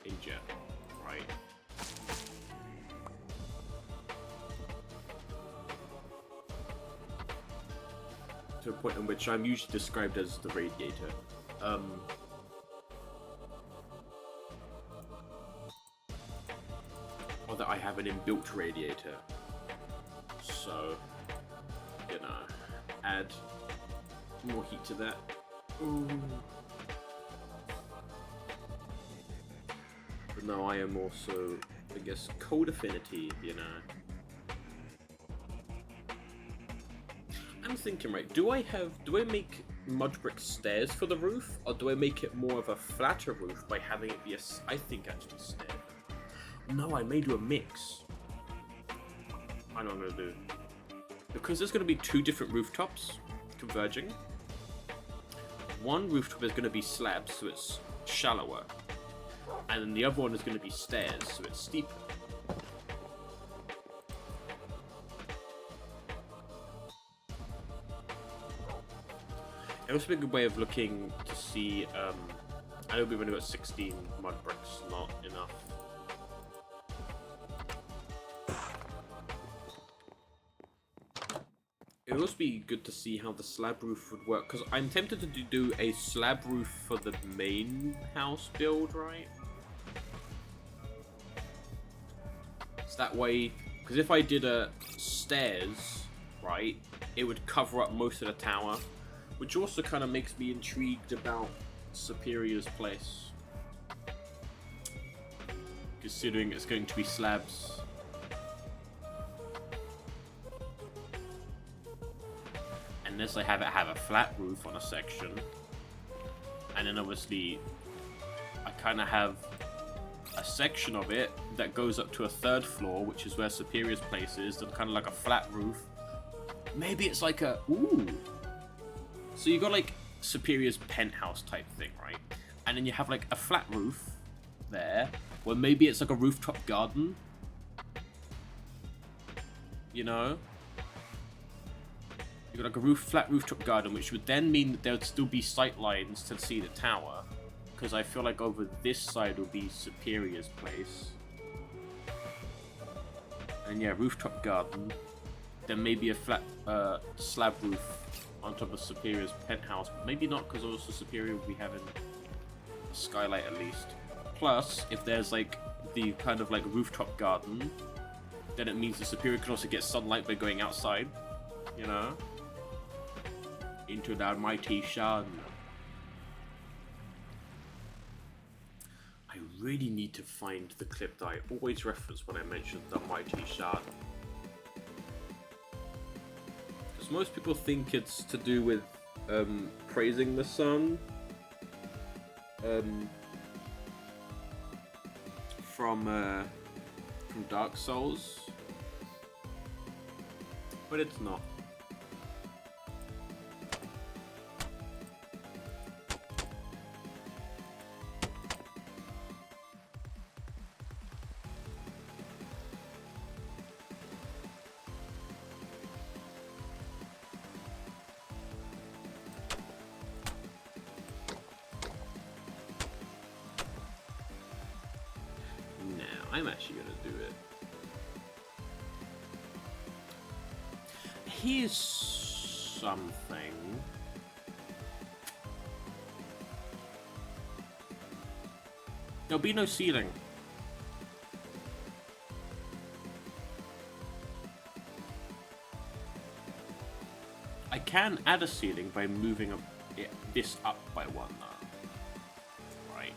in general, right? To a point in which I'm usually described as the radiator. Or that I have an inbuilt radiator. So, you know, add more heat to that. Ooh. But no, I am also, I guess, cold affinity, you know. I'm thinking, right, do I make mud brick stairs for the roof, or do I make it more of a flatter roof by having it be I think actually stair. No, I may do a mix. I know what I'm gonna do. Because there's gonna be two different rooftops converging. One rooftop is gonna be slabs, so it's shallower. And then the other one is gonna be stairs, so it's steeper. It also be a good way of looking to see, I know we've only got 16 mud bricks, not enough. It would also be good to see how the slab roof would work, because I'm tempted to do a slab roof for the main house build, right? So that way, because if I did a stairs, right, it would cover up most of the tower, which also kind of makes me intrigued about Superior's place, considering it's going to be slabs. Unless I have a flat roof on a section, and then obviously I kind of have a section of it that goes up to a third floor, which is where Superior's place is, and kind of like a flat roof. Maybe it's like a so you got like Superior's penthouse type thing, right? And then you have like a flat roof there, where maybe it's like a rooftop garden, you know? You got like a flat rooftop garden, which would then mean that there would still be sight lines to see the tower, because I feel like over this side will be Superior's place. And yeah, rooftop garden. Then maybe a flat slab roof on top of Superior's penthouse. But maybe not, because also Superior will be having a skylight at least. Plus, if there's like the kind of like rooftop garden, then it means the Superior can also get sunlight by going outside, you know? Into that mighty sun. I really need to find the clip that I always reference when I mention the mighty sun. Because most people think it's to do with praising the sun. From Dark Souls. But it's not. I'm actually gonna do it. Here's something. There'll be no ceiling. I can add a ceiling by moving this up by one though. Right.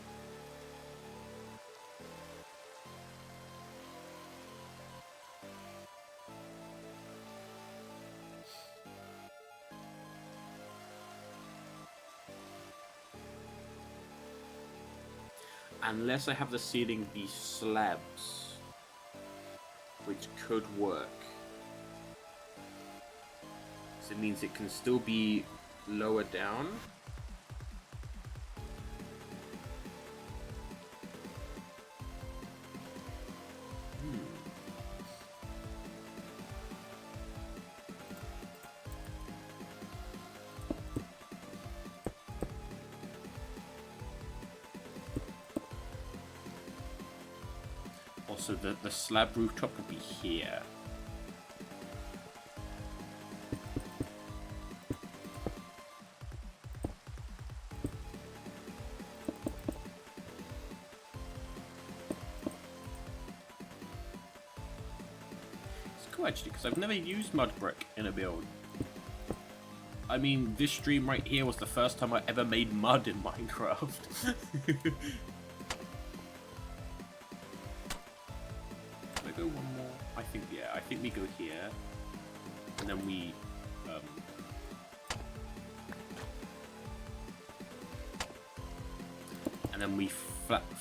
Unless I have the ceiling be slabs, which could work. So it means it can still be lower down. Also, the slab rooftop will be here. It's cool actually, because I've never used mud brick in a build. I mean, this stream right here was the first time I ever made mud in Minecraft. Go one more. I think, yeah, I think we go here, and then we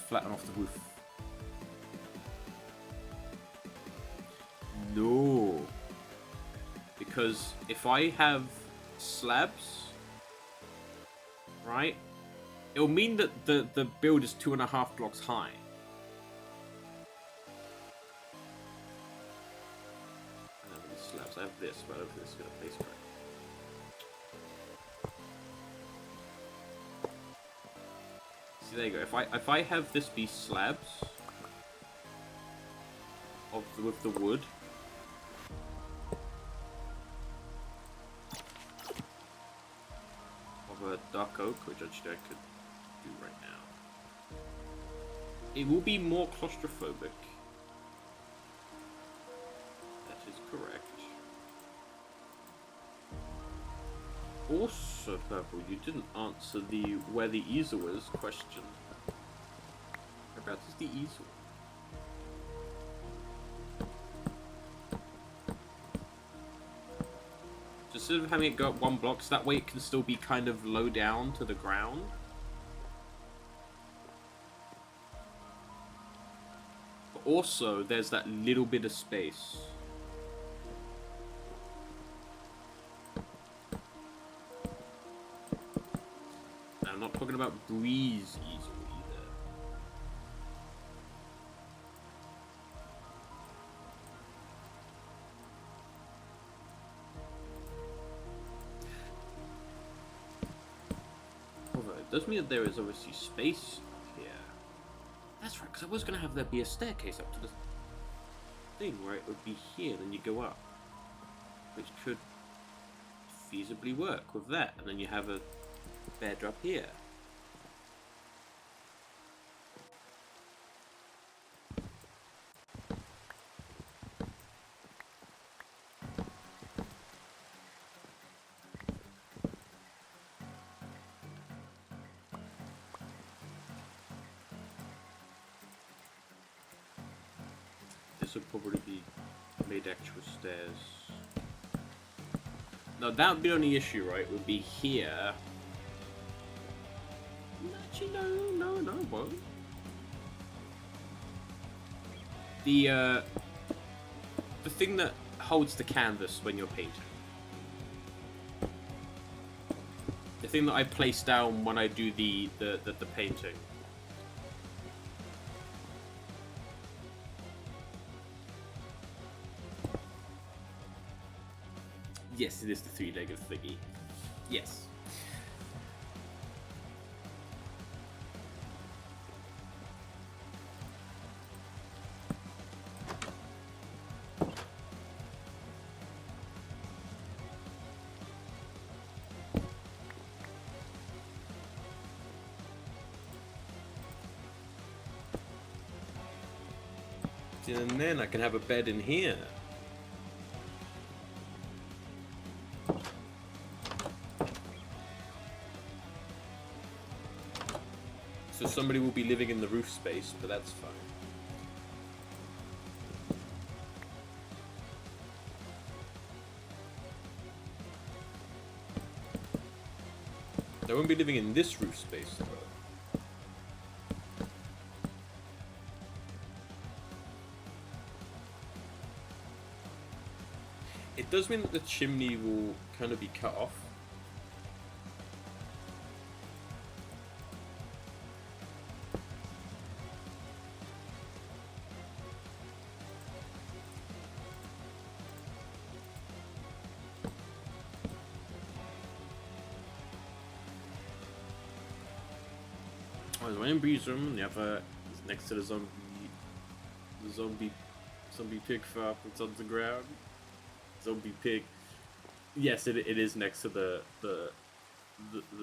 flatten off the roof. No, because if I have slabs, right, it'll mean that the build is 2.5 blocks high. I have this, but I don't think this is going to place correct. See, there you go. If I have this be slabs with the wood, of a dark oak, which actually I could do right now, it will be more claustrophobic. That is correct. Also, Purple, you didn't answer the where the easel is question. Whereabouts is the easel? Just instead of having it go up 1 block, so that way it can still be kind of low down to the ground. But also, there's that little bit of space. I'm not talking about breeze easel either. Although it does mean that there is obviously space up here. That's right, because I was going to have there be a staircase up to the thing where it would be here, then you go up. Which could feasibly work with that, and then you have a bed up here. This would probably be made actual stairs. No, that would be the only issue, right? Would be here. Actually, no, it won't. The thing that holds the canvas when you're painting. The thing that I place down when I do the painting. Yes, it is the 3-legged thingy. Yes. And then I can have a bed in here. So somebody will be living in the roof space, but that's fine. They won't be living in this roof space, though. does mean that the chimney will kind of be cut off. Oh, there's one in Breeze Room, and the other is next to the zombie pig farm that's on the ground. Zombie pig. Yes, it is next to the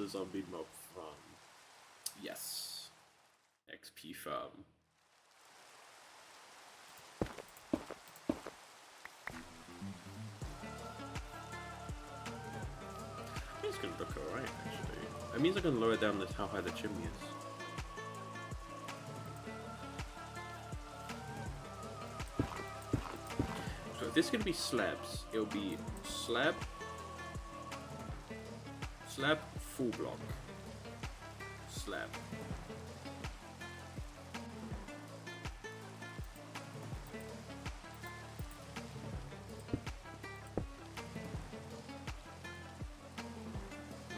zombie mob farm. Yes, XP farm. It's gonna look alright actually. That means I can lower down how high the chimney is. So if this is gonna be slabs, it'll be slab, full block, slab.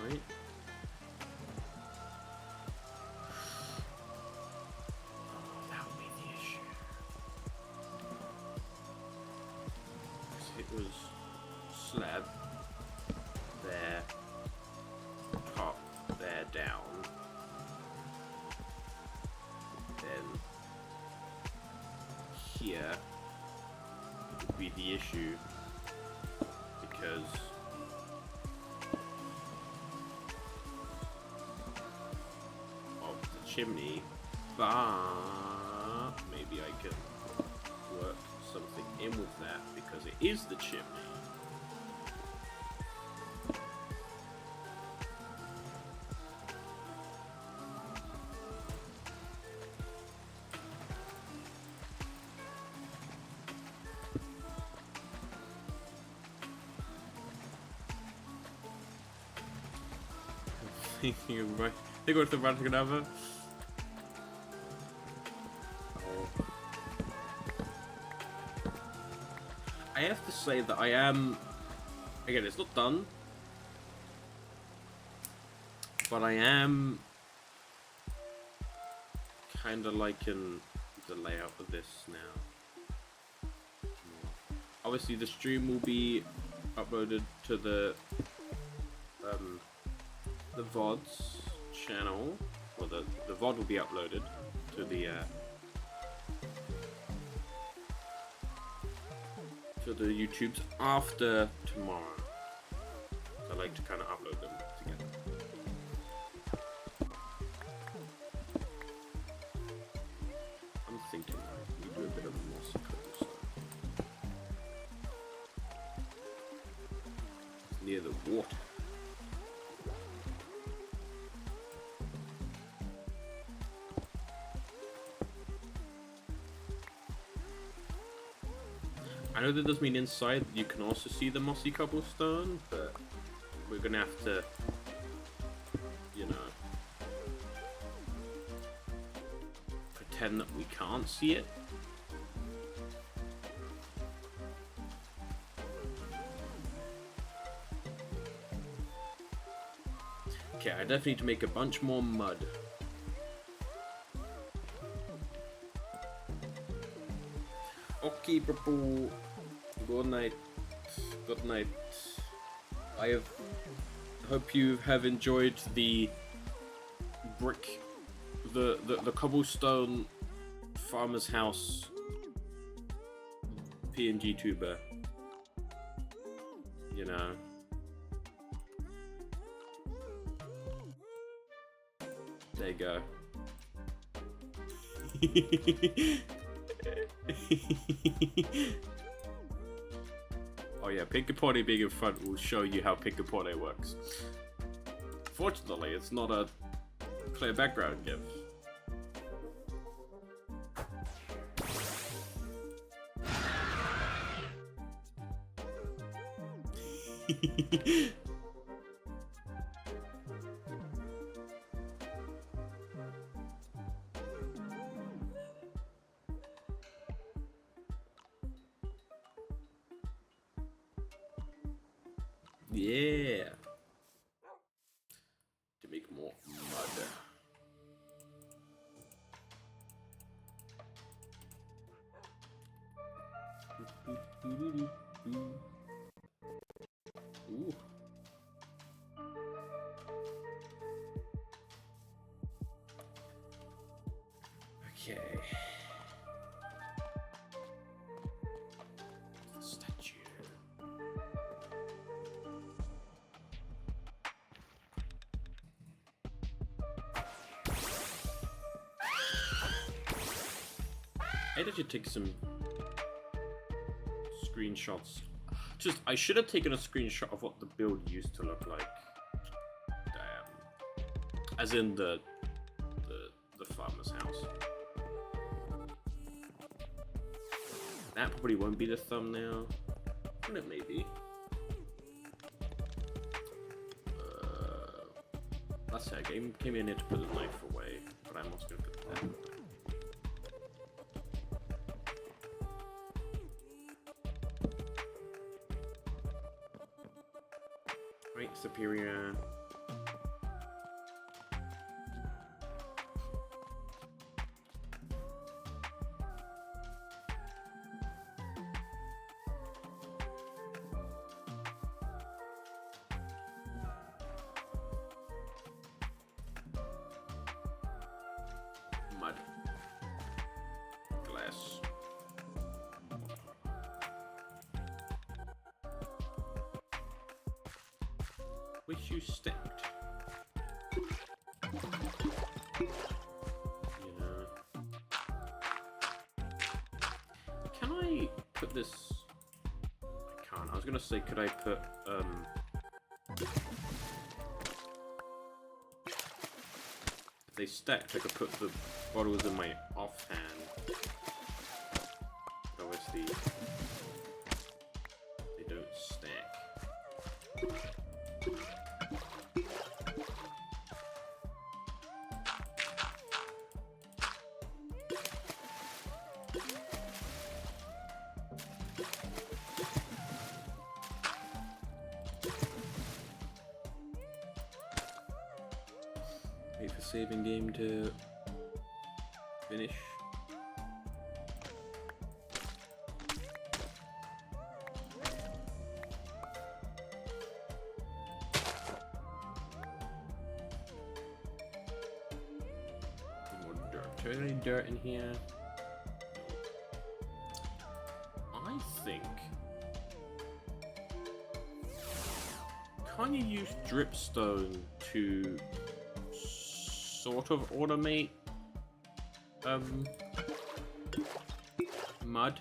Right. That would be the issue. It was slab there, top there, down, then here would be the issue because of the chimney, but maybe I can work something in with that because it is the chimney. They go to the running another. I have to say that I am, again, it's not done, but I am kind of liking the layout of this now. Obviously the stream will be uploaded to the VODs channel, or the VOD will be uploaded to the YouTubes after tomorrow. I like to kind of upload them together. I'm thinking like we do a bit of mossy cobblestone near the water. I know that does mean inside you can also see the mossy cobblestone, but we're gonna have to, you know, pretend that we can't see it. Okay, I definitely need to make a bunch more mud. Okay, people. Good night. Good night. I hope you have enjoyed the brick, the cobblestone farmer's house PNG tuber. You know. There you go. Oh yeah, Pinkaporte being in front will show you how Pinkaporte works. Fortunately, it's not a clear background GIF. Yeah. To make more mud. Ooh. Okay. Statue. I should take some screenshots. I should have taken a screenshot of what the build used to look like. Damn. As in the farmer's house. That probably won't be the thumbnail. And it may be. That's it. I came in here to put the knife away, but I'm also gonna put that away. Right, Superior. Mud. Glass. Which you stacked. Yeah. Can I put this? I can't. I was gonna say, could I put if they stacked, I could put the bottles in my offhand. But obviously, they don't stack. Wait for saving game to finish. More dirt. Is there any dirt in here? I think. Can you use dripstone to sort of automate mud?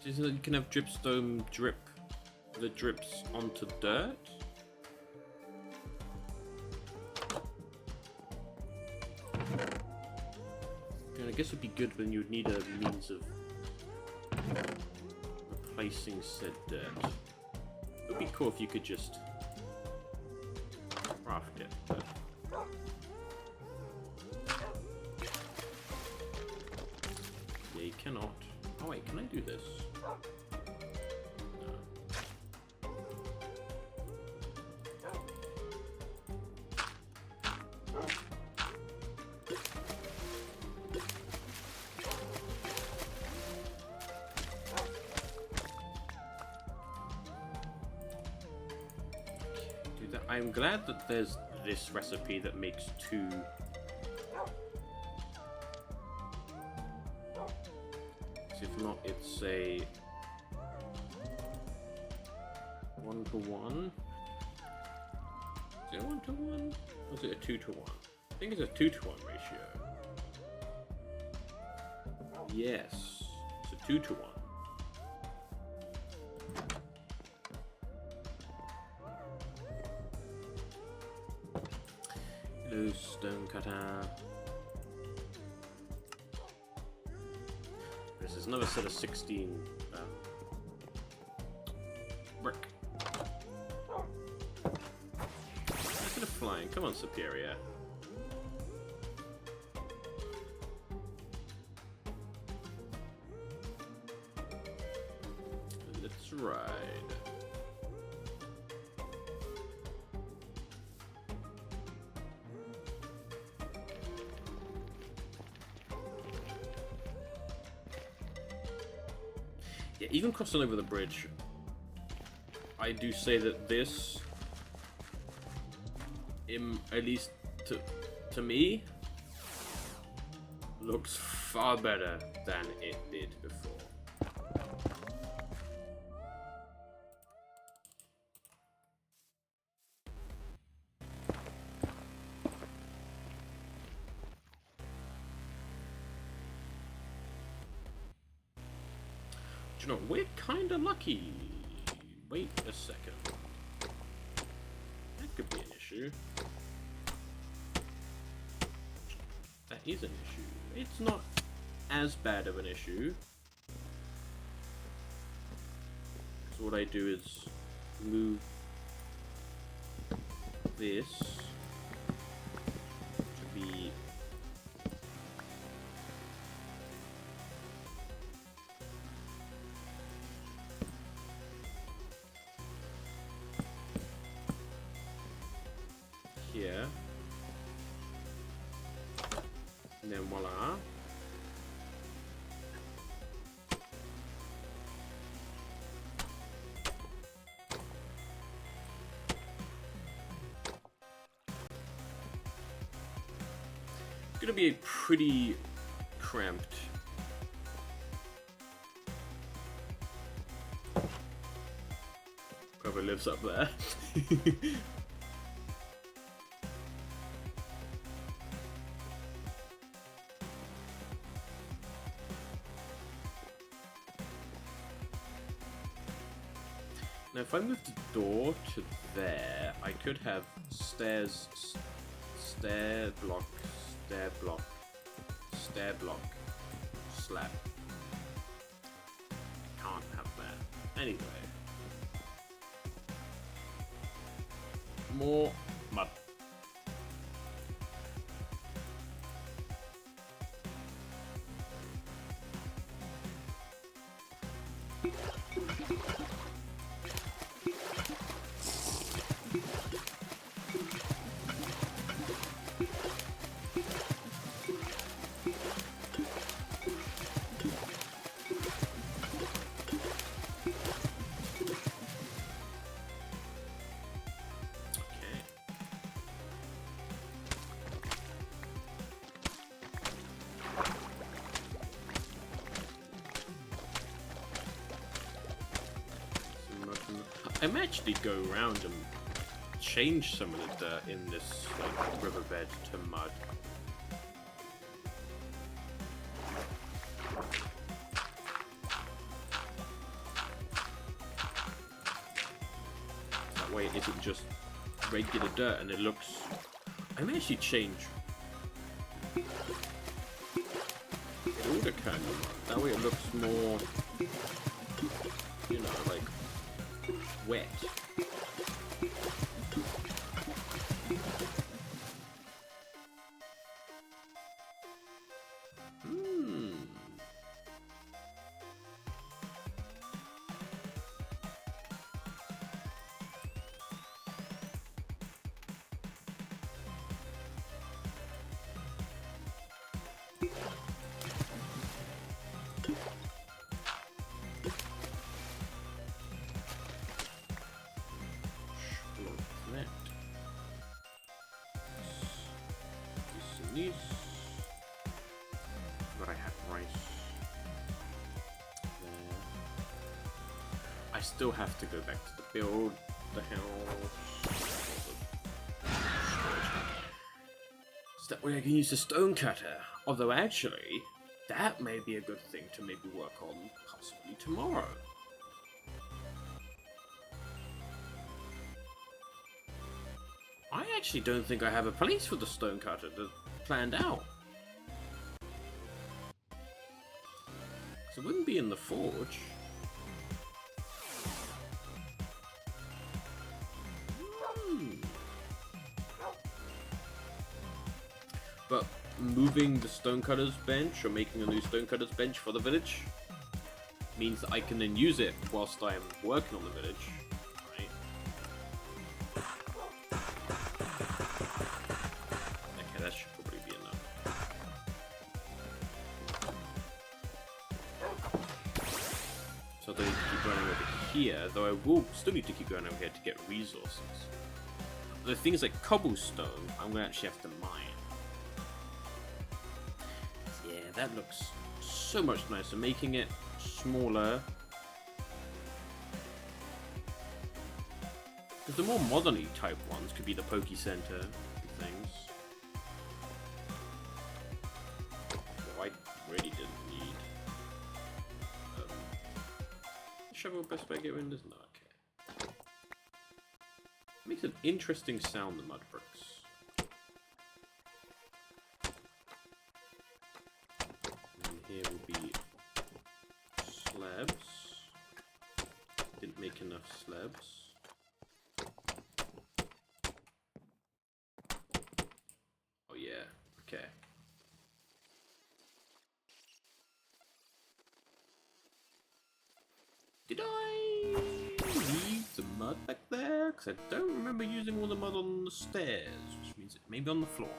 Just so that you can have dripstone drip the drips onto dirt? And I guess it'd be good when you'd need a means of replacing said dirt. It would be cool if you could just craft it, but yeah, you cannot. Oh wait, can I do this? I'm glad that there's this recipe that makes 2. If not, it's a 1-to-1. Is it a 1-to-1? Or is it a 2-to-1? I think it's a 2-to-1 ratio. Yes, it's a 2-to-1. Hello, stone cutter. This is another set of 16 brick. Instead of flying, come on, Superior. Let's Let's ride. Yeah, even crossing over the bridge, I do say that this, at least to me, looks far better than it did before. Do you know, we're kinda lucky. Wait a second. That could be an issue. That is an issue. It's not as bad of an issue. So what I do is move this to be here, and then voila. It's gonna be a pretty cramped whoever lives up there. Now, if I move the door to there, I could have stairs, stair block, slab. Can't have that. Anyway. More mud. I may actually go around and change some of the dirt in this riverbed to mud. That way it isn't just regular dirt and it looks... I may actually change all the kind of mud. That way it looks more, you know, like wet. These, but I have rice there. I still have to go back to the build the house. So that way I can use the stone cutter. Although actually, that may be a good thing to maybe work on possibly tomorrow. I actually don't think I have a place for the stone cutter planned out. So it wouldn't be in the forge. But moving the stonecutter's bench or making a new stonecutter's bench for the village means that I can then use it whilst I'm working on the village. Right? Okay, that should probably be enough. So I don't need to keep running over here, though I will still need to keep going over here to get resources. The things like cobblestone, I'm going to actually have to mine. Yeah, that looks so much nicer. Making it smaller. Because the more modern-y type ones could be the Poke Center and things. Oh, I really didn't need... shovel best way to get windows? No, okay. Makes an interesting sound, the mud bricks. And here will be slabs. Didn't make enough slabs. Oh yeah, okay. Did I leave the mud back there? Because I don't remember using all the mud on the stairs, which means it may be on the floor.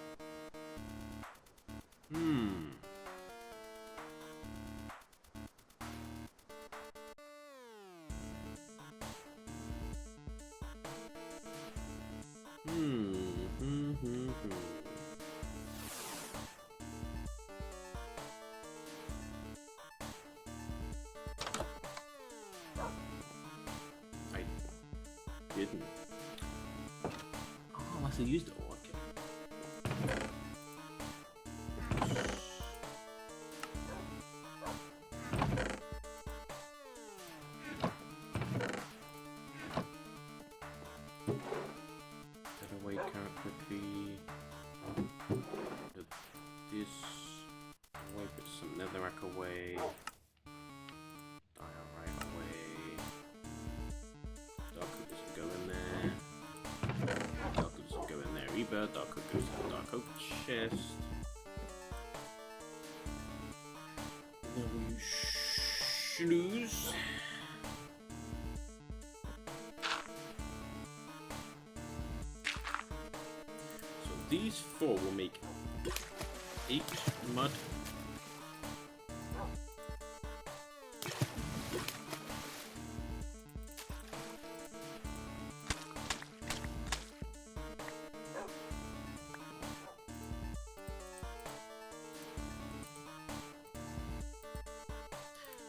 Didn't. Oh, I must have used it. Oh, okay. Better wait current quickly. This. Wait, put some netherrack away. Dark oak goes to the dark oak chest. Then we schnoose. So these 4 will make 8 mud.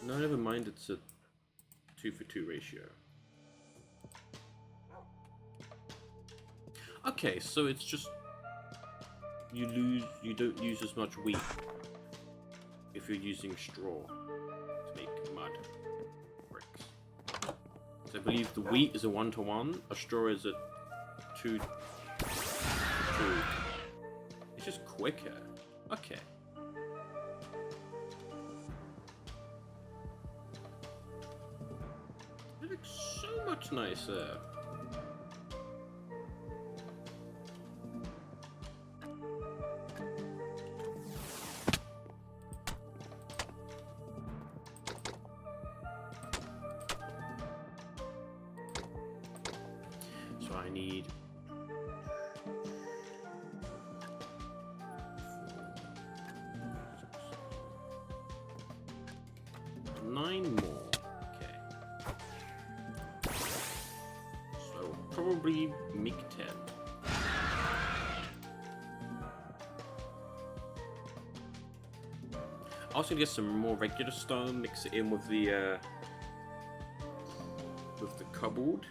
No, never mind, it's a 2-for-2 ratio. Okay, so it's just you don't use as much wheat if you're using straw to make mud bricks. So I believe the wheat is a 1-to-1, a straw is a 2-to-2. It's just quicker. Okay. It looks so much nicer. So I need 9 more. Probably make 10. I was gonna get some more regular stone, mix it in with the cobbled.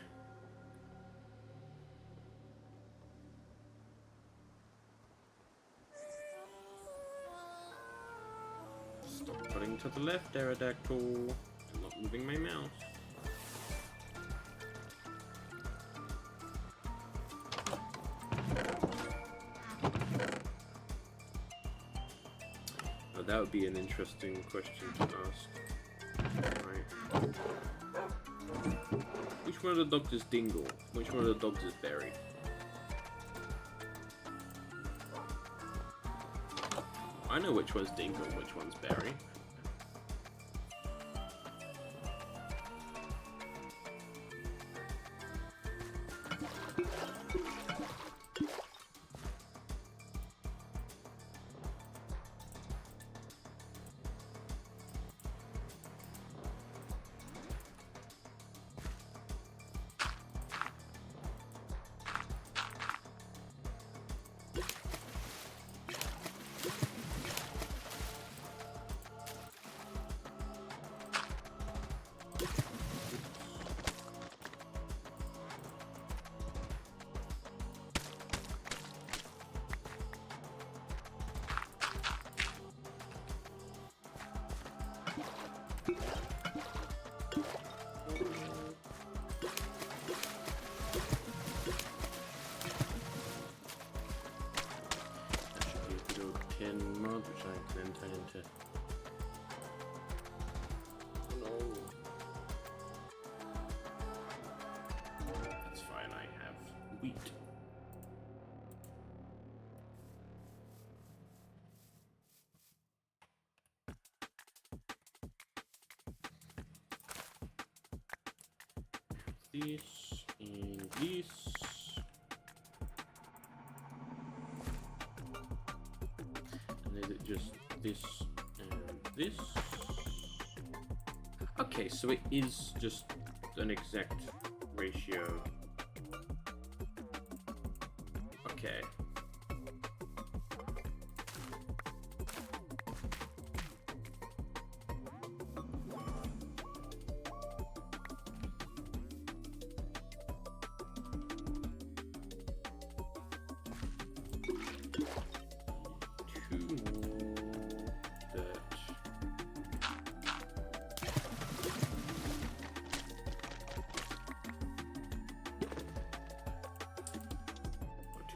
Stop putting to the left, Aerodactyl. I'm not moving my mouse. That would be an interesting question to ask. Right. Which one of the dogs is Dingle? Which one of the dogs is Berry? I know which one's Dingle and which one's Berry. turn into... No. That's fine, I have wheat. This and this. And is it just this and this? Okay, so it is just an exact ratio. Okay.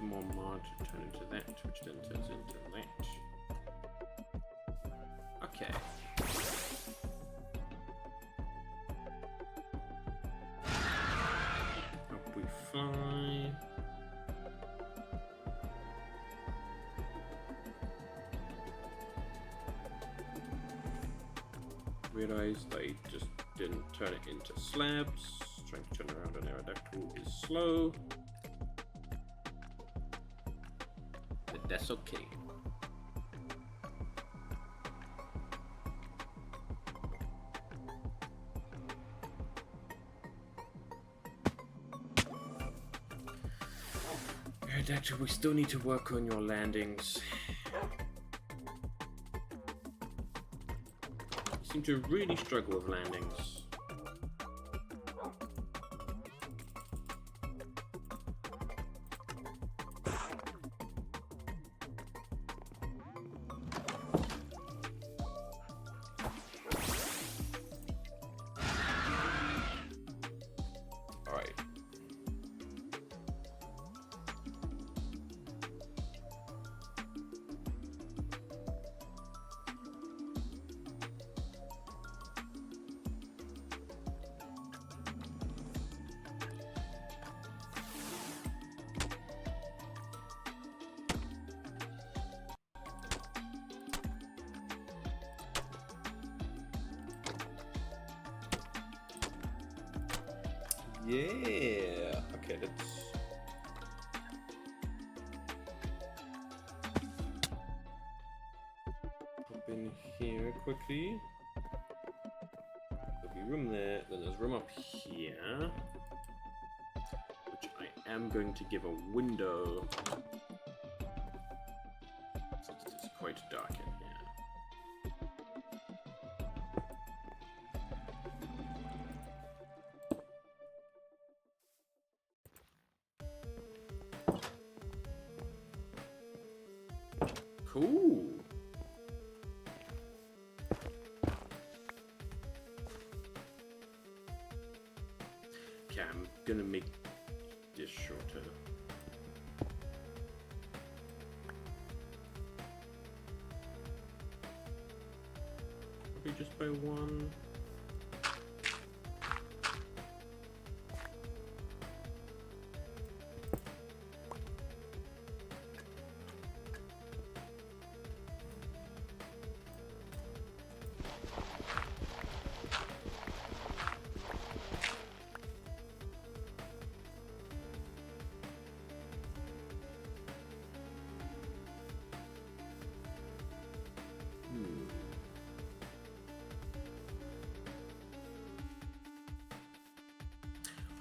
More mod turn into that, which then turns into that. Okay. Up we fly. Realized I just didn't turn it into slabs. Trying to turn around an Aerodactyl is slow. That's okay. Aerodactyl, we still need to work on your landings. You seem to really struggle with landings. Yeah. Okay, let's... hop in here quickly. There'll be room there, then there's room up here. Which I am going to give a window. Since it is quite dark in here. Cool. Okay, I'm gonna make this shorter. Probably just by one.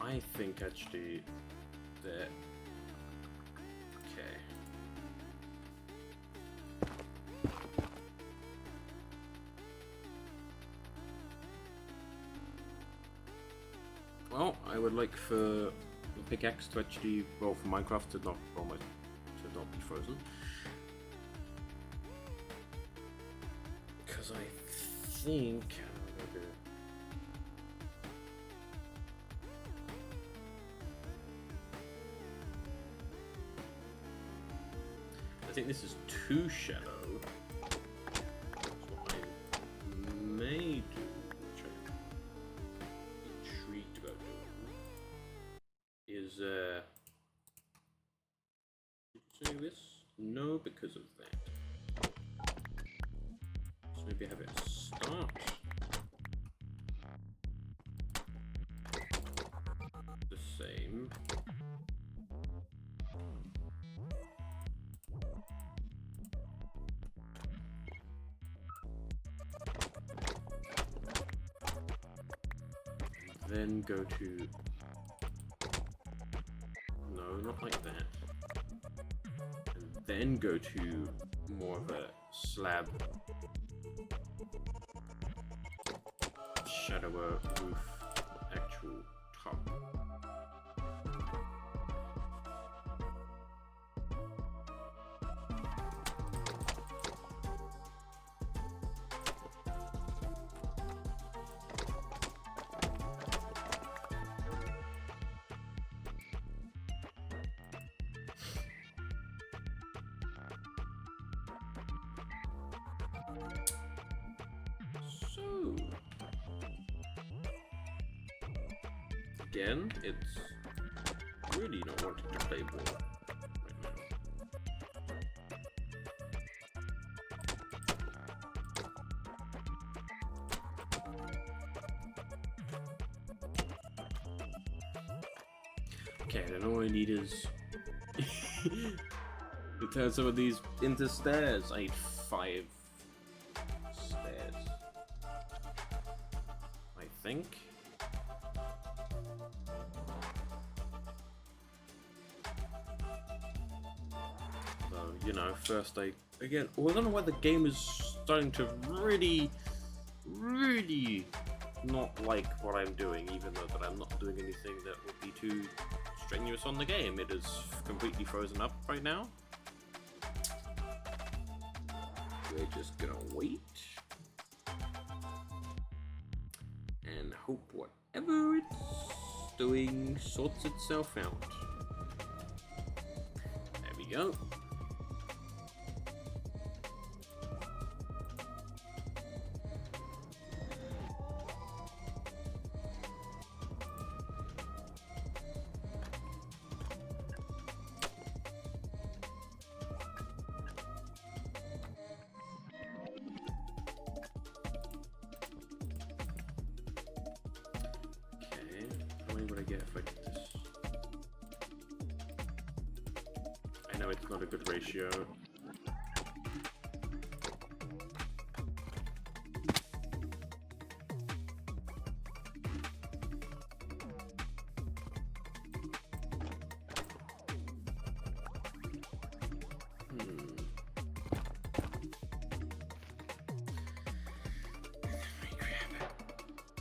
I think actually that... Okay. Well, I would like for the pickaxe to actually, well, for Minecraft to not almost to not be frozen. Because I think I think this is too shallow. is did you say this? No, because of that. So maybe have it start the same. Then go to, no, not like that. And then go to more of a slab, shadower roof, actual top. So, again, it's really not wanting to play ball right now. Okay, then all I need is to turn some of these into stairs. I need 5 stairs, I think. So, you know, first I don't know why the game is starting to really not like what I'm doing, even though that I'm not doing anything that would be too strenuous on the game. It is completely frozen up right now. We're just gonna wait and hope whatever it's doing sorts itself out. There we go. I know it's not a good ratio.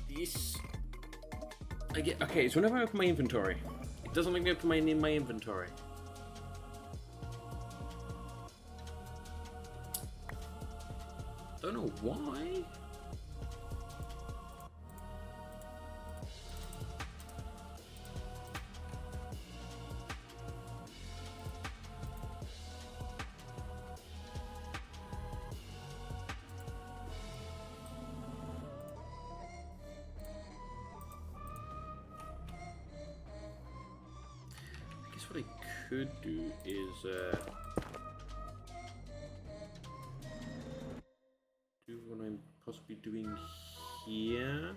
This I get okay, so whenever I open my inventory, it doesn't let me open my inventory. Don't know why. I guess what I could do is do what I'm possibly doing here,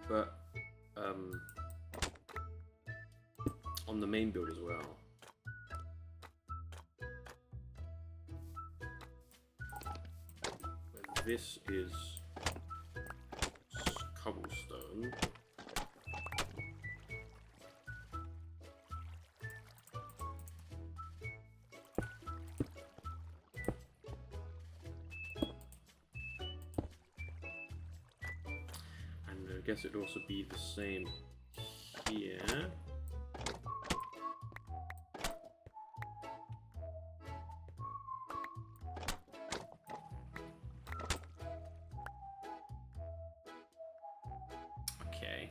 but on the main build as well. Where this is cobblestone. I guess it'd also be the same here. Okay.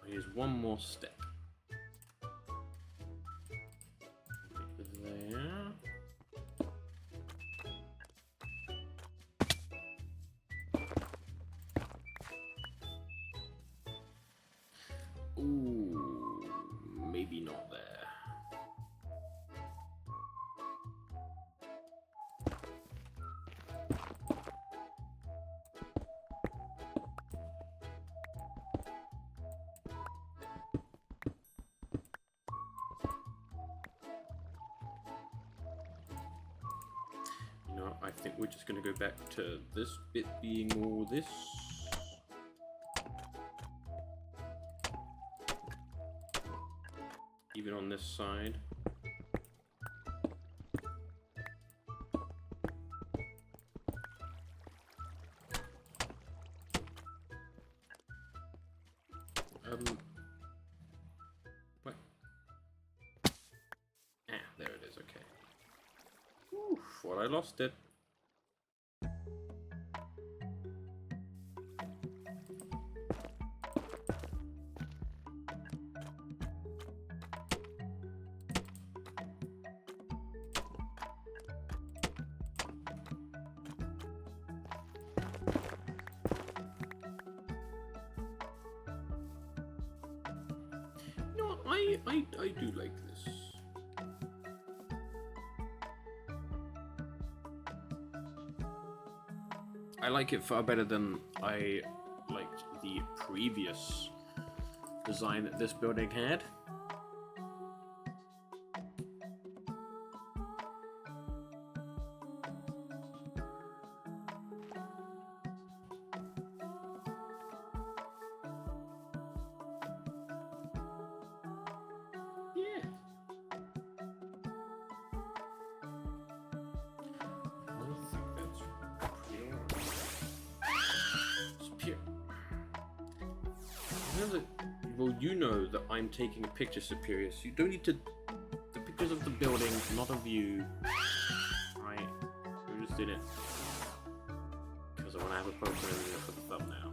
here's one more step. There. Ooh, maybe not there. You know, I think we're just going to go back to this bit being all this. Even on this side. What? Ah, there it is, okay. Oof, well, I lost it. I do like this. I like it far better than I liked the previous design that this building had. Well, you know that I'm taking a picture, Superior, so you don't need to... The pictures of the building, not of you. Right? We just did it. Because I want to have a photo for the thumbnail.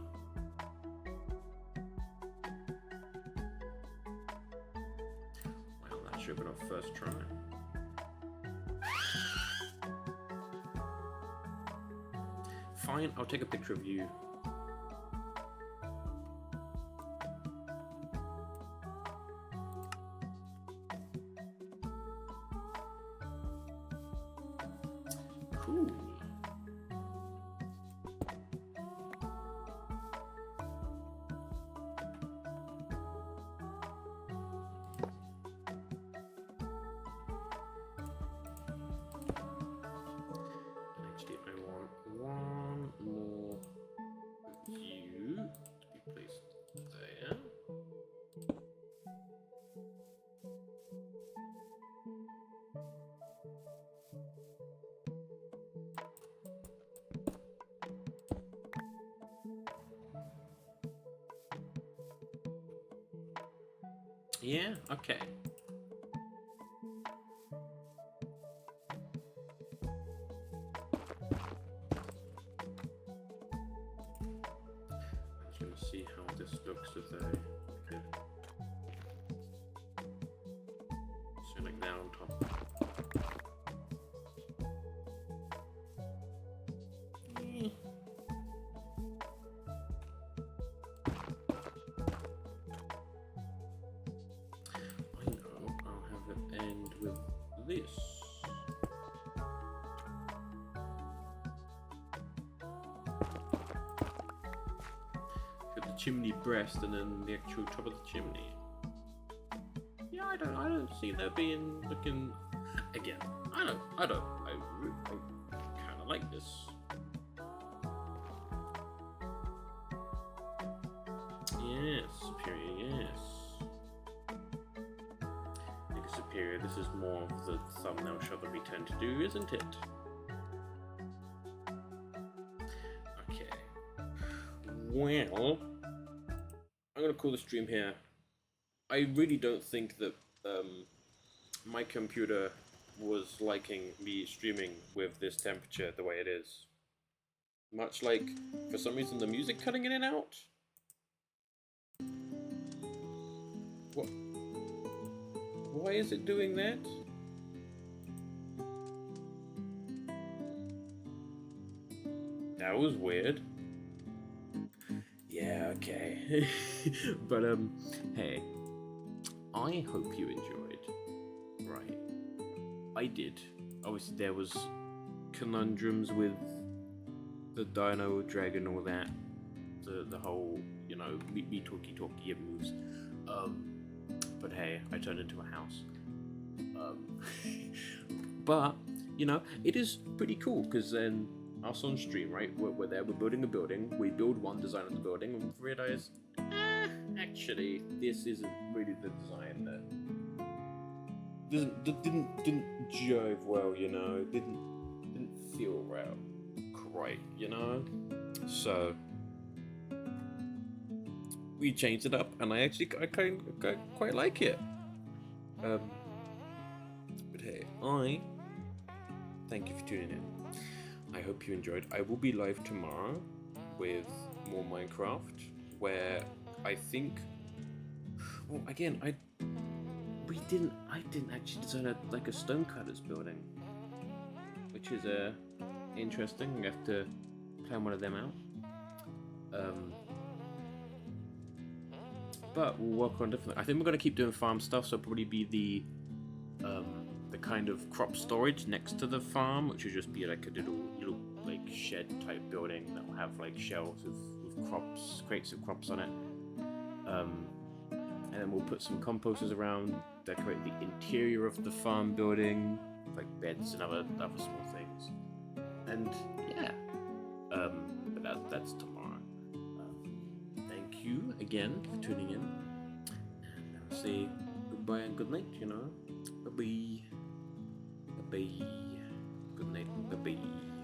Well, that should have been our first try. Fine, I'll take a picture of you. Cool. Actually, I want one more view to be placed there. Yeah, okay. I'm just gonna see how this looks if I could select that on top. I know, I'll have it end with this. Got the chimney breast and then the actual top of the chimney. Yeah, I don't see that being looking. Again, I kind of like this. Yes, Superior, yes. I think Superior, this is more of the thumbnail shot that we tend to do, isn't it? Okay. Well, I'm going to call the stream here. I really don't think that my computer was liking me streaming with this temperature the way it is. Much like, for some reason, the music cutting in and out. What? Why is it doing that? That was weird. Yeah, okay. But hey, I hope you enjoyed. Right. I did. Obviously there was conundrums with the Dino Dragon, all that. The whole, me talky moves. But hey, I turned into a house. But it is pretty cool because then us on stream, right? We're there, we're building a building. We build one design of the building and realize, actually, this isn't really the design that didn't jive well. It didn't feel well, quite. So we changed it up, and I quite like it. But hey, I thank you for tuning in. I hope you enjoyed. I will be live tomorrow with more Minecraft, where I think. Well, again, I didn't actually design a stonecutter's building, which is interesting. I have to plan one of them out. But we'll work on different. I think we're gonna keep doing farm stuff, so it'll probably be the kind of crop storage next to the farm, which will just be like a little like shed type building that will have like shelves with crops, crates of crops on it. And then we'll put some composters around, decorate the interior of the farm building, like beds and other small things. And yeah, but that's tomorrow. Thank you again for tuning in, and I'll say goodbye and good night. Bye bye, bye bye, good night, bye bye.